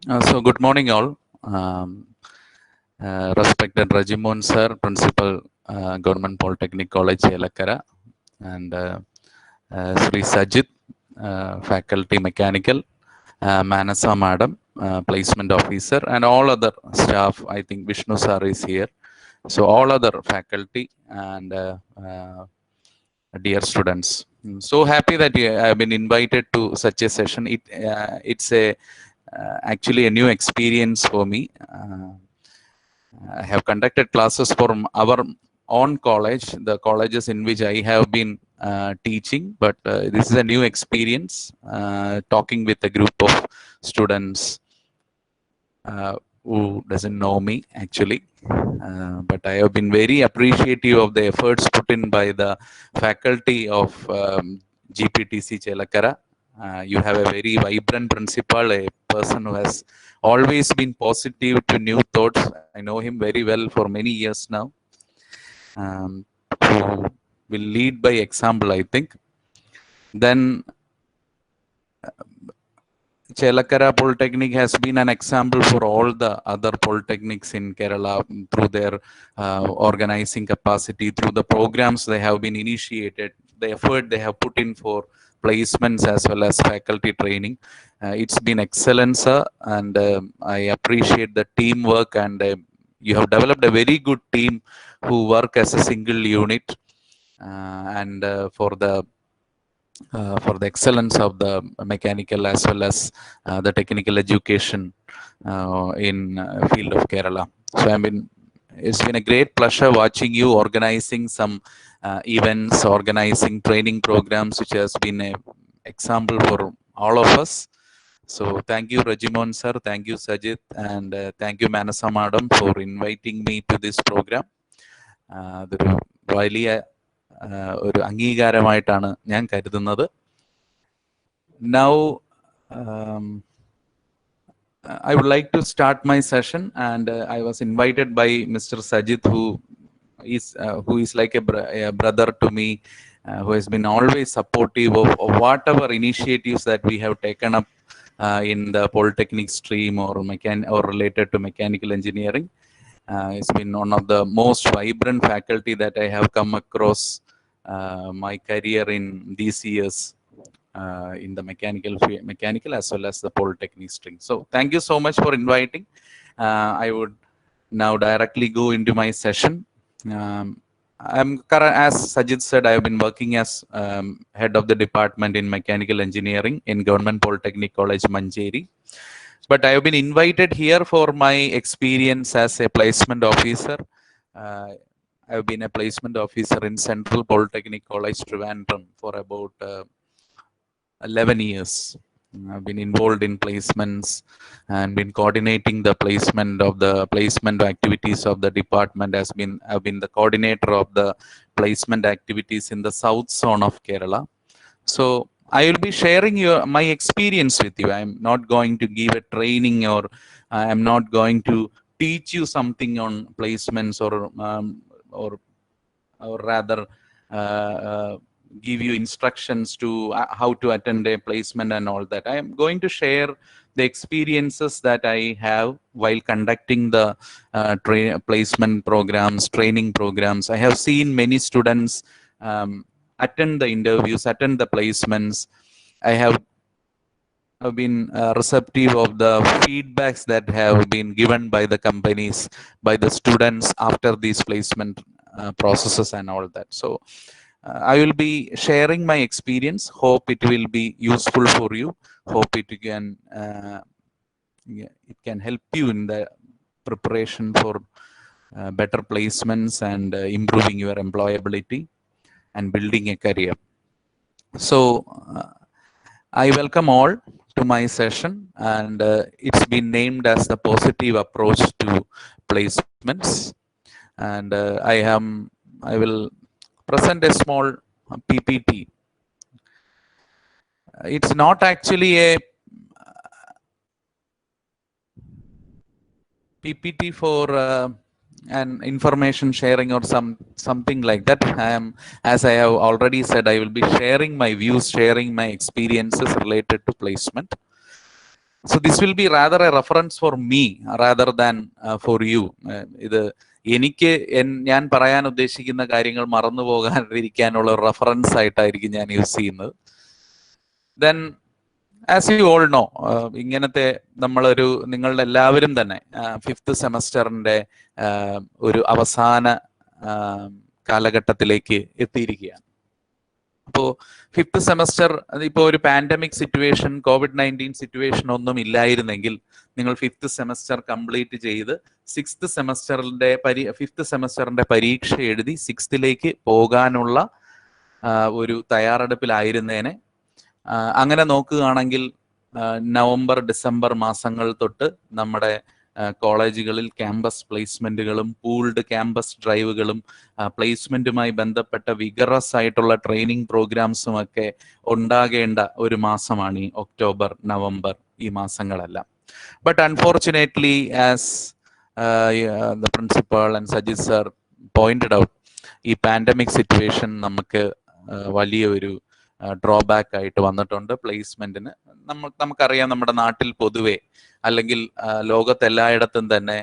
So good morning, all. Um, Respected Rajimon sir, Principal, Government Polytechnic College, Chelakkara, and Sri Sajid, Faculty Mechanical, Manasa Madam, Placement Officer, and all other staff. I think Vishnu sir is here. So all other faculty and dear students. So happy that you have been invited to such a session. It's a actually a new experience for me. I have conducted classes for our own college, the colleges in which I have been teaching, but this is a new experience talking with a group of students who doesn't know me actually. But I have been very appreciative of the efforts put in by the faculty of GPTC Chelakkara. You have a very vibrant principal, a person who has always been positive to new thoughts. I know him very well for many years now, who will lead by example, I think. Then Chelakkara Polytechnic has been an example for all the other polytechnics in Kerala through their organizing capacity, through the programs they have been initiated, the effort they have put in for placements as well as faculty training. It's been excellent, sir, and I appreciate the teamwork, and you have developed a very good team who work as a single unit, and for the excellence of the mechanical as well as the technical education in field of Kerala. So it's been a great pleasure watching you organizing some events, organizing training programs, which has been a example for all of us. So thank you, Rajimon sir, thank you, Sajid, and thank you, Manasa madam, for inviting me to this program. അതൊരു വലിയ ഒരു അംഗീകാരമായിട്ടാണ് ഞാൻ കരുതുന്നത്. Now, I would like to start my session, and I was invited by Mr. Sajid, who is like a brother to me, who has been always supportive of whatever initiatives that we have taken up in the polytechnic stream or related to mechanical engineering. It's been one of the most vibrant faculty that I have come across my career in these years. In the mechanical as well as the polytechnic stream. So thank you so much for inviting. I would now directly go into my session. As Sajid said, I have been working as head of the department in mechanical engineering in Government Polytechnic College, Manjeri. But I have been invited here for my experience as a placement officer. I have been a placement officer in Central Polytechnic College, Trivandrum, for about 11 years. I've been involved in placements and been coordinating the placement activities of the department. I've been the coordinator of the placement activities in the south zone of Kerala. So I will be sharing my experience with you. I'm not going to give a training, or I'm not going to teach you something on placements, or rather give you instructions to how to attend a placement and all that. I am going to share the experiences that I have while conducting the placement programs, training programs. I have seen many students attend the interviews, attend the placements. I have been receptive of the feedbacks that have been given by the companies, by the students after these placement processes and all that. So I will be sharing my experience. Hope it will be useful for you. Hope it can help you in the preparation for better placements and improving your employability and building a career. So I welcome all to my session, and it's been named as the positive approach to placements. And I will present a small PPT. It's not actually a PPT for an information sharing or something like that. As I have already said, I will be sharing my views, sharing my experiences related to placement. So this will be rather a reference for me rather than for you. ഇത് എനിക്ക് ഞാൻ പറയാൻ ഉദ്ദേശിക്കുന്ന കാര്യങ്ങൾ മറന്നു പോകാതിരിക്കാനുള്ള ഒരു reference ആയിട്ടായിരിക്കും ഞാൻ യൂസ് ചെയ്യുന്നത്. Then as you all no, ഇങ്ങനത്തെ നമ്മളൊരു നിങ്ങളുടെ എല്ലാവരും തന്നെ ഫിഫ്ത്ത് സെമസ്റ്ററിന്റെ ഒരു അവസാന കാലഘട്ടത്തിലേക്ക് എത്തിയിരിക്കുകയാണ്. അപ്പോൾ ഫിഫ്ത്ത് സെമസ്റ്റർ ഇപ്പോൾ ഒരു പാൻഡമിക് സിറ്റുവേഷൻ, COVID-19 സിറ്റുവേഷൻ ഒന്നും ഇല്ലായിരുന്നെങ്കിൽ നിങ്ങൾ ഫിഫ്ത്ത് സെമസ്റ്റർ കംപ്ലീറ്റ് ചെയ്ത് ഫിഫ്ത്ത് സെമസ്റ്ററിന്റെ പരീക്ഷ എഴുതി സിക്സ്ത്തിലേക്ക് പോകാനുള്ള ഒരു തയ്യാറെടുപ്പിലായിരുന്നേനെ. അങ്ങനെ നോക്കുകയാണെങ്കിൽ നവംബർ ഡിസംബർ മാസങ്ങൾ തൊട്ട് നമ്മുടെ കോളേജുകളിൽ ക്യാമ്പസ് പ്ലേസ്മെന്റുകളും പൂൾഡ് ക്യാമ്പസ് ഡ്രൈവുകളും പ്ലേസ്മെന്റുമായി ബന്ധപ്പെട്ട വിഗറസ് ആയിട്ടുള്ള ട്രെയിനിങ് പ്രോഗ്രാംസും ഒക്കെ ഉണ്ടാകേണ്ട ഒരു മാസമാണ് ഈ ഒക്ടോബർ നവംബർ ഈ മാസങ്ങളെല്ലാം. But unfortunately as the principal and Sajith sir pointed out, ഈ പാൻഡമിക് സിറ്റുവേഷൻ നമുക്ക് വലിയ ഒരു ഡ്രോബാക്ക് ആയിട്ട് വന്നിട്ടുണ്ട് പ്ലേസ്മെന്റിന്. നമുക്കറിയാം നമ്മുടെ നാട്ടിൽ പൊതുവെ അല്ലെങ്കിൽ ലോകത്തെല്ലായിടത്തും തന്നെ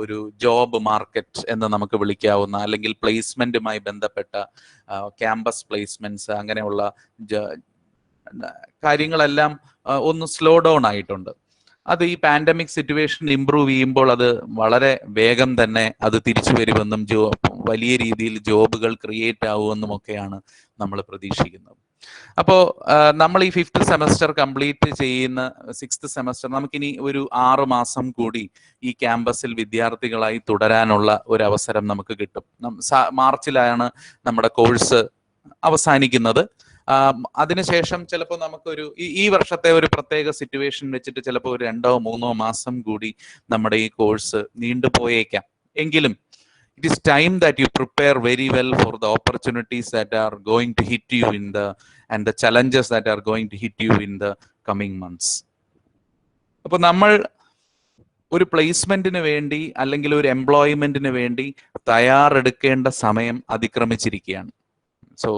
ഒരു ജോബ് മാർക്കറ്റ് എന്ന് നമുക്ക് വിളിക്കാവുന്ന അല്ലെങ്കിൽ പ്ലേസ്മെന്റുമായി ബന്ധപ്പെട്ട ക്യാമ്പസ് പ്ലേസ്മെന്റ്സ് അങ്ങനെയുള്ള കാര്യങ്ങളെല്ലാം ഒന്ന് സ്ലോ ഡൗൺ ആയിട്ടുണ്ട്. അത് ഈ പാൻഡമിക് സിറ്റുവേഷൻ ഇംപ്രൂവ് ചെയ്യുമ്പോൾ അത് വളരെ വേഗം തന്നെ അത് തിരിച്ചു വരുമെന്നും വലിയ രീതിയിൽ ജോബുകൾ ക്രിയേറ്റ് ആവുമെന്നും ഒക്കെയാണ് നമ്മൾ പ്രതീക്ഷിക്കുന്നത്. അപ്പോൾ നമ്മൾ ഈ ഫിഫ്ത്ത് സെമസ്റ്റർ കംപ്ലീറ്റ് ചെയ്യുന്ന സിക്സ്ത് സെമസ്റ്റർ നമുക്കിനി ഒരു 6 മാസം കൂടി ഈ ക്യാമ്പസിൽ വിദ്യാർത്ഥികളായി തുടരാനുള്ള ഒരു അവസരം നമുക്ക് കിട്ടും. മാർച്ചിലാണ് നമ്മുടെ കോഴ്സ് അവസാനിക്കുന്നത്. അതിനുശേഷം ചിലപ്പോൾ നമുക്കൊരു ഈ വർഷത്തെ ഒരു പ്രത്യേക സിറ്റുവേഷൻ വെച്ചിട്ട് ചിലപ്പോൾ ഒരു 2-3 മാസം കൂടി നമ്മുടെ ഈ കോഴ്സ് നീണ്ടുപോയേക്കാം. എങ്കിലും it is time that you prepare very well for the opportunities that are going to hit you and the challenges that are going to hit you in the coming months. അപ്പോൾ നമ്മൾ ഒരു പ്ലേസ്മെന്റിന് വേണ്ടി അല്ലെങ്കിൽ ഒരു എംപ്ലോയ്മെന്റിന് വേണ്ടി തയ്യാറെടുക്കേണ്ട സമയം അതിക്രമിച്ചിരിക്കുകയാണ്. So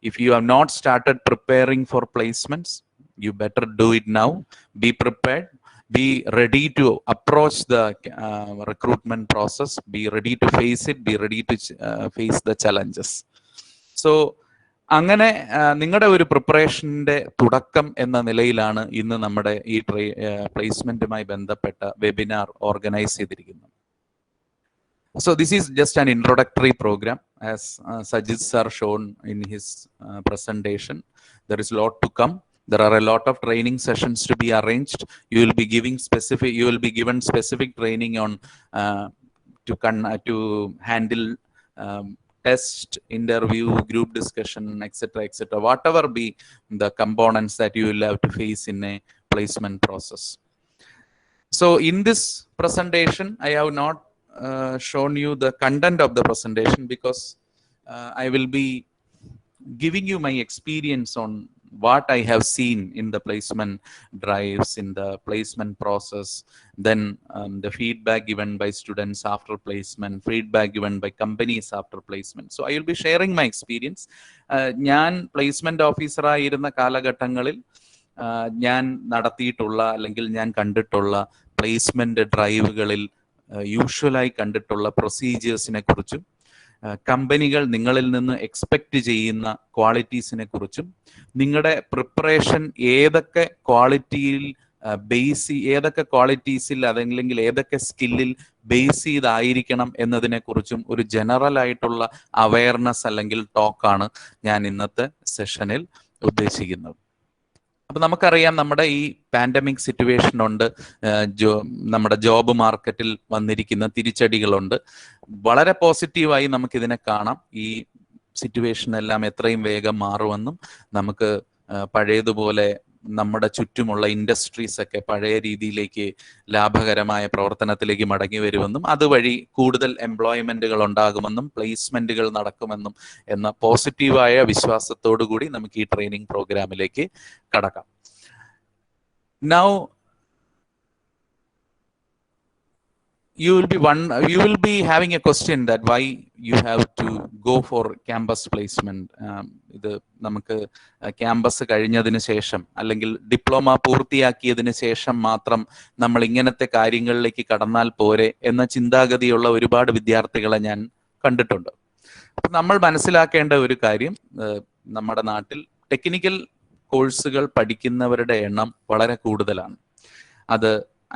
if you have not started preparing for placements, you better do it now. Be prepared. Be ready to approach the recruitment process. Be ready to face it. Be ready to face the challenges. So, അങ്ങനെ നിങ്ങളുടെ ഒരു പ്രിപ്പറേഷന്റെ തുടക്കം എന്ന നിലയിലാണ് ഇന്ന് നമ്മുടെ ഈ പ്ലേസ്മെന്റുമായി ബന്ധപ്പെട്ട വെബിനാർ ഓർഗനൈസ് ചെയ്തിരിക്കുന്നത്. So this is just an introductory program, as Sajid sir shown in his presentation. There is a lot to come. There are a lot of training sessions to be arranged. You will be given specific training on to handle test, interview, group discussion, etc. Whatever be the components that you will have to face in a placement process. So in this presentation, I have not shown you the content of the presentation because I will be giving you my experience on what I have seen in the placement drives, in the placement process, then the feedback given by students after placement, feedback given by companies after placement. So I will be sharing my experience. ഞാൻ placement ഓഫീസറായിരുന്ന കാലഘട്ടങ്ങളിൽ ഞാൻ നടത്തിയിട്ടുള്ള അല്ലെങ്കിൽ ഞാൻ കണ്ടിട്ടുള്ള placement ഡ്രൈവുകളിൽ യൂഷ്വലായി കണ്ടിട്ടുള്ള പ്രൊസീജിയേഴ്സിനെ കുറിച്ചും കമ്പനികൾ നിങ്ങളിൽ നിന്ന് എക്സ്പെക്ട് ചെയ്യുന്ന ക്വാളിറ്റീസിനെ കുറിച്ചും നിങ്ങളുടെ പ്രിപ്പറേഷൻ ഏതൊക്കെ ക്വാളിറ്റീസിൽ അതല്ലെങ്കിൽ ഏതൊക്കെ സ്കില്ലിൽ ബേസ് ചെയ്തായിരിക്കണം എന്നതിനെ കുറിച്ചും ഒരു ജനറൽ ആയിട്ടുള്ള അവയർനെസ് അല്ലെങ്കിൽ ടോക്കാണ് ഞാൻ ഇന്നത്തെ സെഷനിൽ ഉദ്ദേശിക്കുന്നത്. അപ്പൊ നമുക്കറിയാം നമ്മുടെ ഈ പാൻഡമിക് സിറ്റുവേഷൻ ഉണ്ട്, നമ്മുടെ ജോബ് മാർക്കറ്റിൽ വന്നിരിക്കുന്ന തിരിച്ചടികളുണ്ട്. വളരെ പോസിറ്റീവായി നമുക്കിതിനെ കാണാം. ഈ സിറ്റുവേഷൻ എല്ലാം എത്രയും വേഗം മാറുമെന്നും നമുക്ക് പഴയതുപോലെ നമ്മുടെ ചുറ്റുമുള്ള ഇൻഡസ്ട്രീസ് ഒക്കെ പഴയ രീതിയിലേക്ക് ലാഭകരമായ പ്രവർത്തനത്തിലേക്ക് മടങ്ങി വരുമെന്നും അതുവഴി കൂടുതൽ എംപ്ലോയ്മെന്റുകൾ ഉണ്ടാകുമെന്നും പ്ലേസ്മെന്റുകൾ നടക്കുമെന്നും എന്ന പോസിറ്റീവായ വിശ്വാസത്തോടു കൂടി നമുക്ക് ഈ ട്രെയിനിങ് പ്രോഗ്രാമിലേക്ക് കടക്കാം. Now you will be having a question that why you have to go for campus placement. ഇത് നമുക്ക് ക്യാമ്പസ് കഴിഞ്ഞതിന് ശേഷം അല്ലെങ്കിൽ ഡിപ്ലോമ പൂർത്തിയാക്കിയതിന് ശേഷം മാത്രം നമ്മൾ ഇങ്ങനത്തെ കാര്യങ്ങളിലേക്ക് കടന്നാൽ പോരെ എന്ന ചിന്താഗതിയുള്ള ഒരുപാട് വിദ്യാർത്ഥികളെ ഞാൻ കണ്ടിട്ടുണ്ട്. അപ്പൊ നമ്മൾ മനസ്സിലാക്കേണ്ട ഒരു കാര്യം, നമ്മുടെ നാട്ടിൽ ടെക്നിക്കൽ കോഴ്സുകൾ പഠിക്കുന്നവരുടെ എണ്ണം വളരെ കൂടുതലാണ്. അത്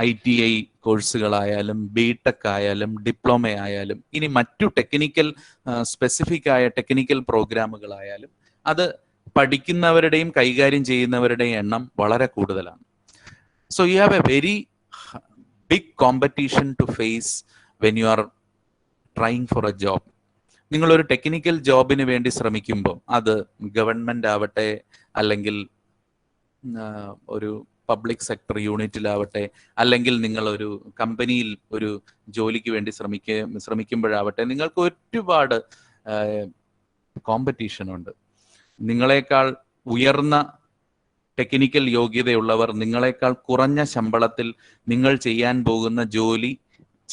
ITI കോഴ്സുകളായാലും BTech ആയാലും ഡിപ്ലോമ ആയാലും ഇനി മറ്റു ടെക്നിക്കൽ സ്പെസിഫിക് ആയ ടെക്നിക്കൽ പ്രോഗ്രാമുകളായാലും അത് പഠിക്കുന്നവരുടെയും കൈകാര്യം ചെയ്യുന്നവരുടെയും എണ്ണം വളരെ കൂടുതലാണ്. So you have a very big competition to face when you are trying for a job. നിങ്ങളൊരു ടെക്നിക്കൽ ജോബിന് വേണ്ടി ശ്രമിക്കുമ്പോൾ അത് ഗവൺമെന്റ് ആവട്ടെ അല്ലെങ്കിൽ ഒരു പബ്ലിക് സെക്ടർ യൂണിറ്റിലാവട്ടെ അല്ലെങ്കിൽ നിങ്ങൾ ഒരു കമ്പനിയിൽ ഒരു ജോലിക്ക് വേണ്ടി ശ്രമിക്കുമ്പോഴാവട്ടെ നിങ്ങൾക്ക് ഒരുപാട് കോമ്പറ്റീഷൻ ഉണ്ട്. നിങ്ങളെക്കാൾ ഉയർന്ന ടെക്നിക്കൽ യോഗ്യതയുള്ളവർ നിങ്ങളെക്കാൾ കുറഞ്ഞ ശമ്പളത്തിൽ നിങ്ങൾ ചെയ്യാൻ പോകുന്ന ജോലി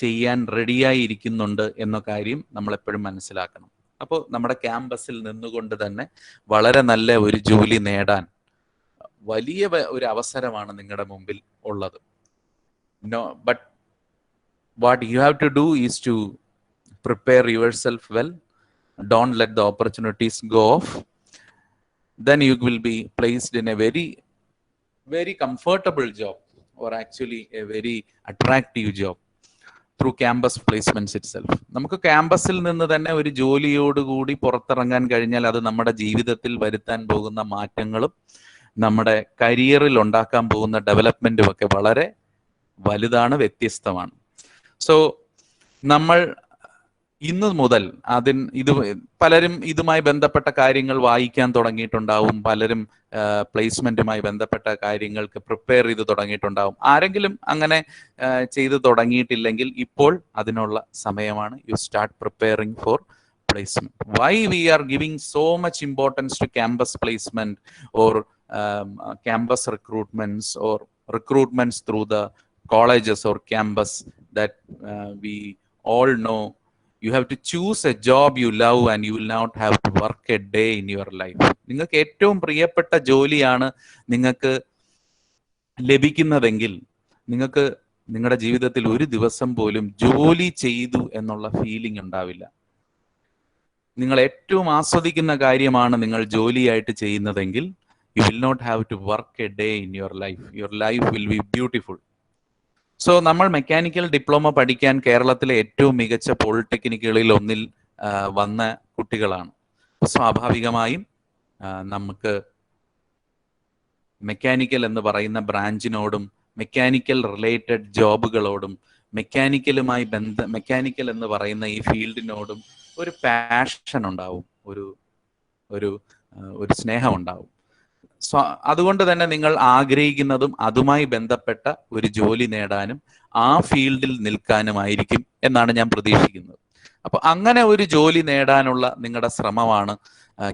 ചെയ്യാൻ റെഡിയായി ഇരിക്കുന്നുണ്ട് എന്ന കാര്യം നമ്മൾ എപ്പോഴും മനസ്സിലാക്കണം. അപ്പോൾ നമ്മുടെ ക്യാമ്പസിൽ നിന്നുകൊണ്ട് തന്നെ വളരെ നല്ല ഒരു ജോലി നേടാൻ വലിയ ഒരു അവസരമാണ് നിങ്ങളുടെ മുമ്പിൽ ഉള്ളത്. But what you have to do is to prepare yourself well. Don't let the opportunities go off. Then you will be placed in a very, very comfortable job, or actually a very attractive job through campus placements itself. നമുക്ക് ക്യാമ്പസിൽ നിന്ന് തന്നെ ഒരു ജോലിയോടുകൂടി പുറത്തിറങ്ങാൻ കഴിഞ്ഞാൽ അത് നമ്മുടെ ജീവിതത്തിൽ വരുത്താൻ പോകുന്ന മാറ്റങ്ങളും നമ്മുടെ കരിയറിൽ ഉണ്ടാക്കാൻ പോകുന്ന ഡെവലപ്മെന്റും ഒക്കെ വളരെ വലുതാണ്, വ്യത്യസ്തമാണ്. സോ നമ്മൾ ഇന്ന് മുതൽ പലരും ഇതുമായി ബന്ധപ്പെട്ട കാര്യങ്ങൾ വായിക്കാൻ തുടങ്ങിയിട്ടുണ്ടാവും. പലരും പ്ലേസ്മെന്റുമായി ബന്ധപ്പെട്ട കാര്യങ്ങൾക്ക് പ്രിപ്പയർ ചെയ്ത് തുടങ്ങിയിട്ടുണ്ടാവും. ആരെങ്കിലും അങ്ങനെ ചെയ്ത് തുടങ്ങിയിട്ടില്ലെങ്കിൽ ഇപ്പോൾ അതിനുള്ള സമയമാണ്. U start preparing for placement. Why we are giving so much importance to campus placement or campus recruitments or recruitments through the colleges or campus, that we all know you have to choose a job you love and you will not have to work a day in your life. നിങ്ങൾക്ക് ഏറ്റവും പ്രിയപ്പെട്ട ജോലിയാണ് നിങ്ങൾക്ക് ലഭിക്കുന്നതെങ്കിൽ നിങ്ങൾക്ക് നിങ്ങളുടെ ജീവിതത്തിൽ ഒരു ദിവസം പോലും ജോലി ചെയ്തു എന്നുള്ള ഫീലിംഗ് ഉണ്ടാവില്ല. നിങ്ങൾ ഏറ്റവും ആസ്വദിക്കുന്ന കാര്യമാണ് നിങ്ങൾ ജോലിയായിട്ട് ചെയ്യുന്നതെങ്കിൽ you will not have to work a day in your life. Your life will be beautiful. So നമ്മൾ മെക്കാനിക്കൽ ഡിപ്ലോമ പഠിക്കാൻ കേരളത്തിലെ ഏറ്റവും മികച്ച പോളിടെക്നിക്കുകളിൽ ഒന്നിൽ വന്ന കുട്ടികളാണ്. സ്വാഭാവികമായും നമുക്ക് മെക്കാനിക്കൽ എന്ന് പറയുന്ന ബ്രാഞ്ചിനോടും മെക്കാനിക്കൽ റിലേറ്റഡ് ജോബുകളോടും മെക്കാനിക്കൽ എന്ന് പറയുന്ന ഈ ഫീൽഡിനോടും ഒരു പാഷൻ ഉണ്ടാവും, ഒരു സ്നേഹം ഉണ്ടാവും. അതുകൊണ്ട് തന്നെ നിങ്ങൾ ആഗ്രഹിക്കുന്നതും അതുമായി ബന്ധപ്പെട്ട ഒരു ജോലി നേടാനും ആ ഫീൽഡിൽ നിൽക്കാനുമായിരിക്കും എന്നാണ് ഞാൻ പ്രതീക്ഷിക്കുന്നത്. അപ്പൊ അങ്ങനെ ഒരു ജോലി നേടാനുള്ള നിങ്ങളുടെ ശ്രമമാണ്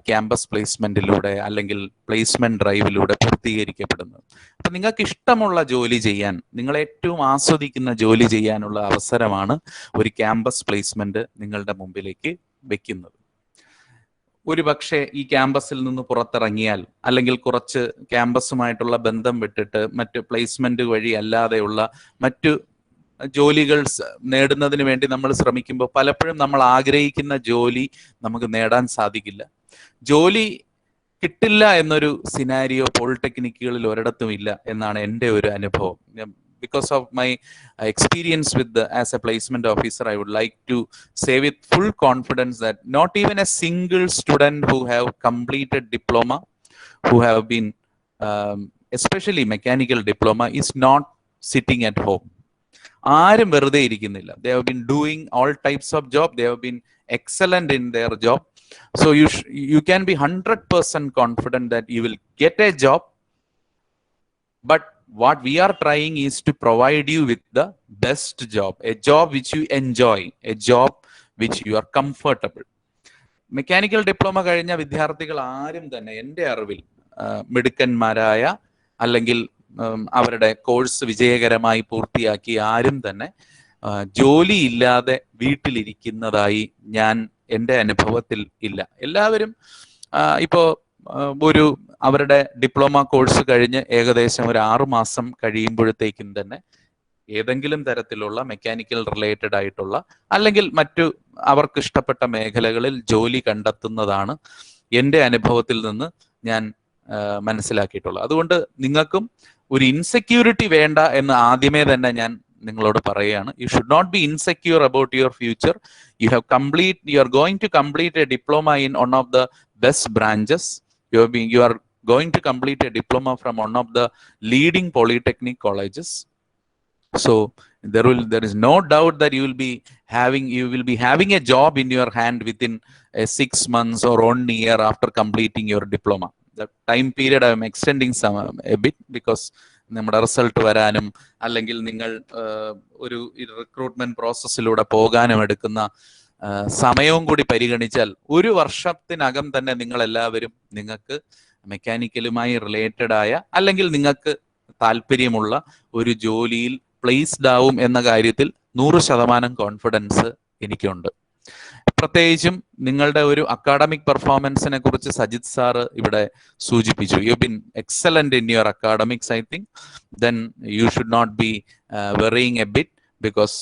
ക്യാമ്പസ് പ്ലേസ്മെന്റിലൂടെ അല്ലെങ്കിൽ പ്ലേസ്മെന്റ് ഡ്രൈവിലൂടെ പൂർത്തീകരിക്കപ്പെടുന്നത്. അപ്പൊ നിങ്ങൾക്ക് ഇഷ്ടമുള്ള ജോലി ചെയ്യാൻ, നിങ്ങൾ ഏറ്റവും ആസ്വദിക്കുന്ന ജോലി ചെയ്യാനുള്ള അവസരമാണ് ഒരു ക്യാമ്പസ് പ്ലേസ്മെന്റ് നിങ്ങളുടെ മുമ്പിലേക്ക് വെക്കുന്നത്. ഒരു പക്ഷേ ഈ ക്യാമ്പസിൽ നിന്ന് പുറത്തിറങ്ങിയാൽ അല്ലെങ്കിൽ കുറച്ച് ക്യാമ്പസുമായിട്ടുള്ള ബന്ധം വിട്ടിട്ട് മറ്റ് പ്ലേസ്മെന്റ് വഴി അല്ലാതെയുള്ള മറ്റു ജോലികൾ നേടുന്നതിന് വേണ്ടി നമ്മൾ ശ്രമിക്കുമ്പോൾ പലപ്പോഴും നമ്മൾ ആഗ്രഹിക്കുന്ന ജോലി നമുക്ക് നേടാൻ സാധിക്കില്ല. ജോലി കിട്ടില്ല എന്നൊരു സിനാരിയോ പോളിടെക്നിക്കുകളിൽ ഒരിടത്തും ഇല്ല എന്നാണ് എൻ്റെ ഒരു അനുഭവം. Because of my experience as a placement officer, I would like to say with full confidence that not even a single student who have completed diploma, who have been especially mechanical diploma, is not sitting at home. ആരും വെറുതെ ഇരിക്കുന്നില്ല. They have been doing all types of job. They have been excellent in their job. So you can be 100% confident that you will get a job. But what we are trying is to provide you with the best job, a job which you enjoy, a job which you are comfortable. Mechanical diploma കഴിഞ്ഞ വിദ്യാർത്ഥികൾ ആരും തന്നെ എൻ്റെ അറിവിൽ മിടുക്കന്മാരായ അല്ലെങ്കിൽ അവരുടെ course വിജയകരമായി പൂർത്തിയാക്കി ആരും തന്നെ ജോലി ഇല്ലാതെ വീട്ടിലിരിക്കുന്നതായി എൻ്റെ അനുഭവത്തിൽ ഇല്ല. എല്ലാവരും ഇപ്പോ ഒരു അവരുടെ ഡിപ്ലോമ കോഴ്സ് കഴിഞ്ഞ് ഏകദേശം ഒരു 6 മാസം കഴിയുമ്പോഴത്തേക്കും തന്നെ ഏതെങ്കിലും തരത്തിലുള്ള മെക്കാനിക്കൽ റിലേറ്റഡ് ആയിട്ടുള്ള അല്ലെങ്കിൽ മറ്റു അവർക്ക് ഇഷ്ടപ്പെട്ട മേഖലകളിൽ ജോലി കണ്ടെത്തുന്നതാണ് എൻ്റെ അനുഭവത്തിൽ നിന്ന് ഞാൻ മനസ്സിലാക്കിയിട്ടുള്ളത്. അതുകൊണ്ട് നിങ്ങൾക്കും ഒരു ഇൻസെക്യൂരിറ്റി വേണ്ട എന്ന് ആദ്യമേ തന്നെ ഞാൻ നിങ്ങളോട് പറയുകയാണ്. You should not be insecure about your future. You are going to complete a diploma in one of the best branches. You are going to complete a diploma from one of the leading polytechnic colleges. So there is no doubt that you will be having a job in your hand within 6 months or 1 year after completing your diploma. The time period I am extending a bit because നമ്മുടെ result വരാനും അല്ലെങ്കിൽ നിങ്ങൾ ഒരു recruitment പ്രോസസ്സിലൂടെ പോകാനും എടുക്കുന്ന സമയവും കൂടി പരിഗണിച്ചാൽ 1 വർഷത്തിനകം തന്നെ നിങ്ങൾ എല്ലാവരും നിങ്ങൾക്ക് മെക്കാനിക്കലുമായി റിലേറ്റഡ് ആയ അല്ലെങ്കിൽ നിങ്ങൾക്ക് താല്പര്യമുള്ള ഒരു ജോലിയിൽ പ്ലേസ്ഡ് ആവും എന്ന കാര്യത്തിൽ 100% കോൺഫിഡൻസ് എനിക്കുണ്ട്. പ്രത്യേകിച്ചും നിങ്ങളുടെ ഒരു അക്കാഡമിക് പെർഫോമൻസിനെ കുറിച്ച് സജിത് സാറ് ഇവിടെ സൂചിപ്പിച്ചു. You been excellent in your academics. I think then you should not be worrying a bit because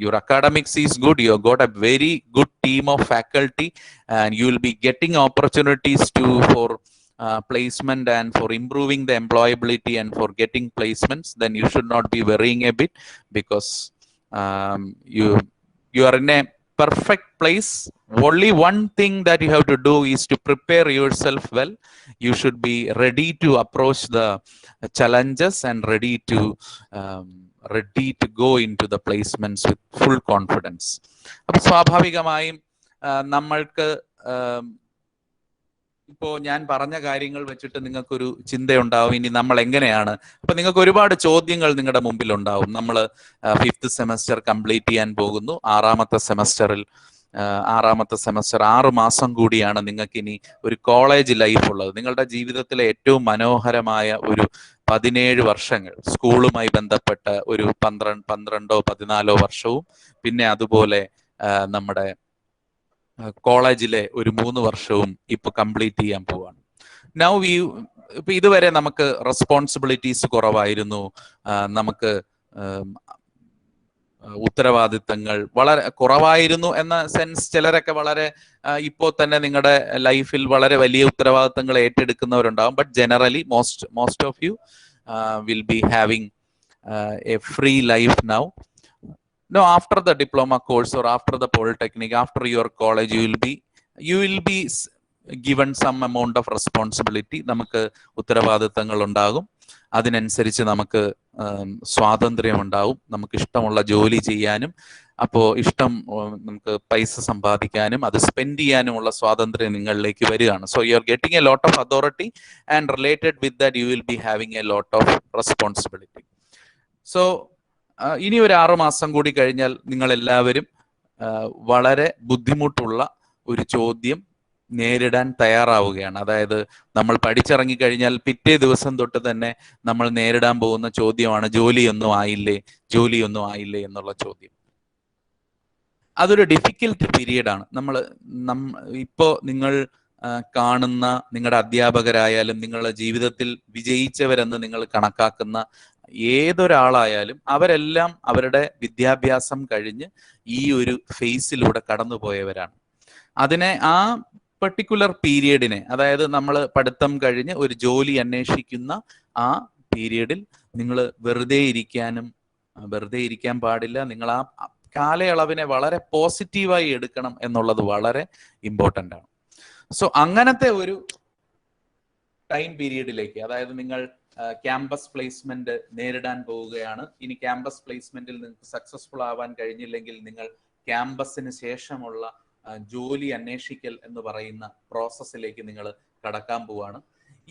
your academics is good. You have got a very good team of faculty and you will be getting opportunities for placement and for improving the employability and for getting placements. Then you should not be worrying a bit because you are in a perfect place. Only one thing that you have to do is to prepare yourself well. You should be ready to approach the challenges and ready to go into the placements with full confidence. അപ്പൊ സ്വാഭാവികമായും നമ്മൾക്ക് ഇപ്പോ ഞാൻ പറഞ്ഞ കാര്യങ്ങൾ വെച്ചിട്ട് നിങ്ങൾക്കൊരു ചിന്തയുണ്ടാവും, ഇനി നമ്മൾ എങ്ങനെയാണ്. അപ്പൊ നിങ്ങൾക്ക് ഒരുപാട് ചോദ്യങ്ങൾ നിങ്ങളുടെ മുമ്പിൽ ഉണ്ടാവും. നമ്മൾ 5th സെമസ്റ്റർ കംപ്ലീറ്റ് ചെയ്യാൻ പോകുന്നു. 6ാമത്തെ സെമസ്റ്റർ 6 മാസം കൂടിയാണ് നിങ്ങൾക്ക് ഇനി ഒരു കോളേജ് ലൈഫ് ഉള്ളത്. നിങ്ങളുടെ ജീവിതത്തിലെ ഏറ്റവും മനോഹരമായ ഒരു 17 വർഷങ്ങൾ സ്കൂളുമായി ബന്ധപ്പെട്ട ഒരു 12 14 വർഷവും പിന്നെ അതുപോലെ നമ്മുടെ കോളേജിലെ ഒരു 3 വർഷവും ഇപ്പൊ കംപ്ലീറ്റ് ചെയ്യാൻ പോവാണ്. ഇപ്പൊ ഇതുവരെ നമുക്ക് റെസ്പോൺസിബിലിറ്റീസ് കുറവായിരുന്നു, നമുക്ക് ഉത്തരവാദിത്തങ്ങൾ വളരെ കുറവായിരുന്നു എന്ന സെൻസ്. ചിലരൊക്കെ വളരെ ഇപ്പോൾ തന്നെ നിങ്ങളുടെ ലൈഫിൽ വളരെ വലിയ ഉത്തരവാദിത്തങ്ങൾ ഏറ്റെടുക്കുന്നവരുണ്ടാവും. But generally most of you will be having a free life now. No, after the diploma course or after the polytechnic, after your college, you will be given some amount of responsibility. നമുക്ക് ഉത്തരവാദിത്തങ്ങൾ ഉണ്ടാകും. അതിനനുസരിച്ച് നമുക്ക് സ്വാതന്ത്ര്യം ഉണ്ടാവും. നമുക്ക് ഇഷ്ടമുള്ള ജോലി ചെയ്യാനും അപ്പോൾ നമുക്ക് പൈസ സമ്പാദിക്കാനും അത് സ്പെൻഡ് ചെയ്യാനുമുള്ള സ്വാതന്ത്ര്യം നിങ്ങളിലേക്ക് വരികയാണ്. So you are getting A lot of authority and related with that you will be having a lot of responsibility. So ഇനി ഒരു 6 മാസം കൂടി കഴിഞ്ഞാൽ നിങ്ങൾ എല്ലാവരും വളരെ ബുദ്ധിമുട്ടുള്ള ഒരു ചോദ്യം നേരിടാൻ തയ്യാറാവുകയാണ്. അതായത് നമ്മൾ പഠിച്ചിറങ്ങി കഴിഞ്ഞാൽ പിറ്റേ ദിവസം തൊട്ട് തന്നെ നമ്മൾ നേരിടാൻ പോകുന്ന ചോദ്യമാണ് ജോലിയൊന്നും ആയില്ലേ എന്നുള്ള ചോദ്യം. അതൊരു ഡിഫിക്കൽട്ട് പീരീഡാണ്. ഇപ്പോ നിങ്ങൾ കാണുന്ന നിങ്ങളുടെ അധ്യാപകരായാലും നിങ്ങളുടെ ജീവിതത്തിൽ വിജയിച്ചവരെന്ന് നിങ്ങൾ കണക്കാക്കുന്ന ഏതൊരാളായാലും അവരെല്ലാം അവരുടെ വിദ്യാഭ്യാസം കഴിഞ്ഞ് ഈ ഒരു ഫേസിലൂടെ കടന്നുപോയവരാണ്. ആ പെർട്ടിക്കുലർ പീരിയഡിനെ, അതായത് നമ്മൾ പഠിത്തം കഴിഞ്ഞ് ഒരു ജോലി അന്വേഷിക്കുന്ന ആ പീരിയഡിൽ നിങ്ങൾ വെറുതെ ഇരിക്കാൻ പാടില്ല. നിങ്ങൾ ആ കാലയളവിനെ വളരെ പോസിറ്റീവായി എടുക്കണം എന്നുള്ളത് വളരെ ഇമ്പോർട്ടൻ്റ് ആണ്. സോ അങ്ങനത്തെ ഒരു ടൈം പീരീഡിലേക്ക്, അതായത് നിങ്ങൾ ക്യാമ്പസ് പ്ലേസ്മെന്റ് നേരിടാൻ പോവുകയാണ്. ഇനി ക്യാമ്പസ് പ്ലേസ്മെന്റിൽ നിങ്ങൾക്ക് സക്സസ്ഫുൾ ആവാൻ കഴിഞ്ഞില്ലെങ്കിൽ നിങ്ങൾ ക്യാമ്പസിന് ശേഷമുള്ള ജോലി അന്വേഷിക്കൽ എന്ന് പറയുന്ന പ്രോസസ്സിലേക്ക് നിങ്ങൾ കടക്കാൻ പോവാണ്.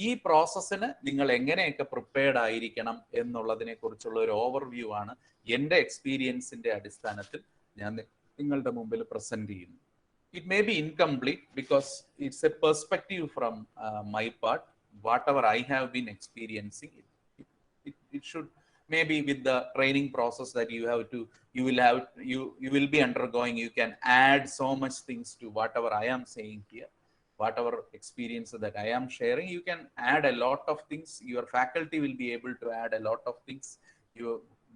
ഈ പ്രോസസ്സിന് നിങ്ങൾ എങ്ങനെയൊക്കെ പ്രിപ്പയർഡ് ആയിരിക്കണം എന്നുള്ളതിനെ കുറിച്ചുള്ള ഒരു ഓവർവ്യൂ ആണ് എൻ്റെ എക്സ്പീരിയൻസിന്റെ അടിസ്ഥാനത്തിൽ ഞാൻ നിങ്ങളുടെ മുമ്പിൽ പ്രസന്റ് ചെയ്യുന്നു. It may be incomplete because it's a perspective from my part. Whatever I have been experiencing, it should maybe with the training process that you will be undergoing, you can add so much things to whatever I am saying here, whatever experience that I am sharing. You can add a lot of things. Your faculty will be able to add a lot of things. You,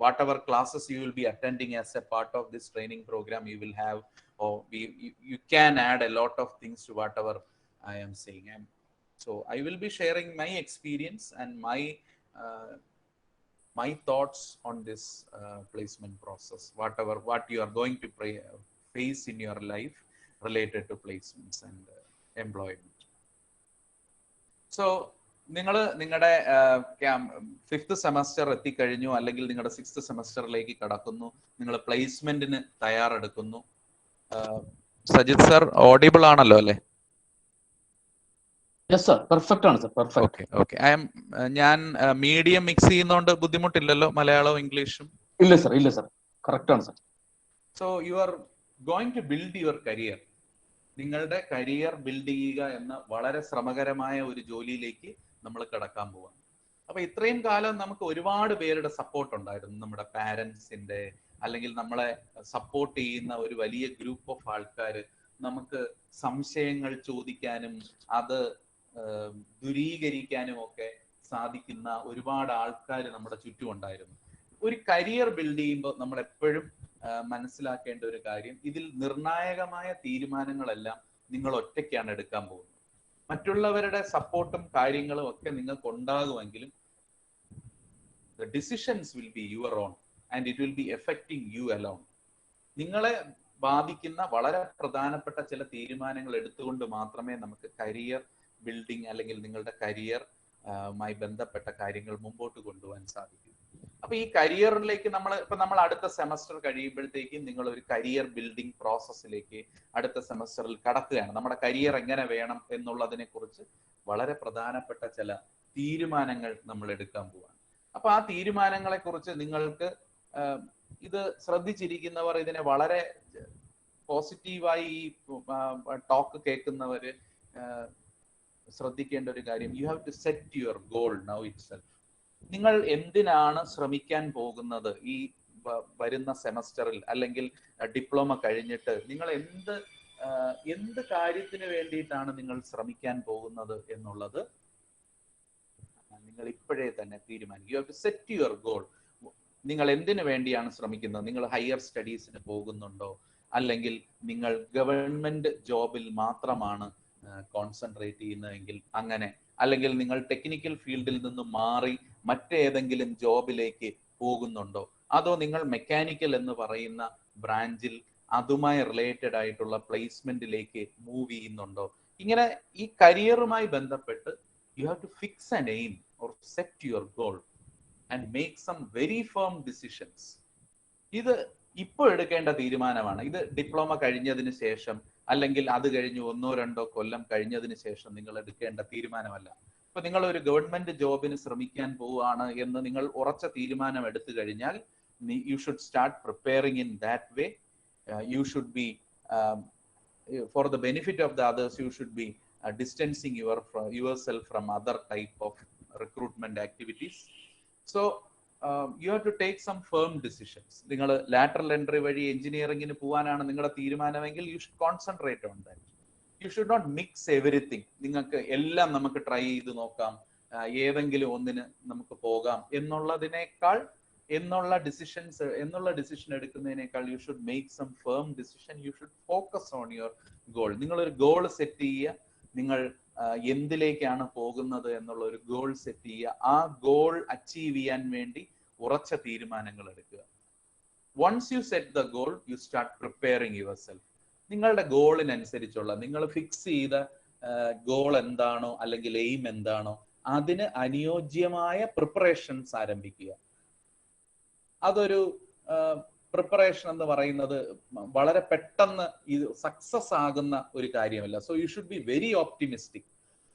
whatever classes you will be attending as a part of this training program, you will have, or you can add a lot of things to whatever I am saying. And so I will be sharing my experience and my thoughts on this placement process, what you are going to face in your life related to placements and employment. So നിങ്ങൾ നിങ്ങളുടെ fifth semester എത്തിക്കഴിഞ്ഞു, അല്ലെങ്കിൽ നിങ്ങളുടെ sixth സെമസ്റ്ററിലേക്ക് കടക്കുന്നു, നിങ്ങൾ പ്ലേസ്മെന്റിന് തയ്യാറെടുക്കുന്നു. Sajith sir audible ആണല്ലോ അല്ലേ? ഞാൻ മീഡിയം മിക്സ് ചെയ്യുന്നോണ്ട് ബുദ്ധിമുട്ടില്ലല്ലോ, മലയാളവും ഇംഗ്ലീഷും? ഇല്ല സർ, ഇല്ല സർ, കറക്റ്റ് ആണ് sir. So you are going to build your career. നിങ്ങളുടെ കരിയർ ബിൽഡ് ചെയ്യുക എന്ന വളരെ ശ്രമകരമായ ഒരു ജോലിയിലേക്ക് നമ്മൾ കടക്കാൻ പോവാണ്. അപ്പൊ ഇത്രയും കാലം നമുക്ക് ഒരുപാട് പേരുടെ സപ്പോർട്ട് ഉണ്ടായിരുന്നു, നമ്മുടെ പാരന്റ്സിന്റെ, അല്ലെങ്കിൽ നമ്മളെ സപ്പോർട്ട് ചെയ്യുന്ന ഒരു വലിയ ഗ്രൂപ്പ് ഓഫ് ആൾക്കാർ, നമുക്ക് സംശയങ്ങൾ ചോദിക്കാനും അത് ദൂരീകരിക്കാനും ഒക്കെ സാധിക്കുന്ന ഒരുപാട് ആൾക്കാർ നമ്മുടെ ചുറ്റും ഉണ്ടായിരുന്നു. ഒരു കരിയർ ബിൽഡ് ചെയ്യുമ്പോൾ നമ്മൾ എപ്പോഴും മനസ്സിലാക്കേണ്ട ഒരു കാര്യം, ഇതിൽ നിർണായകമായ തീരുമാനങ്ങളെല്ലാം നിങ്ങൾ ഒറ്റയ്ക്കാണ് എടുക്കാൻ പോകുന്നത്. മറ്റുള്ളവരുടെ സപ്പോർട്ടും കാര്യങ്ങളും ഒക്കെ നിങ്ങൾക്ക് ഉണ്ടാകുമെങ്കിലും the decisions will be your own and it will be affecting you alone. നിങ്ങളെ ബാധിക്കുന്ന വളരെ പ്രധാനപ്പെട്ട ചില തീരുമാനങ്ങൾ എടുത്തുകൊണ്ട് മാത്രമേ നമുക്ക് കരിയർ ബിൽഡിംഗ് അല്ലെങ്കിൽ നിങ്ങളുടെ കരിയറുമായി ബന്ധപ്പെട്ട കാര്യങ്ങൾ മുമ്പോട്ട് കൊണ്ടുപോകാൻ സാധിക്കും. അപ്പൊ ഈ കരിയറിലേക്ക് നമ്മൾ അടുത്ത സെമസ്റ്റർ കഴിയുമ്പോഴത്തേക്കും നിങ്ങൾ ഒരു കരിയർ ബിൽഡിംഗ് പ്രോസസ്സിലേക്ക് അടുത്ത സെമസ്റ്ററിൽ കടക്കുകയാണ്. നമ്മുടെ കരിയർ എങ്ങനെ വേണം എന്നുള്ളതിനെ കുറിച്ച് വളരെ പ്രധാനപ്പെട്ട ചില തീരുമാനങ്ങൾ നമ്മൾ എടുക്കാൻ പോവാണ്. അപ്പൊ ആ തീരുമാനങ്ങളെ കുറിച്ച് നിങ്ങൾക്ക് ഇത് ശ്രദ്ധിച്ചിരിക്കുന്നവർ, ഇതിനെ വളരെ പോസിറ്റീവായി ഈ ടോക്ക് കേൾക്കുന്നവര് ശ്രദ്ധിക്കേണ്ട ഒരു കാര്യം, you have to set your goal now itself. നിങ്ങൾ എന്തിനാണ് ശ്രമിക്കാൻ പോകുന്നത് ഈ വരുന്ന സെമസ്റ്ററിൽ, അല്ലെങ്കിൽ ഡിപ്ലോമ കഴിഞ്ഞിട്ട് നിങ്ങൾ എന്ത് കാര്യത്തിന് വേണ്ടിയിട്ടാണ് നിങ്ങൾ ശ്രമിക്കാൻ പോകുന്നത് എന്നുള്ളത് നിങ്ങൾ ഇപ്പോഴേ തന്നെ തീരുമാനിക്കും. You have to set your goal. നിങ്ങൾ എന്തിനു വേണ്ടിയാണ് ശ്രമിക്കുന്നത്? നിങ്ങൾ ഹയർ സ്റ്റഡീസിന് പോകുന്നുണ്ടോ, അല്ലെങ്കിൽ നിങ്ങൾ ഗവൺമെന്റ് ജോബിൽ മാത്രമാണ് കോൺസെൻട്രേറ്റ് ചെയ്യുന്നതെങ്കിൽ അങ്ങനെ, അല്ലെങ്കിൽ നിങ്ങൾ ടെക്നിക്കൽ ഫീൽഡിൽ നിന്ന് മാറി മറ്റേതെങ്കിലും ജോബിലേക്ക് പോകുന്നുണ്ടോ, അതോ നിങ്ങൾ മെക്കാനിക്കൽ എന്ന് പറയുന്ന ബ്രാഞ്ചിൽ അതുമായി റിലേറ്റഡ് ആയിട്ടുള്ള പ്ലേസ്മെന്റിലേക്ക് മൂവ് ചെയ്യുന്നുണ്ടോ? ഇങ്ങനെ ഈ കരിയറുമായി ബന്ധപ്പെട്ട് you have to fix an aim or set your goal and make some very firm decisions. ഇത് ഇപ്പോൾ എടുക്കേണ്ട തീരുമാനമാണ്. ഇത് ഡിപ്ലോമ കഴിഞ്ഞതിന് ശേഷം, അല്ലെങ്കിൽ അത് കഴിഞ്ഞ് 1-2 കൊല്ലം കഴിഞ്ഞതിന് ശേഷം നിങ്ങൾ എടുക്കേണ്ട തീരുമാനമല്ല. ഇപ്പൊ നിങ്ങൾ ഒരു ഗവൺമെന്റ് ജോബിന് ശ്രമിക്കാൻ പോവുകയാണ് എന്ന് നിങ്ങൾ ഉറച്ച തീരുമാനം എടുത്തു കഴിഞ്ഞാൽ, you should start preparing in that way. You should be for the benefit of the others, you should be distancing yourself from other type of recruitment activities. So you have to take some firm decisions. നിങ്ങൾ lateral entry വഴി എഞ്ചിനീയറിംഗിന് പോകാനാണ് നിങ്ങളുടെ തീരുമാനമെങ്കിൽ you should concentrate on that. You should not mix everything. നിങ്ങൾക്ക് എല്ലാം നമുക്ക് try ചെയ്ത് നോക്കാം, ഏതെങ്കിലും ഒന്നിന് നമുക്ക് പോകാം എന്നുള്ള decision എടുക്കുന്നതിനേക്കാൾ you should make some firm decision. You should focus on your goal. നിങ്ങളൊരു ഗോൾ സെറ്റ് ചെയ്യുക, നിങ്ങൾ എന്തിലേക്കാണ് പോകുന്നത് എന്നുള്ള ഒരു ഗോൾ സെറ്റ് ചെയ്യുക, ആ ഗോൾ അച്ചീവ് ചെയ്യാൻ വേണ്ടി ഉറച്ച തീരുമാനങ്ങൾ എടുക്കുക. Once you set the goal, you start preparing yourself. നിങ്ങളുടെ ഗോളിനനുസരിച്ചുള്ള, നിങ്ങൾ ഫിക്സ് ചെയ്ത ഗോൾ എന്താണോ അല്ലെങ്കിൽ എയിം എന്താണോ അതിന് അനുയോജ്യമായ പ്രിപ്പറേഷൻസ് ആരംഭിക്കുക. അതൊരു പ്രിപ്പറേഷൻ എന്ന് പറയുന്നത് വളരെ പെട്ടെന്ന് ഇത് സക്സസ് ആകുന്ന ഒരു കാര്യമല്ല. So you should be very optimistic.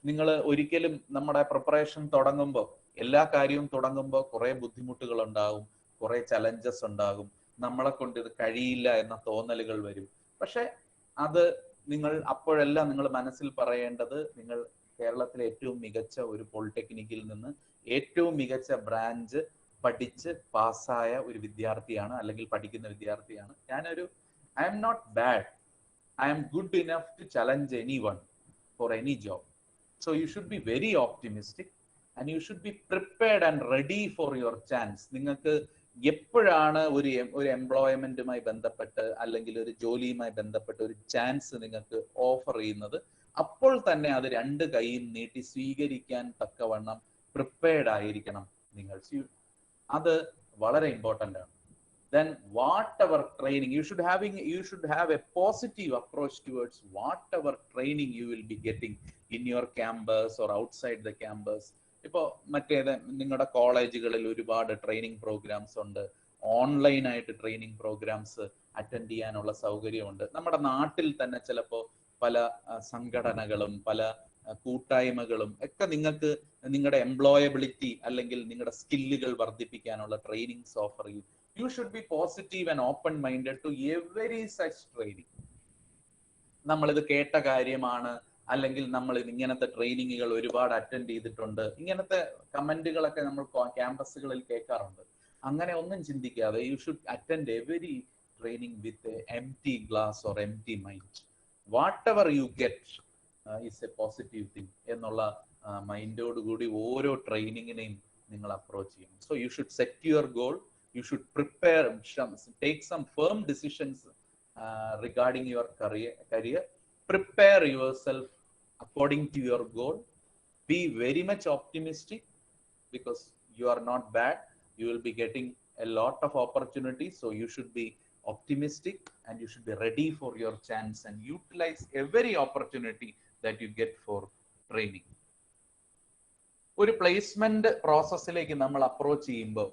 നിങ്ങൾ ഒരിക്കലും നമ്മുടെ പ്രിപ്പറേഷൻ തുടങ്ങുമ്പോൾ, എല്ലാ കാര്യവും തുടങ്ങുമ്പോൾ കുറെ ബുദ്ധിമുട്ടുകൾ ഉണ്ടാകും, കുറെ ചലഞ്ചസ് ഉണ്ടാകും, നമ്മളെ കൊണ്ട് ഇത് കഴിയില്ല എന്ന തോന്നലുകൾ വരും. പക്ഷെ അത് അപ്പോഴെല്ലാം നിങ്ങൾ മനസ്സിൽ പറയേണ്ടത്, നിങ്ങൾ കേരളത്തിലെ ഏറ്റവും മികച്ച ഒരു പോളിടെക്നിക്കിൽ നിന്ന് ഏറ്റവും മികച്ച ബ്രാഞ്ച് പഠിച്ച് പാസ്സായ ഒരു വിദ്യാർത്ഥിയാണ്, അല്ലെങ്കിൽ പഠിക്കുന്ന വിദ്യാർത്ഥിയാണ്. I'm not bad, I'm good enough to challenge anyone for any job. So you should be very optimistic and you should be prepared and ready for your chance. നിങ്ങൾക്ക് എപ്പോഴാണ് ഒരു എംപ്ലോയ്മെന്റുമായി ബന്ധപ്പെട്ട് അല്ലെങ്കിൽ ഒരു ജോലിയുമായി ബന്ധപ്പെട്ട് ഒരു chance നിങ്ങൾക്ക് ഓഫർ ചെയ്യുന്നത്, അപ്പോൾ തന്നെ അത് രണ്ട് കൈയും നീട്ടി സ്വീകരിക്കാൻ തക്കവണ്ണം പ്രിപ്പയർഡ് ആയിരിക്കണം നിങ്ങൾ. അത് വളരെ ഇമ്പോർട്ടൻ്റ് ആണ്. Then whatever training you should have a positive approach towards whatever training you will be getting in your campus or outside the campus. ഇപ്പോൾ നിങ്ങളുടെ കോളേജുകളിൽ ഒരുപാട് ട്രെയിനിങ് പ്രോഗ്രാംസ് ഉണ്ട്, ഓൺലൈനായിട്ട് ട്രെയിനിങ് പ്രോഗ്രാംസ് അറ്റൻഡ് ചെയ്യാനുള്ള സൗകര്യമുണ്ട്. നമ്മുടെ നാട്ടിൽ തന്നെ ചിലപ്പോൾ പല സംഘടനകളും പല കൂട്ടായ്മകളും ഒക്കെ നിങ്ങൾക്ക് നിങ്ങളുടെ എംപ്ലോയബിലിറ്റി അല്ലെങ്കിൽ നിങ്ങളുടെ സ്കില്ലുകൾ വർദ്ധിപ്പിക്കാനുള്ള ട്രെയിനിങ്സ് ഓഫർ ചെയ്യും. You should be positive and open-minded to every such training. നമ്മളിത് കേട്ട കാര്യമാണ്, അല്ലെങ്കിൽ നമ്മൾ ഇങ്ങനത്തെ ട്രെയിനിങ്ങുകൾ ഒരുപാട് അറ്റൻഡ് ചെയ്തിട്ടുണ്ട്, ഇങ്ങനത്തെ കമന്റുകളൊക്കെ നമ്മൾ ക്യാമ്പസുകളിൽ കേൾക്കാറുണ്ട്. അങ്ങനെ ഒന്നും ചിന്തിക്കാതെ you should attend every training with empty glass or empty mind. What ever you get is A positive thing എന്നുള്ള മൈൻഡോടുകൂടി ഓരോ ട്രെയിനിങ്ങിനെയും നിങ്ങൾ അപ്രോച്ച് ചെയ്യണം. So you should set your goal. You should prepare, take some firm decisions regarding your career. Prepare yourself according to your goal. Be very much optimistic, because you are not bad. You will be getting a lot of opportunities. So you should be optimistic and you should be ready for your chance and utilize every opportunity that you get for training. ഒരു placement പ്രോസസ്സിലേക്ക് നമ്മൾ approach ചെയ്യുമ്പോൾ,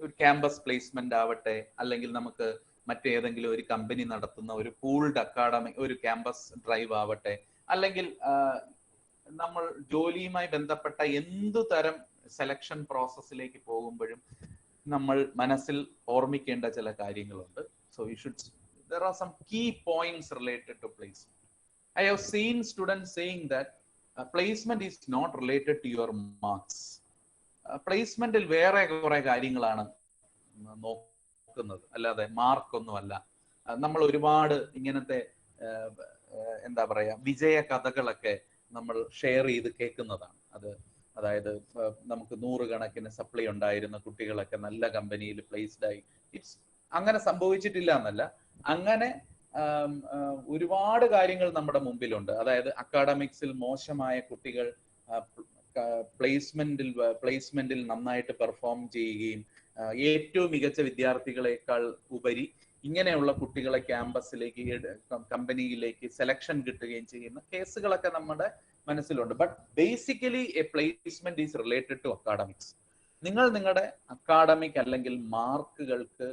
ഒരു campus placement ആവട്ടെ, അല്ലെങ്കിൽ നമുക്ക് മറ്റേതെങ്കിലും ഒരു company നടത്തുന്ന ഒരു പൂൾഡ് അക്കാഡമി ഒരു ക്യാമ്പസ് ഡ്രൈവ് ആവട്ടെ, അല്ലെങ്കിൽ നമ്മൾ ജോലിയുമായി ബന്ധപ്പെട്ട എന്തു തരം സെലക്ഷൻ പ്രോസസ്സിലേക്ക് പോകുമ്പോഴും നമ്മൾ മനസ്സിൽ ഓർമ്മിക്കേണ്ട ചില കാര്യങ്ങളുണ്ട്. So there are some key points related to placement. I have seen students saying that placement is not related to your marks. പ്ലേസ്മെന്റിൽ വേറെ കുറെ കാര്യങ്ങളാണ് നോക്കുന്നത്, അല്ലാതെ മാർക്കൊന്നുമല്ല. നമ്മൾ ഒരുപാട് ഇങ്ങനത്തെ എന്താ പറയാ വിജയ കഥകളൊക്കെ നമ്മൾ ഷെയർ ചെയ്ത് കേൾക്കുന്നതാണ്. അതായത് നമുക്ക് 100 കണക്കിന് സപ്ലൈ ഉണ്ടായിരുന്ന കുട്ടികളൊക്കെ നല്ല കമ്പനിയിൽ പ്ലേസ്ഡ് ആയി. അങ്ങനെ സംഭവിച്ചിട്ടില്ല എന്നല്ല, അങ്ങനെ ഒരുപാട് കാര്യങ്ങൾ നമ്മുടെ മുമ്പിലുണ്ട്. അതായത് അക്കാഡമിക്സിൽ മോശമായ കുട്ടികൾ പ്ലേസ്മെന്റിൽ നന്നായിട്ട് പെർഫോം ചെയ്യുകയും ഏറ്റവും മികച്ച വിദ്യാർത്ഥികളെക്കാൾ ഉപരി ഇങ്ങനെയുള്ള കുട്ടികളെ ക്യാമ്പസിലേക്ക് കമ്പനിയിലേക്ക് സെലക്ഷൻ കിട്ടുകയും ചെയ്യുന്ന കേസുകളൊക്കെ നമ്മുടെ മനസ്സിലുണ്ട്. But basically a placement is related to academics. നിങ്ങൾ നിങ്ങളുടെ അക്കാഡമിക് അല്ലെങ്കിൽ മാർക്കുകൾക്ക്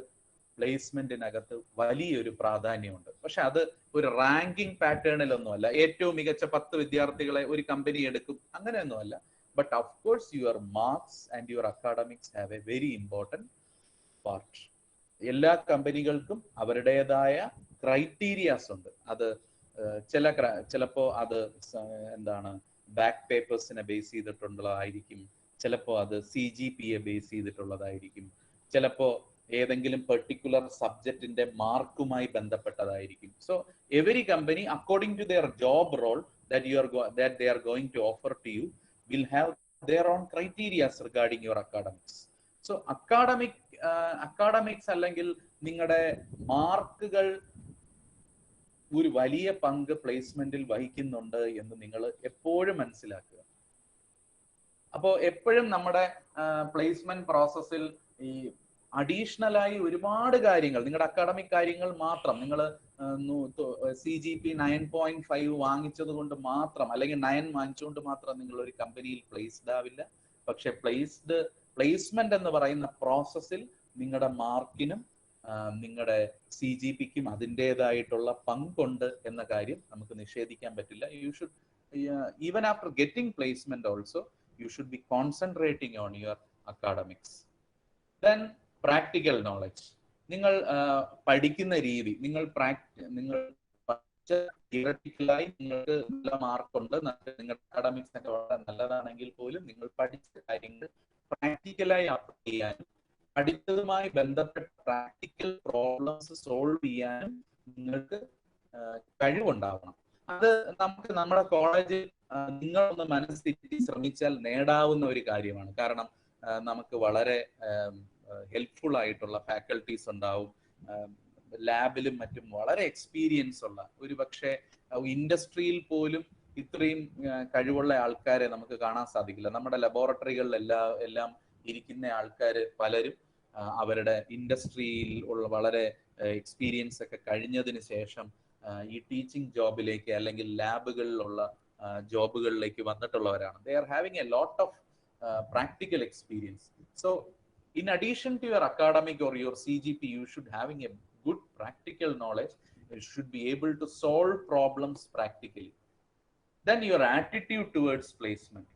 പ്ലേസ്മെന്റിനകത്ത് വലിയൊരു പ്രാധാന്യമുണ്ട്. പക്ഷെ അത് ഒരു റാങ്കിങ് പാറ്റേണിലൊന്നുമല്ല. ഏറ്റവും മികച്ച 10 വിദ്യാർത്ഥികളെ ഒരു കമ്പനി എടുക്കും, അങ്ങനെയൊന്നുമല്ല. But of course your marks and your academics have a very important part. എല്ലാ കമ്പനികൾക്കും അവരുടേതായ ക്രൈറ്റീരിയാസ് ഉണ്ട്. അത് ചിലപ്പോ അത് എന്താണ് ബാക്ക് പേപ്പേഴ്സിനെ ബേസ് ചെയ്തിട്ടുള്ളതായിരിക്കും, ചിലപ്പോ അത് CGPA ബേസ് ചെയ്തിട്ടുള്ളതായിരിക്കും, ചിലപ്പോ ഏതെങ്കിലും പെർട്ടിക്കുലർ സബ്ജക്റ്റിന്റെ മാർക്കുമായി ബന്ധപ്പെട്ടതായിരിക്കും. So every company according to their job role that they are going to offer to you will have their own criteria regarding your academics. So academics അല്ലെങ്കിൽ നിങ്ങളുടെ മാർക്കുകൾ ഒരു വലിയ പങ്ക് പ്ലേസ്മെന്റിൽ വഹിക്കുന്നുണ്ട് എന്ന് നിങ്ങൾ എപ്പോഴും മനസ്സിലാക്കുക. അപ്പോൾ എപ്പോഴും നമ്മുടെ പ്ലേസ്മെന്റ് പ്രോസസ്സിൽ ഈ അഡീഷണൽ ആയി ഒരുപാട് കാര്യങ്ങൾ, നിങ്ങളുടെ അക്കാഡമിക് കാര്യങ്ങൾ മാത്രം, നിങ്ങൾ CGP 9.5 വാങ്ങിച്ചത് കൊണ്ട് മാത്രം അല്ലെങ്കിൽ 9 വാങ്ങിച്ചുകൊണ്ട് മാത്രം നിങ്ങൾ ഒരു കമ്പനിയിൽ പ്ലേസ്ഡ് ആവില്ല. പക്ഷെ പ്ലേസ്മെന്റ് എന്ന് പറയുന്ന പ്രോസസ്സിൽ നിങ്ങളുടെ മാർക്കിനും നിങ്ങളുടെ CGPക്കും അതിൻ്റെതായിട്ടുള്ള പങ്കുണ്ട് എന്ന കാര്യം നമുക്ക് നിഷേധിക്കാൻ പറ്റില്ല. You should even after getting placement also you should B concentrating on your academics. Then practical knowledge. നിങ്ങൾ പഠിക്കുന്ന രീതി, നിങ്ങൾ തിയററ്റിക്കലായി നിങ്ങൾക്ക് നല്ല മാർക്കുണ്ട്, നിങ്ങളുടെ അക്കാഡമിക്സ് ഒക്കെ വളരെ നല്ലതാണെങ്കിൽ പോലും നിങ്ങൾ പഠിച്ച കാര്യങ്ങൾ പ്രാക്ടിക്കലായി അപ്ലൈ ചെയ്യാനും പഠിത്തവുമായി ബന്ധപ്പെട്ട പ്രാക്ടിക്കൽ പ്രോബ്ലംസ് സോൾവ് ചെയ്യാനും നിങ്ങൾക്ക് കഴിവുണ്ടാവണം. അത് നമുക്ക് നമ്മുടെ കോളേജിൽ നിങ്ങളൊന്ന് മനസ്സിരുത്തി ശ്രമിച്ചാൽ നേടാവുന്ന ഒരു കാര്യമാണ്. കാരണം നമുക്ക് വളരെ ഹെൽപ്ഫുൾ ആയിട്ടുള്ള ഫാക്കൽറ്റീസ് ഉണ്ടാവും. ലാബിലും മറ്റും വളരെ എക്സ്പീരിയൻസ് ഉള്ള, ഒരു പക്ഷേ ഇൻഡസ്ട്രിയിൽ പോലും ഇത്രയും കഴിവുള്ള ആൾക്കാരെ നമുക്ക് കാണാൻ സാധിക്കില്ല. നമ്മുടെ ലബോറട്ടറികളിലെല്ലാം ഇരിക്കുന്ന ആൾക്കാർ പലരും അവരുടെ ഇൻഡസ്ട്രിയിൽ ഉള്ള വളരെ എക്സ്പീരിയൻസ് ഒക്കെ കഴിഞ്ഞതിന് ശേഷം ഈ ടീച്ചിങ് ജോബിലേക്ക് അല്ലെങ്കിൽ ലാബുകളിലുള്ള ജോബുകളിലേക്ക് വന്നിട്ടുള്ളവരാണ്. They are having a lot of practical experience. So in addition to your academic or your CGP, you should having a good practical knowledge. You should be able to solve problems practically. Then your attitude towards placement.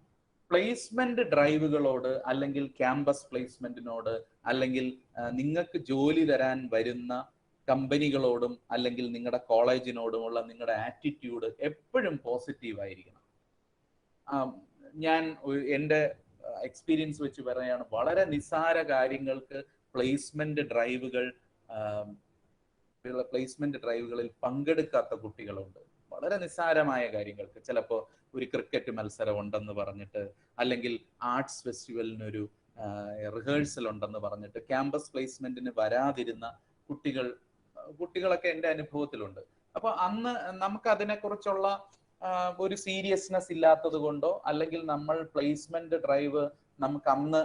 Placement ഡ്രൈവുകളോട് അല്ലെങ്കിൽ campus പ്ലേസ്മെന്റിനോട് അല്ലെങ്കിൽ നിങ്ങൾക്ക് ജോലി തരാൻ വരുന്ന കമ്പനികളോടും അല്ലെങ്കിൽ നിങ്ങളുടെ കോളേജിനോടുമുള്ള നിങ്ങളുടെ attitude എപ്പോഴും പോസിറ്റീവ് ആയിരിക്കണം. ഞാൻ എൻ്റെ എക്സ്പീരിയൻസ് വെച്ച് പറയുകയാണ്, വളരെ നിസ്സാര കാര്യങ്ങൾക്ക് പ്ലേസ്മെന്റ് ഡ്രൈവുകളിൽ പങ്കെടുക്കാത്ത കുട്ടികളുണ്ട്. വളരെ നിസ്സാരമായ കാര്യങ്ങൾക്ക്, ചിലപ്പോൾ ഒരു ക്രിക്കറ്റ് മത്സരം ഉണ്ടെന്ന് പറഞ്ഞിട്ട് അല്ലെങ്കിൽ ആർട്സ് ഫെസ്റ്റിവലിനൊരു റിഹേഴ്സൽ ഉണ്ടെന്ന് പറഞ്ഞിട്ട് ക്യാമ്പസ് പ്ലേസ്മെന്റിന് വരാതിരുന്ന കുട്ടികളൊക്കെ എൻ്റെ അനുഭവത്തിലുണ്ട്. അപ്പൊ അന്ന് നമുക്ക് അതിനെക്കുറിച്ചുള്ള ഒരു സീരിയസ്നെസ് ഇല്ലാത്തത് കൊണ്ടോ അല്ലെങ്കിൽ നമ്മൾ പ്ലേസ്മെന്റ് ഡ്രൈവ് നമുക്ക് അന്ന്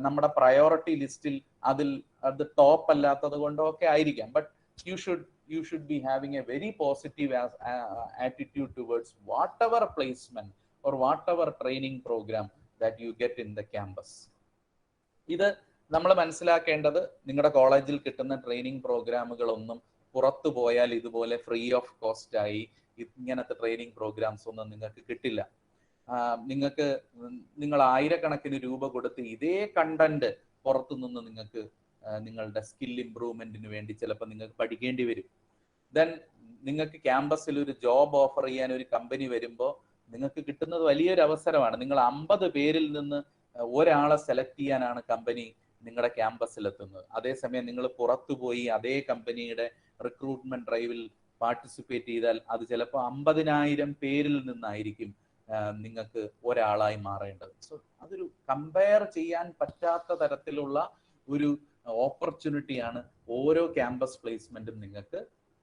നമ്മുടെ പ്രയോറിറ്റി ലിസ്റ്റിൽ അത് ടോപ്പ് അല്ലാത്തത് കൊണ്ടോ ഒക്കെ ആയിരിക്കാം. But you should be having a very positive attitude towards whatever placement or whatever training program that you get in the campus. ഇത് നമ്മൾ മനസ്സിലാക്കേണ്ടത്, നിങ്ങളുടെ കോളേജിൽ കിട്ടുന്ന ട്രെയിനിങ് പ്രോഗ്രാമുകളൊന്നും പുറത്തു പോയാൽ ഇതുപോലെ ഫ്രീ ഓഫ് കോസ്റ്റ് ആയി ഇങ്ങനത്തെ ട്രെയിനിങ് പ്രോഗ്രാംസ് ഒന്നും നിങ്ങൾക്ക് കിട്ടില്ല. നിങ്ങൾ ആയിരക്കണക്കിന് രൂപ കൊടുത്ത് ഇതേ കണ്ടന്റ് പുറത്തുനിന്ന് നിങ്ങൾക്ക് നിങ്ങളുടെ സ്കിൽ ഇംപ്രൂവ്മെന്റിന് വേണ്ടി ചിലപ്പോൾ നിങ്ങൾക്ക് പഠിക്കേണ്ടി വരും. ദെൻ നിങ്ങൾക്ക് ക്യാമ്പസിൽ ഒരു ജോബ് ഓഫർ ചെയ്യാൻ ഒരു കമ്പനി വരുമ്പോൾ നിങ്ങൾക്ക് കിട്ടുന്നത് വലിയൊരു അവസരമാണ്. നിങ്ങൾ 50 പേരിൽ നിന്ന് ഒരാളെ സെലക്ട് ചെയ്യാനാണ് കമ്പനി നിങ്ങളുടെ ക്യാമ്പസിൽ എത്തുന്നത്. അതേസമയം നിങ്ങൾ പുറത്തു പോയി അതേ കമ്പനിയുടെ റിക്രൂട്ട്മെന്റ് ഡ്രൈവിൽ പാർട്ടിസിപ്പേറ്റ് ചെയ്താൽ അത് ചിലപ്പോൾ 50,000 പേരിൽ നിന്നായിരിക്കും നിങ്ങൾക്ക് ഒരാളായി മാറേണ്ടത്. സോ അതൊരു കമ്പയർ ചെയ്യാൻ പറ്റാത്ത തരത്തിലുള്ള ഒരു ഓപ്പർച്യൂണിറ്റിയാണ് ഓരോ ക്യാമ്പസ് പ്ലേസ്മെന്റും നിങ്ങൾക്ക്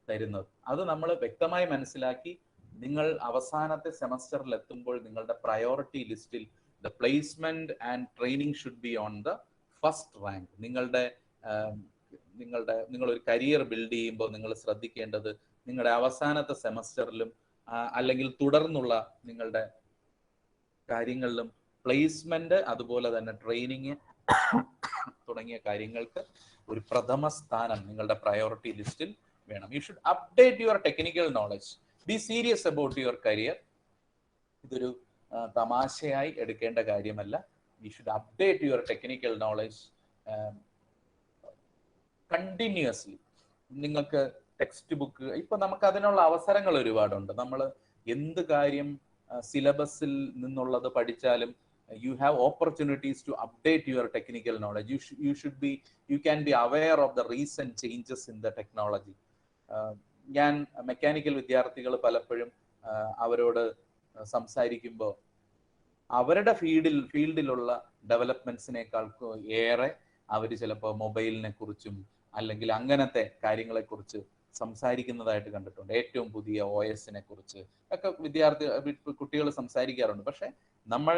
തരുന്നത്. അത് നമ്മൾ വ്യക്തമായി മനസ്സിലാക്കി നിങ്ങൾ അവസാനത്തെ സെമസ്റ്ററിൽ എത്തുമ്പോൾ നിങ്ങളുടെ പ്രയോറിറ്റി ലിസ്റ്റിൽ the placement and training should be on the first rank. നിങ്ങളൊരു കരിയർ ബിൽഡ് ചെയ്യുമ്പോൾ നിങ്ങൾ ശ്രദ്ധിക്കേണ്ടത് നിങ്ങളുടെ അവസാനത്തെ സെമസ്റ്ററിലും അല്ലെങ്കിൽ തുടർന്നുള്ള നിങ്ങളുടെ കാര്യങ്ങളിലും പ്ലേസ്മെന്റ് അതുപോലെ തന്നെ ട്രെയിനിങ് തുടങ്ങിയ കാര്യങ്ങൾക്ക് ഒരു പ്രഥമ സ്ഥാനം നിങ്ങളുടെ പ്രയോറിറ്റി ലിസ്റ്റിൽ വേണം. You should update your technical knowledge. Be serious about your career. ഇതൊരു തമാശയായി എടുക്കേണ്ട കാര്യമല്ല. You should update your technical knowledge continuously. നിങ്ങൾക്ക് ടെക്സ്റ്റ് ബുക്ക്, ഇപ്പൊ നമുക്ക് അതിനുള്ള അവസരങ്ങൾ ഒരുപാടുണ്ട്. നമ്മൾ എന്ത് കാര്യം സിലബസിൽ നിന്നുള്ളത് പഠിച്ചാലും you have opportunities to update your technical knowledge. You can be aware of the recent changes in the technology. ഞാൻ മെക്കാനിക്കൽ വിദ്യാർത്ഥികൾ പലപ്പോഴും അവരോട് സംസാരിക്കുമ്പോൾ അവരുടെ ഫീൽഡിലുള്ള ഡെവലപ്മെന്റ്സിനേക്കാൾ ഏറെ അവർ ചിലപ്പോൾ മൊബൈലിനെ കുറിച്ചും അല്ലെങ്കിൽ അങ്ങനത്തെ കാര്യങ്ങളെ കുറിച്ച് സംസാരിക്കുന്നതായിട്ട് കണ്ടിട്ടുണ്ട്. ഏറ്റവും പുതിയ OSനെ കുറിച്ച് ഒക്കെ കുട്ടികൾ സംസാരിക്കാറുണ്ട്. പക്ഷെ നമ്മൾ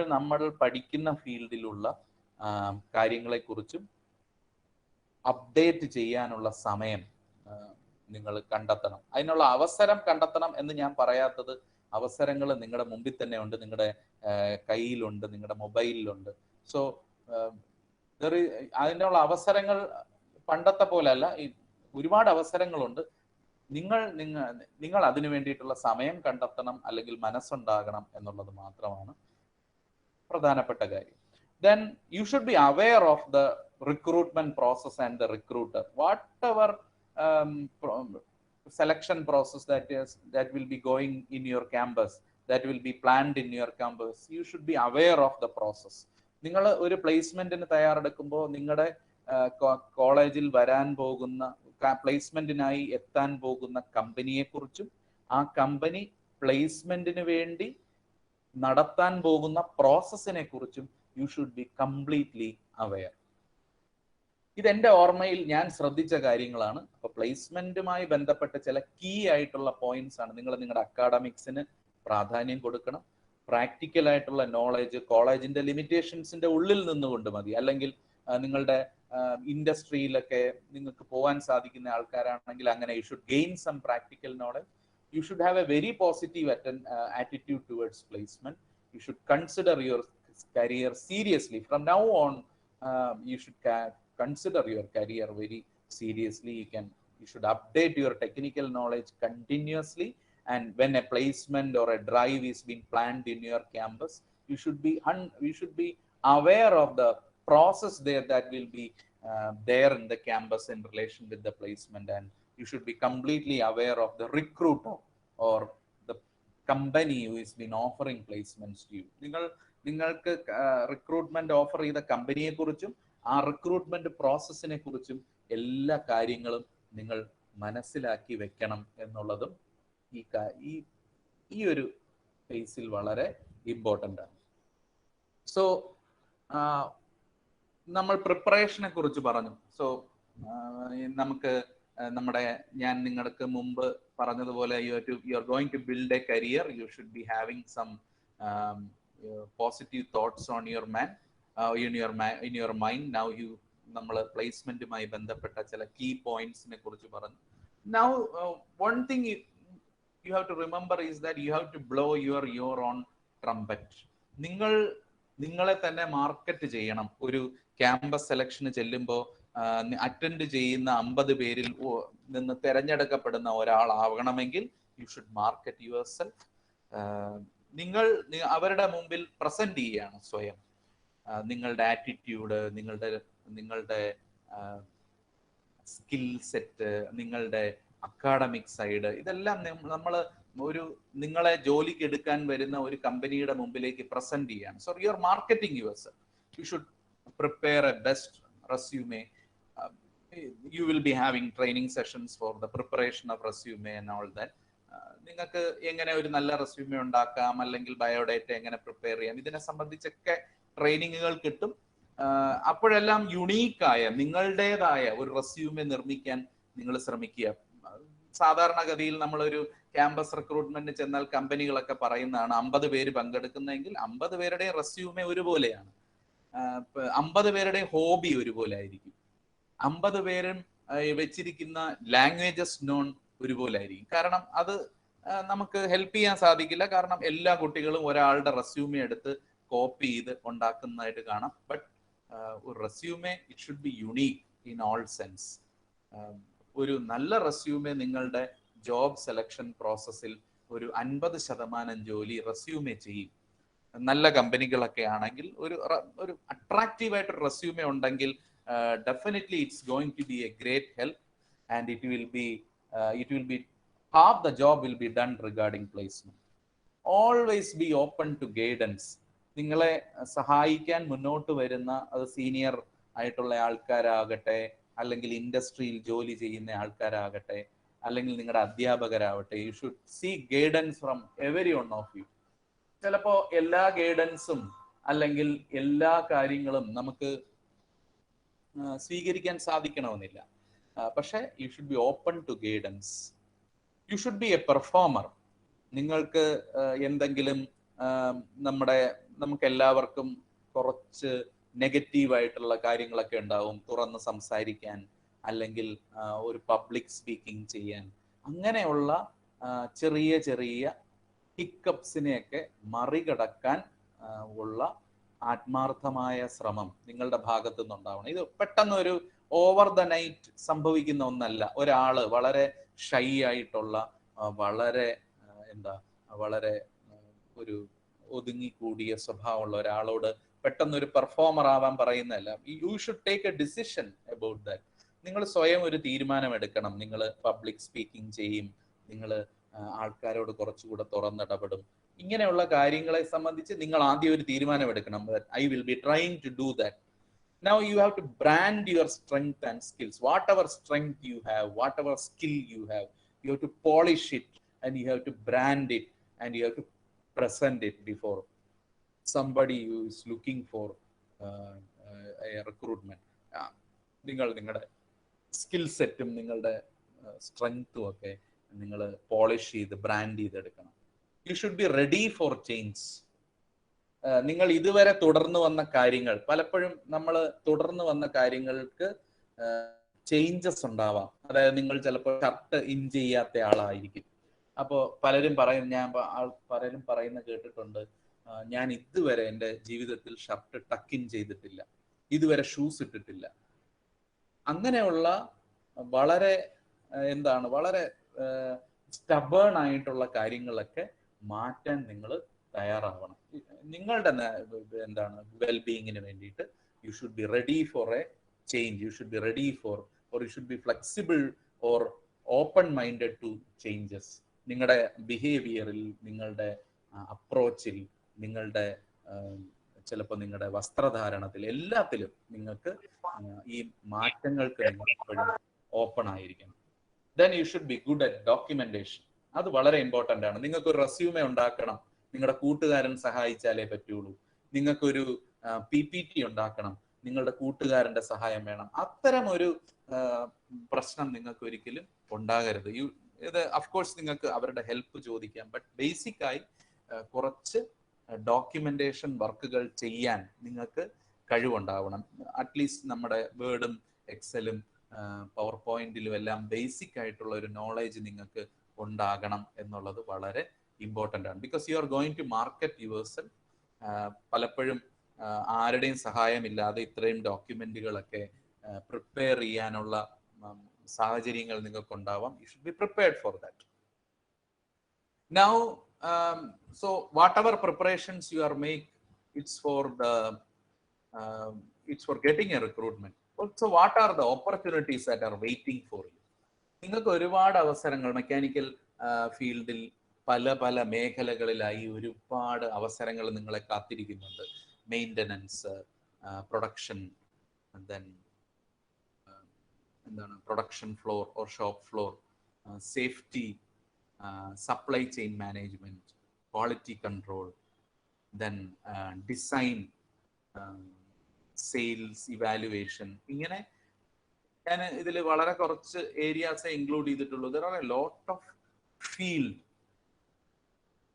പഠിക്കുന്ന ഫീൽഡിലുള്ള കാര്യങ്ങളെക്കുറിച്ചും അപ്ഡേറ്റ് ചെയ്യാനുള്ള സമയം നിങ്ങൾ കണ്ടെത്തണം. അതിനുള്ള അവസരം കണ്ടെത്തണം എന്ന് ഞാൻ പറയാത്തത്, അവസരങ്ങൾ നിങ്ങളുടെ മുമ്പിൽ തന്നെ ഉണ്ട്, നിങ്ങളുടെ കയ്യിലുണ്ട്, നിങ്ങളുടെ മൊബൈലിലുണ്ട്. സോ അതിനുള്ള അവസരങ്ങൾ പണ്ടത്തെ പോലെയല്ല, ഒരുപാട് അവസരങ്ങളുണ്ട്. നിങ്ങൾ അതിനു വേണ്ടിയിട്ടുള്ള സമയം കണ്ടെത്തണം, അല്ലെങ്കിൽ മനസ്സുണ്ടാകണം എന്നുള്ളത് മാത്രമാണ് പ്രധാനപ്പെട്ട കാര്യം. Then you should be aware of the recruitment process and the recruiter. Whatever selection process that will be going in your campus, that will be planned in your campus, you should be aware of the process. നിങ്ങൾ ഒരു പ്ലേസ്മെന്റിന് തയ്യാറെടുക്കുമ്പോൾ നിങ്ങളുടെ കോളേജിൽ വരാൻ പോകുന്ന പ്ലേസ്മെന്റിനായി എത്താൻ പോകുന്ന കമ്പനിയെ കുറിച്ചും ആ കമ്പനി പ്ലേസ്മെന്റിന് വേണ്ടി നടത്താൻ പോകുന്ന പ്രോസസ്സിനെ കുറിച്ചും U should be completely aware. ഇതെന്റെ ഓർമ്മയിൽ ഞാൻ ശ്രദ്ധിച്ച കാര്യങ്ങളാണ്. അപ്പൊ പ്ലേസ്മെന്റുമായി ബന്ധപ്പെട്ട ചില കീ ആയിട്ടുള്ള പോയിന്റ്സ് ആണ്. നിങ്ങൾ നിങ്ങളുടെ അക്കാഡമിക്സിന് പ്രാധാന്യം കൊടുക്കണം. പ്രാക്ടിക്കൽ ആയിട്ടുള്ള നോളജ് കോളേജിന്റെ ലിമിറ്റേഷൻസിന്റെ ഉള്ളിൽ നിന്നുകൊണ്ട് മതി. അല്ലെങ്കിൽ നിങ്ങളുടെ ഇൻഡസ്ട്രിയിലൊക്കെ നിങ്ങൾക്ക് പോകാൻ സാധിക്കുന്ന ആൾക്കാരാണെങ്കിൽ അങ്ങനെ you should gain some practical knowledge. You should have a very positive attitude towards placement. You should consider your career seriously. From now on, you should consider your career very seriously. You should update your technical knowledge continuously. And when a placement or a drive is being planned in your campus, you should be aware of the process there that will be there in the campus in relation with the placement, and you should be completely aware of the recruiter or the company who has been offering placements to you. നിങ്ങൾക്ക് recruitment offer ചെയ്ത കമ്പനിയെ കുറിച്ചും ആ recruitment പ്രോസസ്സിനെ കുറിച്ചും എല്ലാ കാര്യങ്ങളും നിങ്ങൾ മനസ്സിലാക്കി വെക്കണം എന്നുള്ളതും ഈ ഒരു ഫേസിൽ വളരെ ഇമ്പോർട്ടൻ്റ് ആണ്. സോ നമ്മൾ പ്രിപ്പറേഷനെ കുറിച്ച് പറഞ്ഞു. സോ നമുക്ക് ഞാൻ നിങ്ങൾക്ക് മുമ്പ് പറഞ്ഞതുപോലെ you are going to build a career, you should be having some positive thoughts on your in your mind. Now നമ്മൾ പ്ലേസ്മെന്റുമായി ബന്ധപ്പെട്ട ചില കീ പോയിന്റ്സിനെ കുറിച്ച് പറഞ്ഞു. Now one thing you have to remember is that you have to blow your own trumpet. നിങ്ങളെ തന്നെ market ചെയ്യണം. ഒരു campus സെലക്ഷന് ചെല്ലുമ്പോൾ അറ്റൻഡ് ചെയ്യുന്ന 50 പേരിൽ നിന്ന് തിരഞ്ഞെടുക്കപ്പെടുന്ന ഒരാളാവണമെങ്കിൽ you should market yourself. നിങ്ങൾ അവരുടെ മുമ്പിൽ പ്രസന്റ് ചെയ്യുകയാണ് സ്വയം. നിങ്ങളുടെ ആറ്റിറ്റ്യൂഡ്, നിങ്ങളുടെ സ്കിൽ സെറ്റ്, നിങ്ങളുടെ അക്കാഡമിക് സൈഡ്, ഇതെല്ലാം നമ്മൾ നിങ്ങളെ ജോലിക്ക് എടുക്കാൻ വരുന്ന ഒരു കമ്പനിയുടെ മുമ്പിലേക്ക് പ്രസന്റ് ചെയ്യാണ്. So you R marketing your self. You should prepare A best resume. You will be having training sessions for the preparation of resume and all that. നിങ്ങൾക്ക് എങ്ങനെ ഒരു നല്ല റെസ്യൂമെ ഉണ്ടാക്കാം, അല്ലെങ്കിൽ ബയോഡേറ്റ എങ്ങനെ പ്രിപ്പയർ ചെയ്യാം, ഇതിനെ സംബന്ധിച്ചൊക്കെ ട്രെയിനിങ്ങുകൾ കിട്ടും. അപ്പോഴെല്ലാം യുണീക്കായ നിങ്ങളുടേതായ ഒരു റെസ്യൂമെ നിർമ്മിക്കാൻ നിങ്ങൾ ശ്രമിക്കുക. സാധാരണഗതിയിൽ നമ്മളൊരു ക്യാമ്പസ് റിക്രൂട്ട്മെന്റ് ചെന്നാൽ കമ്പനികളൊക്കെ പറയുന്നതാണ് 50 പേര് പങ്കെടുക്കുന്നതെങ്കിൽ 50 പേരുടെ റെസ്യൂമെ ഒരുപോലെയാണ്. 50 പേരുടെ ഹോബി ഒരുപോലെ ആയിരിക്കും. 50 പേരും വെച്ചിരിക്കുന്ന ലാംഗ്വേജസ് നോൺ ഒരുപോലെ ആയിരിക്കും. കാരണം അത് നമുക്ക് ഹെൽപ്പ് ചെയ്യാൻ സാധിക്കില്ല. കാരണം എല്ലാ കുട്ടികളും ഒരാളുടെ റെസ്യൂമെ എടുത്ത് കോപ്പി ചെയ്ത് ഉണ്ടാക്കുന്നതായിട്ട് കാണാം. ബട്ട് ഒരു resume it should be unique in all sense. ഒരു നല്ല റെസ്യൂമെ നിങ്ങളുടെ ജോബ് സെലക്ഷൻ പ്രോസസ്സിൽ ഒരു 50% ജോലി റെസ്യൂമെ ചെയ്യും. നല്ല കമ്പനികളൊക്കെ ആണെങ്കിൽ ഒരു അട്രാക്റ്റീവ് ആയിട്ട് റെസ്യൂമെ ഉണ്ടെങ്കിൽ definitely it's going to be a great help, and it will be half the job will be done regarding placement. Always be open to guidance. നിങ്ങളെ സഹായിക്കാൻ മുന്നോട്ട് വരുന്ന അത് സീനിയർ ആയിട്ടുള്ള ആൾക്കാരാകട്ടെ, അല്ലെങ്കിൽ ഇൻഡസ്ട്രിയിൽ ജോലി ചെയ്യുന്ന ആൾക്കാരാകട്ടെ, അല്ലെങ്കിൽ നിങ്ങളുടെ അധ്യാപകരാവട്ടെ, you should seek guidance from every one of you. ചിലപ്പോൾ എല്ലാ ഗൈഡൻസും അല്ലെങ്കിൽ എല്ലാ കാര്യങ്ങളും നമുക്ക് സ്വീകരിക്കാൻ സാധിക്കണമെന്നില്ല. പക്ഷെ you should be open to guidance. You should be a performer. നിങ്ങൾക്ക് എന്തെങ്കിലും നമുക്ക് എല്ലാവർക്കും കുറച്ച് നെഗറ്റീവായിട്ടുള്ള കാര്യങ്ങളൊക്കെ ഉണ്ടാവും. തുറന്ന് സംസാരിക്കാൻ, അല്ലെങ്കിൽ ഒരു പബ്ലിക് സ്പീക്കിംഗ് ചെയ്യാൻ, അങ്ങനെയുള്ള ചെറിയ ചെറിയ ഹിക്കപ്സിനെയൊക്കെ മറികടക്കാൻ ഉള്ള ആത്മാർത്ഥമായ ശ്രമം നിങ്ങളുടെ ഭാഗത്തു നിന്നുണ്ടാവണം. ഇത് പെട്ടെന്ന് ഒരു ഓവർ ദ നൈറ്റ് സംഭവിക്കുന്ന ഒന്നല്ല. ഒരാള് വളരെ ഷൈ ആയിട്ടുള്ള, വളരെ വളരെ ഒരു ഒതുങ്ങിക്കൂടിയ സ്വഭാവമുള്ള ഒരാളോട് പെട്ടെന്ന് ഒരു പെർഫോമർ ആവാൻ പറയുന്നതല്ല. You should take A decision about that. നിങ്ങൾ സ്വയം ഒരു തീരുമാനം എടുക്കണം. നിങ്ങൾ പബ്ലിക് സ്പീക്കിംഗ് ചെയ്യും, നിങ്ങൾ ആൾക്കാരോട് കുറച്ചുകൂടെ തുറന്നിടപെടും. ഇങ്ങനെയുള്ള കാര്യങ്ങളെ സംബന്ധിച്ച് നിങ്ങൾ ആദ്യം ഒരു തീരുമാനം എടുക്കണം. I will be trying to do that. Now you have to brand your strength and skills. Whatever strength you have, whatever skill you have, you have to polish it and you have to brand it and you have to present it before somebody who is looking for a recruitment. നിങ്ങൾ നിങ്ങളുടെ skill സെറ്റും നിങ്ങളുടെ സ്ട്രെങ്ത്തും ഒക്കെ നിങ്ങൾ polish ചെയ്ത് brand ചെയ്തെടുക്കണം. U should be ready four change. നിങ്ങൾ ഇതുവരെ തുടർന്ന് വന്ന കാര്യങ്ങൾ, പലപ്പോഴും നമ്മൾ തുടർന്ന് വന്ന കാര്യങ്ങൾക്ക് ചേഞ്ചസ് ഉണ്ടാവാം. അതായത് നിങ്ങൾ ചിലപ്പോൾ ഷർട്ട് ഇൻ ചെയ്യാത്ത ആളായിരിക്കും. അപ്പോൾ പലരും പറയും, പലരും പറയുന്ന കേട്ടിട്ടുണ്ട്, ഞാൻ ഇതുവരെ എൻ്റെ ജീവിതത്തിൽ ഷർട്ട് ടക്ക് ഇൻ ചെയ്തിട്ടില്ല, ഇതുവരെ ഷൂസ് ഇട്ടിട്ടില്ല. അങ്ങനെയുള്ള വളരെ വളരെ സ്റ്റബേൺ ആയിട്ടുള്ള കാര്യങ്ങളൊക്കെ മാറ്റാൻ നിങ്ങൾ തയ്യാറാവണം. നിങ്ങളുടെ വെൽബീയിങ്ങിന് വേണ്ടിയിട്ട് you should be ready for a change. You should be ready for you should be flexible or open minded to changes. നിങ്ങളുടെ ബിഹേവിയറിൽ, നിങ്ങളുടെ അപ്രോച്ചിൽ, നിങ്ങളുടെ ചിലപ്പോൾ നിങ്ങളുടെ വസ്ത്രധാരണത്തിൽ, എല്ലാത്തിലും നിങ്ങൾക്ക് ഈ മാറ്റങ്ങൾക്ക് നിങ്ങൾ എപ്പോഴും ഓപ്പൺ ആയിരിക്കണം. Then you should B good at documentation. അത് വളരെ ഇമ്പോർട്ടൻ്റ് ആണ്. നിങ്ങൾക്കൊരു റെസ്യൂമെ ഉണ്ടാക്കണം, നിങ്ങളുടെ കൂട്ടുകാരൻ സഹായിച്ചാലേ പറ്റുള്ളൂ. നിങ്ങൾക്കൊരു PPT ഉണ്ടാക്കണം, നിങ്ങളുടെ കൂട്ടുകാരന്റെ സഹായം വേണം. അത്തരം ഒരു പ്രശ്നം നിങ്ങൾക്ക് ഒരിക്കലും ഉണ്ടാകരുത്. ഇത് അഫ്കോഴ്സ് നിങ്ങൾക്ക് അവരുടെ ഹെൽപ്പ് ചോദിക്കാം, ബട്ട് ബേസിക്കായി കുറച്ച് ഡോക്യുമെന്റേഷൻ വർക്കുകൾ ചെയ്യാൻ നിങ്ങൾക്ക് കഴിവുണ്ടാവണം. അറ്റ്ലീസ്റ്റ് നമ്മുടെ വേർഡും എക്സലും പവർ പോയിന്റിലും എല്ലാം ബേസിക് ആയിട്ടുള്ള ഒരു നോളേജ് നിങ്ങൾക്ക് ഉണ്ടാകണം എന്നുള്ളത് വളരെ ഇമ്പോർട്ടൻ്റ് ആണ്. Because you are going to market yourself. പലപ്പോഴും ആരുടെയും സഹായമില്ലാതെ ഇത്രയും ഡോക്യുമെന്റുകളൊക്കെ പ്രിപ്പയർ ചെയ്യാനുള്ള സാഹചര്യങ്ങൾ നിങ്ങൾക്കുണ്ടാവാം. You should be prepared for that. Now, so whatever preparations you are make, it's for getting a recruitment. So what are the opportunities that are waiting for you? നിങ്ങൾക്ക് ഒരുപാട് അവസരങ്ങൾ മെക്കാനിക്കൽ ഫീൽഡിൽ പല മേഖലകളിലായി ഒരുപാട് അവസരങ്ങൾ നിങ്ങളെ കാത്തിരിക്കുന്നുണ്ട്. Maintenance, production, then production floor or shop floor, safety, supply chain management, quality control, then design, sales, evaluation. ഇങ്ങനെ ഞാൻ ഇതിൽ വളരെ കുറച്ച് ഏരിയാസ് ഇൻക്ലൂഡ് ചെയ്തിട്ടുള്ളൂ. There are a lot of field